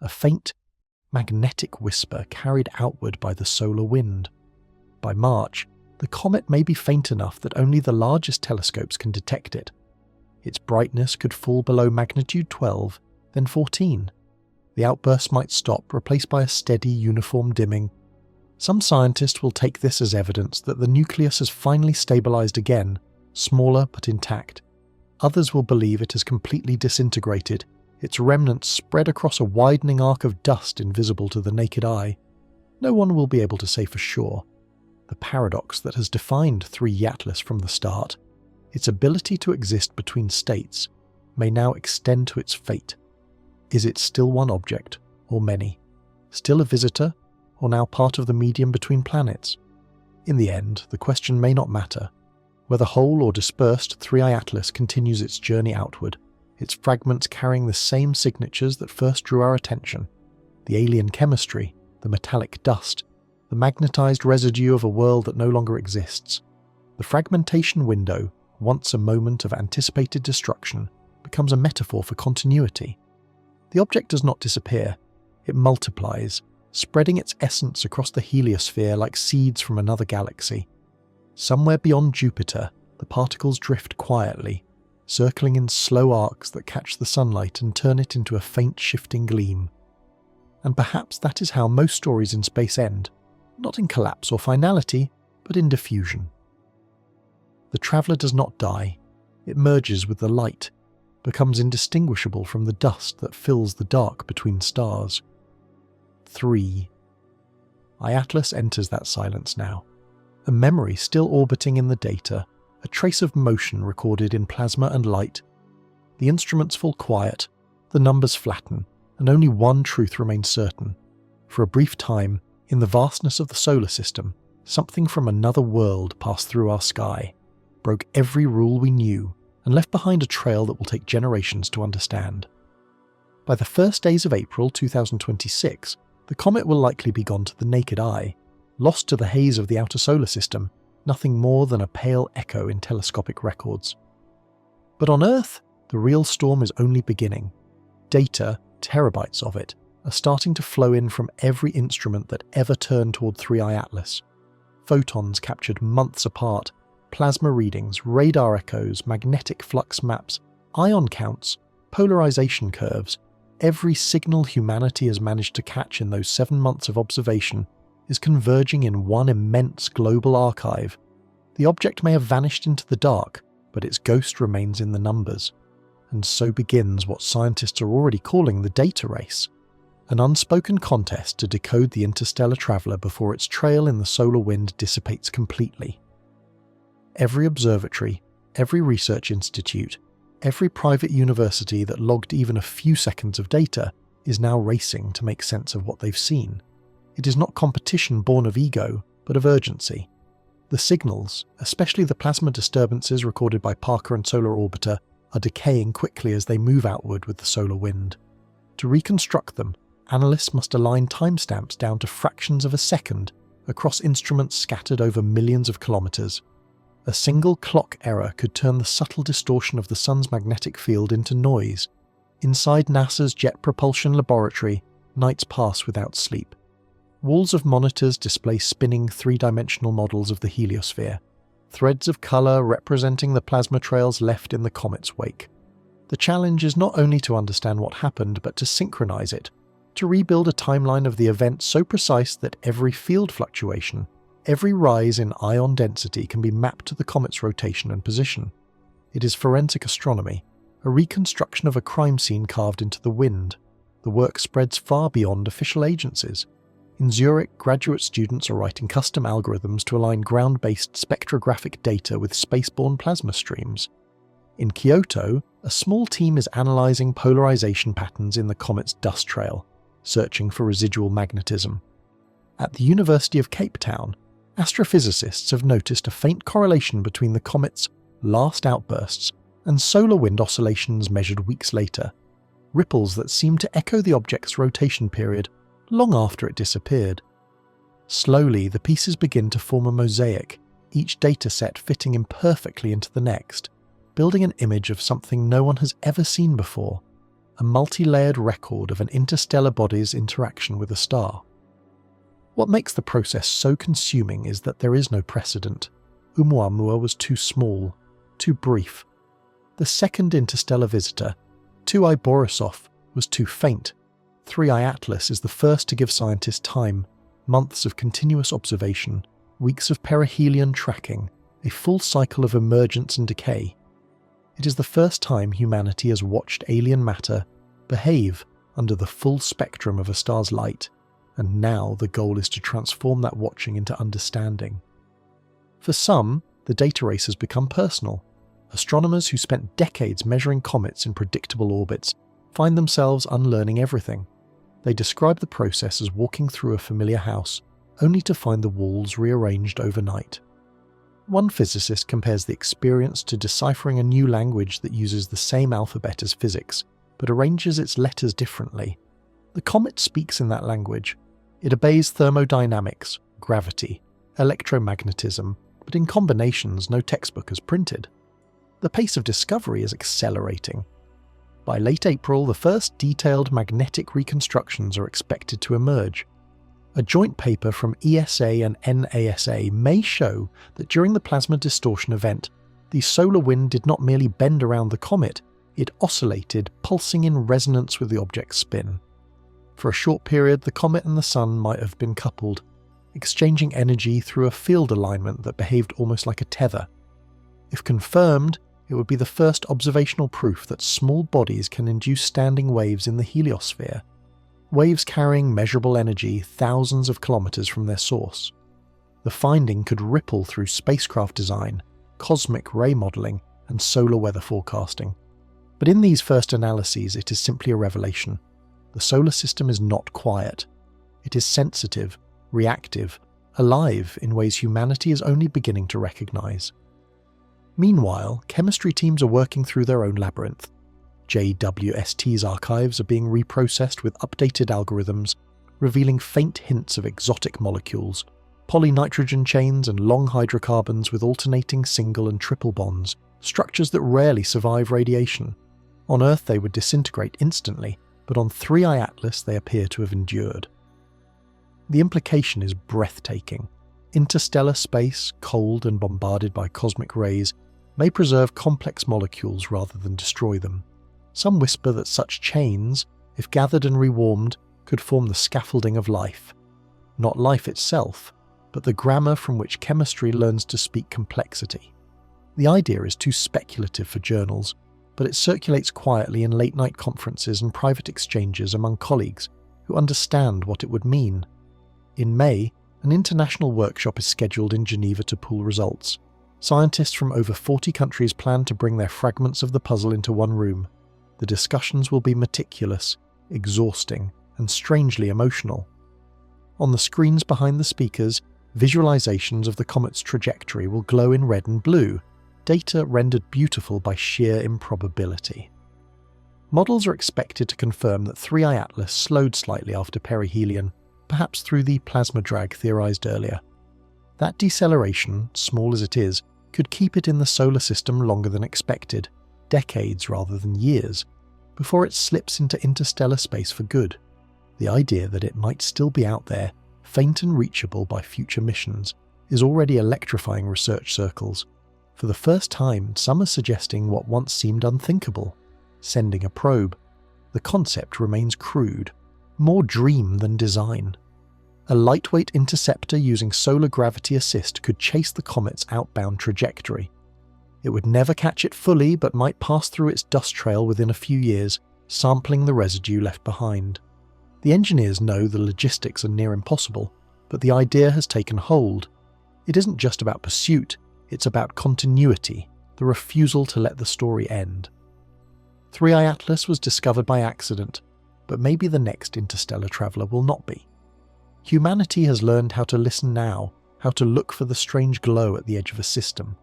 a faint, magnetic whisper carried outward by the solar wind. By March, the comet may be faint enough that only the largest telescopes can detect it. Its brightness could fall below magnitude 12, then 14. The outburst might stop, replaced by a steady, uniform dimming. Some scientists will take this as evidence that the nucleus has finally stabilized again, smaller but intact. Others will believe it has completely disintegrated, its remnants spread across a widening arc of dust invisible to the naked eye. No one will be able to say for sure. The paradox that has defined 3I Atlas from the start, its ability to exist between states, may now extend to its fate. Is it still one object, or many? Still a visitor, or now part of the medium between planets? In the end, the question may not matter. Whether whole or dispersed, 3i Atlas continues its journey outward, its fragments carrying the same signatures that first drew our attention: the alien chemistry, the metallic dust, the magnetized residue of a world that no longer exists. The fragmentation window, once a moment of anticipated destruction, becomes a metaphor for continuity. The object does not disappear, it multiplies, spreading its essence across the heliosphere like seeds from another galaxy. Somewhere beyond Jupiter, the particles drift quietly, circling in slow arcs that catch the sunlight and turn it into a faint shifting gleam. And perhaps that is how most stories in space end, not in collapse or finality, but in diffusion. The traveller does not die, it merges with the light, becomes indistinguishable from the dust that fills the dark between stars. 3. Atlas enters that silence now, a memory still orbiting in the data, a trace of motion recorded in plasma and light. The instruments fall quiet, the numbers flatten, and only one truth remains certain. For a brief time, in the vastness of the solar system, something from another world passed through our sky, broke every rule we knew, and left behind a trail that will take generations to understand. By the first days of April 2026, the comet will likely be gone to the naked eye, lost to the haze of the outer solar system, nothing more than a pale echo in telescopic records. But on Earth, the real storm is only beginning. Data, terabytes of it, are starting to flow in from every instrument that ever turned toward 3i Atlas. Photons captured months apart, plasma readings, radar echoes, magnetic flux maps, ion counts, polarization curves. Every signal humanity has managed to catch in those 7 months of observation is converging in one immense global archive. The object may have vanished into the dark, but its ghost remains in the numbers. And so begins what scientists are already calling the data race, an unspoken contest to decode the interstellar traveller before its trail in the solar wind dissipates completely. Every observatory, every research institute, every private university that logged even a few seconds of data is now racing to make sense of what they've seen. It is not competition born of ego, but of urgency. The signals, especially the plasma disturbances recorded by Parker and Solar Orbiter, are decaying quickly as they move outward with the solar wind. To reconstruct them, analysts must align timestamps down to fractions of a second across instruments scattered over millions of kilometers. A single clock error could turn the subtle distortion of the sun's magnetic field into noise. Inside NASA's Jet Propulsion Laboratory, nights pass without sleep. Walls of monitors display spinning three-dimensional models of the heliosphere, threads of colour representing the plasma trails left in the comet's wake. The challenge is not only to understand what happened, but to synchronize it, to rebuild a timeline of the event so precise that every field fluctuation, every rise in ion density can be mapped to the comet's rotation and position. It is forensic astronomy, a reconstruction of a crime scene carved into the wind. The work spreads far beyond official agencies. In Zurich, graduate students are writing custom algorithms to align ground-based spectrographic data with spaceborne plasma streams. In Kyoto, a small team is analysing polarization patterns in the comet's dust trail, searching for residual magnetism. At the University of Cape Town, astrophysicists have noticed a faint correlation between the comet's last outbursts and solar wind oscillations measured weeks later, ripples that seem to echo the object's rotation period long after it disappeared. Slowly, the pieces begin to form a mosaic, each dataset fitting imperfectly into the next, building an image of something no one has ever seen before, a multi-layered record of an interstellar body's interaction with a star. What makes the process so consuming is that there is no precedent. Oumuamua was too small, too brief. The second interstellar visitor, 2i Borisov, was too faint. 3i Atlas is the first to give scientists time, months of continuous observation, weeks of perihelion tracking, a full cycle of emergence and decay. It is the first time humanity has watched alien matter behave under the full spectrum of a star's light, and now the goal is to transform that watching into understanding. For some, the data race has become personal. Astronomers who spent decades measuring comets in predictable orbits find themselves unlearning everything. They describe the process as walking through a familiar house, only to find the walls rearranged overnight. One physicist compares the experience to deciphering a new language that uses the same alphabet as physics, but arranges its letters differently. The comet speaks in that language. It obeys thermodynamics, gravity, electromagnetism, but in combinations no textbook has printed. The pace of discovery is accelerating. By late April, the first detailed magnetic reconstructions are expected to emerge. A joint paper from ESA and NASA may show that during the plasma distortion event, the solar wind did not merely bend around the comet, it oscillated, pulsing in resonance with the object's spin. For a short period, the comet and the Sun might have been coupled, exchanging energy through a field alignment that behaved almost like a tether. If confirmed, it would be the first observational proof that small bodies can induce standing waves in the heliosphere, waves carrying measurable energy thousands of kilometers from their source. The finding could ripple through spacecraft design, cosmic ray modelling, and solar weather forecasting. But in these first analyses, it is simply a revelation. The solar system is not quiet. It is sensitive, reactive, alive in ways humanity is only beginning to recognise. Meanwhile, chemistry teams are working through their own labyrinth. JWST's archives are being reprocessed with updated algorithms, revealing faint hints of exotic molecules, polynitrogen chains and long hydrocarbons with alternating single and triple bonds, structures that rarely survive radiation. On Earth they would disintegrate instantly, but on 3I Atlas they appear to have endured. The implication is breathtaking. Interstellar space, cold and bombarded by cosmic rays, may preserve complex molecules rather than destroy them. Some whisper that such chains, if gathered and rewarmed, could form the scaffolding of life. Not life itself, but the grammar from which chemistry learns to speak complexity. The idea is too speculative for journals, but it circulates quietly in late-night conferences and private exchanges among colleagues who understand what it would mean. In May, an international workshop is scheduled in Geneva to pool results. Scientists from over 40 countries plan to bring their fragments of the puzzle into one room. The discussions will be meticulous, exhausting, and strangely emotional. On the screens behind the speakers, visualizations of the comet's trajectory will glow in red and blue, data rendered beautiful by sheer improbability. Models are expected to confirm that 3I Atlas slowed slightly after perihelion, perhaps through the plasma drag theorized earlier. That deceleration, small as it is, could keep it in the solar system longer than expected, decades rather than years, before it slips into interstellar space for good. The idea that it might still be out there, faint and reachable by future missions, is already electrifying research circles. For the first time, some are suggesting what once seemed unthinkable: sending a probe. The concept remains crude, more dream than design. A lightweight interceptor using solar gravity assist could chase the comet's outbound trajectory. It would never catch it fully, but might pass through its dust trail within a few years, sampling the residue left behind. The engineers know the logistics are near impossible, but the idea has taken hold. It isn't just about pursuit, it's about continuity, the refusal to let the story end. 3I Atlas was discovered by accident, but maybe the next interstellar traveller will not be. Humanity has learned how to listen now, how to look for the strange glow at the edge of a system.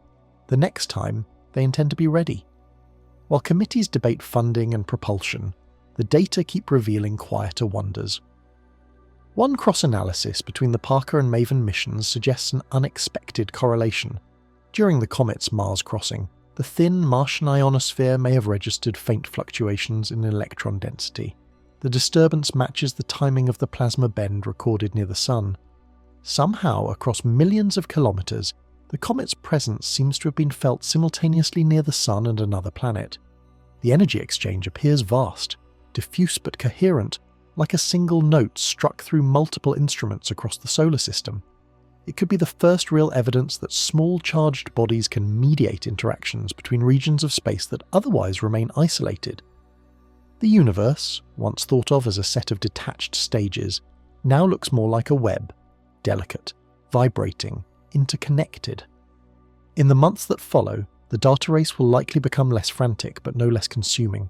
The next time, they intend to be ready. While committees debate funding and propulsion, the data keep revealing quieter wonders. One cross-analysis between the Parker and Maven missions suggests an unexpected correlation. During the comet's Mars crossing, the thin Martian ionosphere may have registered faint fluctuations in electron density. The disturbance matches the timing of the plasma bend recorded near the Sun. Somehow, across millions of kilometers, the comet's presence seems to have been felt simultaneously near the Sun and another planet. The energy exchange appears vast, diffuse but coherent, like a single note struck through multiple instruments across the solar system. It could be the first real evidence that small charged bodies can mediate interactions between regions of space that otherwise remain isolated. The universe, once thought of as a set of detached stages, now looks more like a web, delicate, vibrating, interconnected. In the months that follow, the data race will likely become less frantic but no less consuming.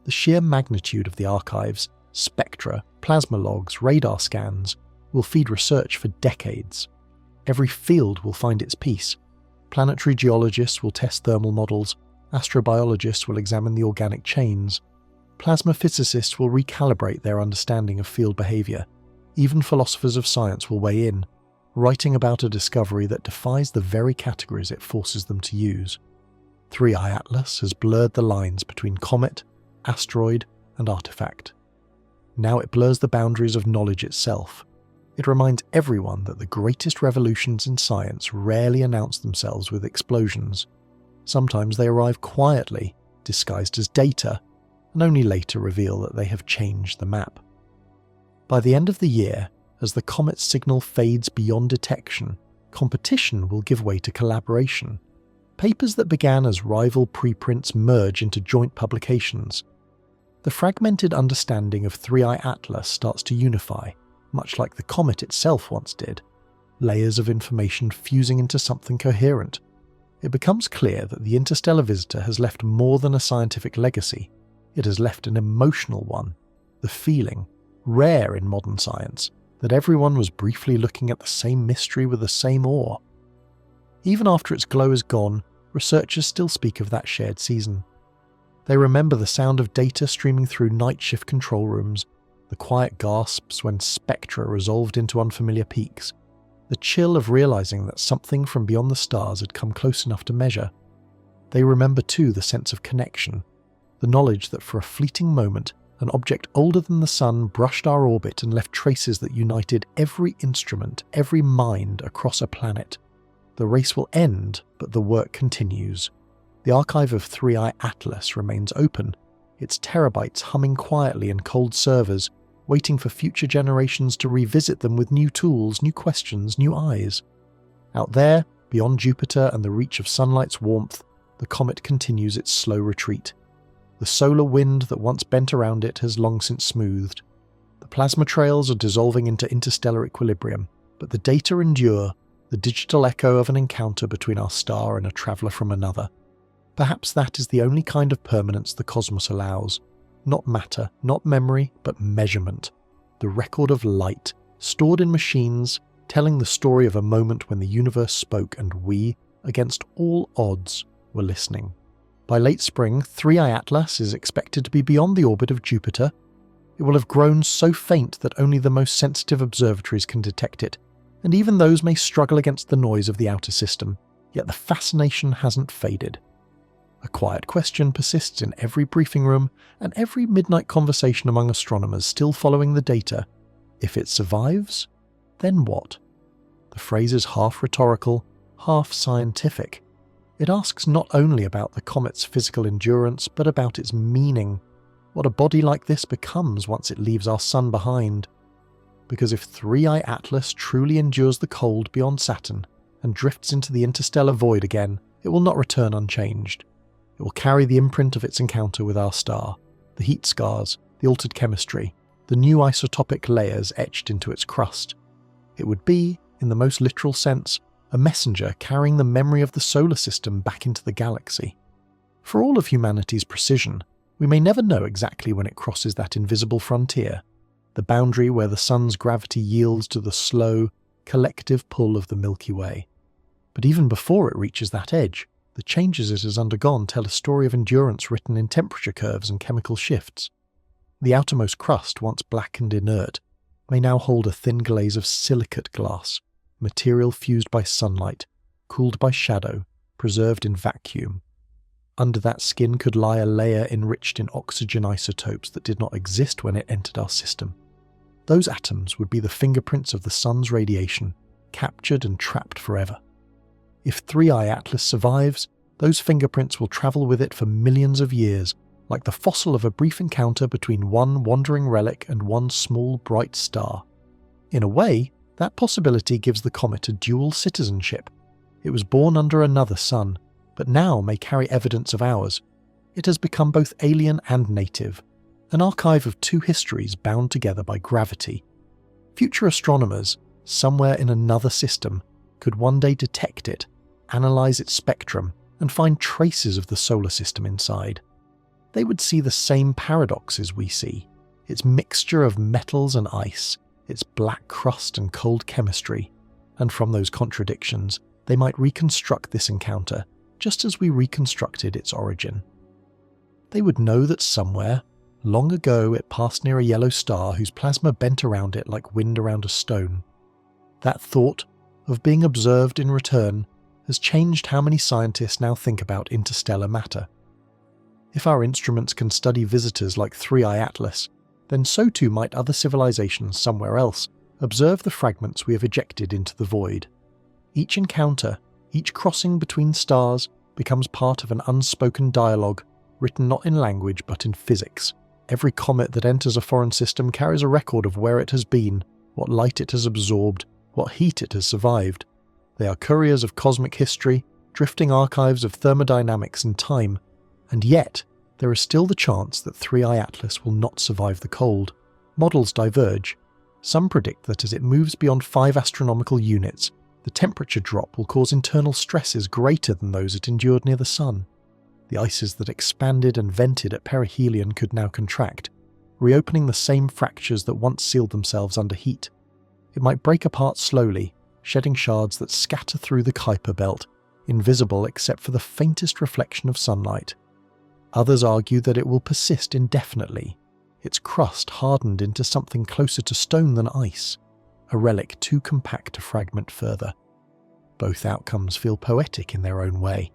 The sheer magnitude of the archives, spectra, plasma logs, radar scans, will feed research for decades. Every field will find its piece. Planetary geologists will test thermal models, astrobiologists will examine the organic chains, plasma physicists will recalibrate their understanding of field behaviour, even philosophers of science will weigh in, writing about a discovery that defies the very categories it forces them to use. 3i Atlas has blurred the lines between comet, asteroid, and artifact. Now it blurs the boundaries of knowledge itself. It reminds everyone that the greatest revolutions in science rarely announce themselves with explosions. Sometimes they arrive quietly, disguised as data, and only later reveal that they have changed the map. By the end of the year, as the comet's signal fades beyond detection, competition will give way to collaboration. Papers that began as rival preprints merge into joint publications. The fragmented understanding of 3i Atlas starts to unify, much like the comet itself once did, layers of information fusing into something coherent. It becomes clear that the interstellar visitor has left more than a scientific legacy. It has left an emotional one, the feeling, rare in modern science, that everyone was briefly looking at the same mystery with the same awe. Even after its glow is gone, researchers still speak of that shared season. They remember the sound of data streaming through night shift control rooms, the quiet gasps when spectra resolved into unfamiliar peaks, the chill of realizing that something from beyond the stars had come close enough to measure. They remember too the sense of connection, the knowledge that for a fleeting moment an object older than the sun brushed our orbit and left traces that united every instrument, every mind across a planet. The race will end, but the work continues. The archive of 3i Atlas remains open, its terabytes humming quietly in cold servers, waiting for future generations to revisit them with new tools, new questions, new eyes. Out there, beyond Jupiter and the reach of sunlight's warmth, the comet continues its slow retreat. The solar wind that once bent around it has long since smoothed. The plasma trails are dissolving into interstellar equilibrium, but the data endure, the digital echo of an encounter between our star and a traveller from another. Perhaps that is the only kind of permanence the cosmos allows. Not matter, not memory, but measurement. The record of light, stored in machines, telling the story of a moment when the universe spoke and we, against all odds, were listening. By late spring, 3i Atlas is expected to be beyond the orbit of Jupiter. It will have grown so faint that only the most sensitive observatories can detect it, and even those may struggle against the noise of the outer system, yet the fascination hasn't faded. A quiet question persists in every briefing room and every midnight conversation among astronomers still following the data. If it survives, then what? The phrase is half rhetorical, half scientific. It asks not only about the comet's physical endurance, but about its meaning, what a body like this becomes once it leaves our sun behind. Because if 3i Atlas truly endures the cold beyond Saturn and drifts into the interstellar void again, it will not return unchanged. It will carry the imprint of its encounter with our star, the heat scars, the altered chemistry, the new isotopic layers etched into its crust. It would be, in the most literal sense, a messenger carrying the memory of the solar system back into the galaxy. For all of humanity's precision, we may never know exactly when it crosses that invisible frontier, the boundary where the sun's gravity yields to the slow, collective pull of the Milky Way. But even before it reaches that edge, the changes it has undergone tell a story of endurance written in temperature curves and chemical shifts. The outermost crust, once black and inert, may now hold a thin glaze of silicate glass, material fused by sunlight, cooled by shadow, preserved in vacuum. Under that skin could lie a layer enriched in oxygen isotopes that did not exist when it entered our system. Those atoms would be the fingerprints of the sun's radiation, captured and trapped forever. If 3i Atlas survives, those fingerprints will travel with it for millions of years, like the fossil of a brief encounter between one wandering relic and one small bright star. In a way, that possibility gives the comet a dual citizenship. It was born under another sun, but now may carry evidence of ours. It has become both alien and native, an archive of two histories bound together by gravity. Future astronomers, somewhere in another system, could one day detect it, analyze its spectrum, and find traces of the solar system inside. They would see the same paradoxes we see, its mixture of metals and ice, its black crust and cold chemistry, and from those contradictions, They might reconstruct this encounter just as we reconstructed its origin. They would know that somewhere, long ago, it passed near a yellow star whose plasma bent around it like wind around a stone. That thought of being observed in return has changed how many scientists now think about interstellar matter. If our instruments can study visitors like 3i Atlas, then so too might other civilizations somewhere else observe the fragments we have ejected into the void. Each encounter, each crossing between stars, becomes part of an unspoken dialogue written not in language but in physics. Every comet that enters a foreign system carries a record of where it has been, what light it has absorbed, what heat it has survived. They are couriers of cosmic history, drifting archives of thermodynamics and time, and yet there is still the chance that 3i Atlas will not survive the cold. Models diverge. Some predict that as it moves beyond 5 astronomical units, the temperature drop will cause internal stresses greater than those it endured near the Sun. The ices that expanded and vented at perihelion could now contract, reopening the same fractures that once sealed themselves under heat. It might break apart slowly, shedding shards that scatter through the Kuiper belt, invisible except for the faintest reflection of sunlight. Others argue that it will persist indefinitely, its crust hardened into something closer to stone than ice, a relic too compact to fragment further. Both outcomes feel poetic in their own way.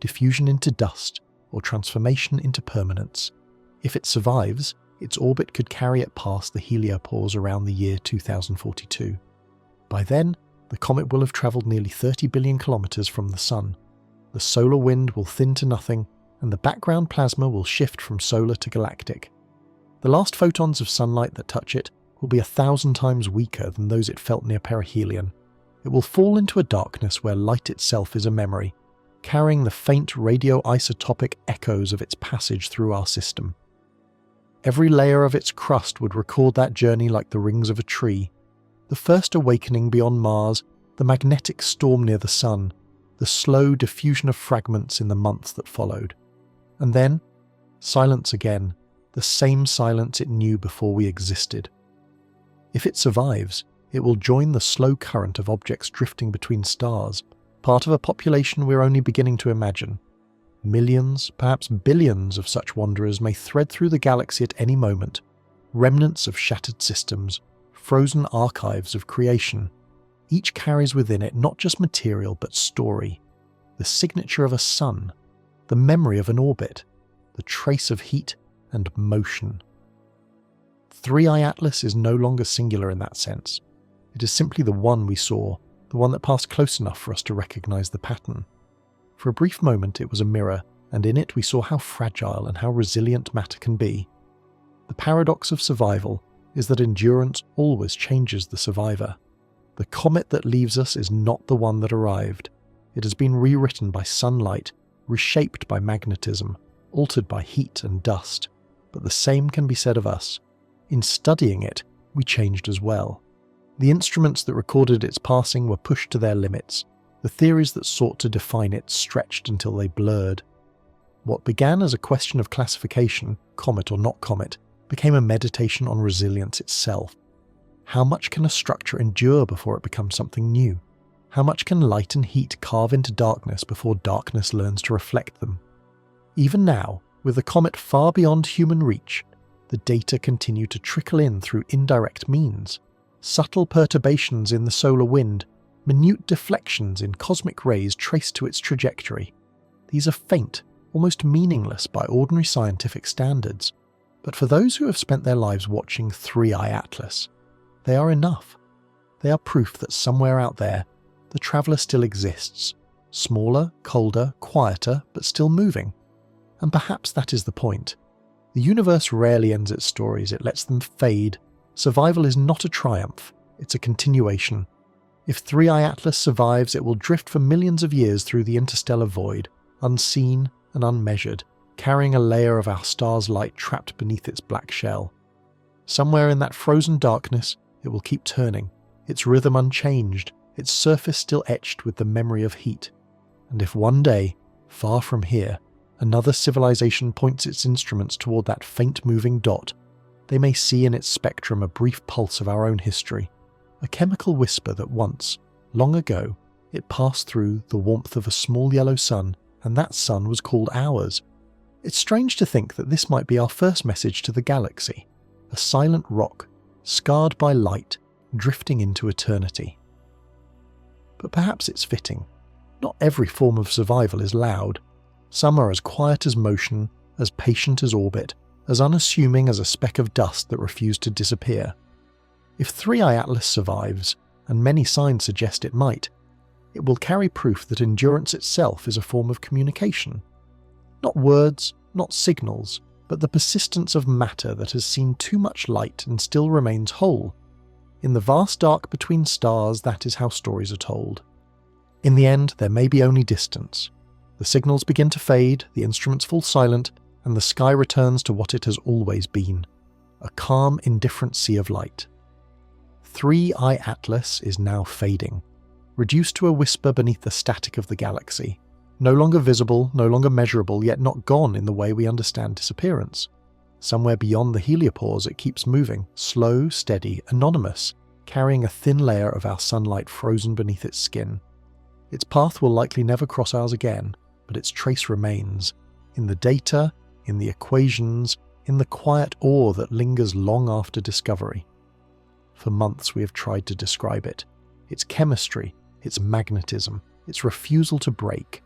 Diffusion into dust, or transformation into permanence. If it survives, its orbit could carry it past the heliopause around the year 2042. By then, the comet will have travelled nearly 30 billion kilometres from the Sun. The solar wind will thin to nothing, and the background plasma will shift from solar to galactic. The last photons of sunlight that touch it will be 1,000 times weaker than those it felt near perihelion. It will fall into a darkness where light itself is a memory, carrying the faint radioisotopic echoes of its passage through our system. Every layer of its crust would record that journey like the rings of a tree. The first awakening beyond Mars, the magnetic storm near the Sun, the slow diffusion of fragments in the months that followed. And then, silence again, the same silence it knew before we existed. If it survives, it will join the slow current of objects drifting between stars, part of a population we're only beginning to imagine. Millions, perhaps billions of such wanderers may thread through the galaxy at any moment, remnants of shattered systems, frozen archives of creation. Each carries within it not just material but story, the signature of a sun, the memory of an orbit, the trace of heat and motion. 3i Atlas is no longer singular in that sense. It is simply the one we saw, the one that passed close enough for us to recognize the pattern. For a brief moment it was a mirror, and in it we saw how fragile and how resilient matter can be. The paradox of survival is that endurance always changes the survivor. The comet that leaves us is not the one that arrived. It has been rewritten by sunlight, reshaped by magnetism, altered by heat and dust. But the same can be said of us. In studying it, we changed as well. The instruments that recorded its passing were pushed to their limits. The theories that sought to define it stretched until they blurred. What began as a question of classification, comet or not comet, became a meditation on resilience itself. How much can a structure endure before it becomes something new? How much can light and heat carve into darkness before darkness learns to reflect them? Even now, with the comet far beyond human reach, the data continue to trickle in through indirect means. Subtle perturbations in the solar wind, minute deflections in cosmic rays traced to its trajectory. These are faint, almost meaningless by ordinary scientific standards. But for those who have spent their lives watching 3i Atlas, they are enough. They are proof that somewhere out there, the traveller still exists. Smaller, colder, quieter, but still moving. And perhaps that is the point. The universe rarely ends its stories, it lets them fade. Survival is not a triumph, it's a continuation. If 3i Atlas survives, it will drift for millions of years through the interstellar void, unseen and unmeasured, carrying a layer of our star's light trapped beneath its black shell. Somewhere in that frozen darkness, it will keep turning, its rhythm unchanged, its surface still etched with the memory of heat. And if one day, far from here, another civilization points its instruments toward that faint moving dot, they may see in its spectrum a brief pulse of our own history, a chemical whisper that once, long ago, It passed through the warmth of a small yellow sun, and that sun was called ours. It's strange to think that this might be our first message to the galaxy, a silent rock, scarred by light, drifting into eternity. But perhaps it's fitting. Not every form of survival is loud. Some are as quiet as motion, as patient as orbit, as unassuming as a speck of dust that refused to disappear. If 3i Atlas survives, and many signs suggest it might, it will carry proof that endurance itself is a form of communication. Not words, not signals, but the persistence of matter that has seen too much light and still remains whole. In the vast dark between stars, that is how stories are told. In the end, there may be only distance. The signals begin to fade, the instruments fall silent, and the sky returns to what it has always been, a calm, indifferent sea of light. 3i Atlas is now fading, reduced to a whisper beneath the static of the galaxy, no longer visible, no longer measurable, yet not gone in the way we understand disappearance. Somewhere beyond the heliopause it keeps moving, slow, steady, anonymous, carrying a thin layer of our sunlight frozen beneath its skin. Its path will likely never cross ours again, but its trace remains, in the data, in the equations, in the quiet awe that lingers long after discovery. For months we have tried to describe it, its chemistry, its magnetism, its refusal to break.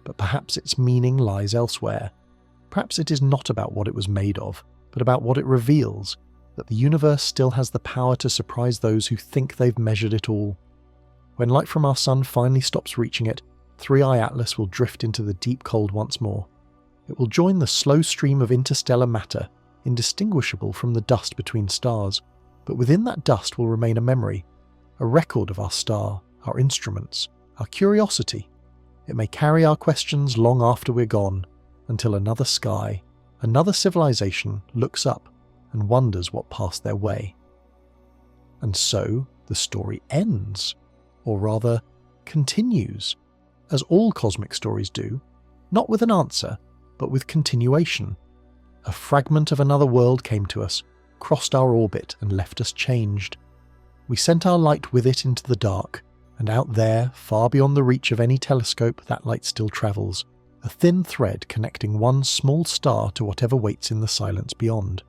But perhaps its meaning lies elsewhere. Perhaps it is not about what it was made of, but about what it reveals, that the universe still has the power to surprise those who think they've measured it all. When light from our sun finally stops reaching it, 3i Atlas will drift into the deep cold once more. It will join the slow stream of interstellar matter, indistinguishable from the dust between stars, but within that dust will remain a memory, a record of our star, our instruments, our curiosity. It may carry our questions long after we're gone, until another sky, another civilization looks up and wonders what passed their way. And so the story ends, or rather, continues, as all cosmic stories do, not with an answer, but with continuation. A fragment of another world came to us, crossed our orbit and left us changed. We sent our light with it into the dark, and out there, far beyond the reach of any telescope, that light still travels, a thin thread connecting one small star to whatever waits in the silence beyond.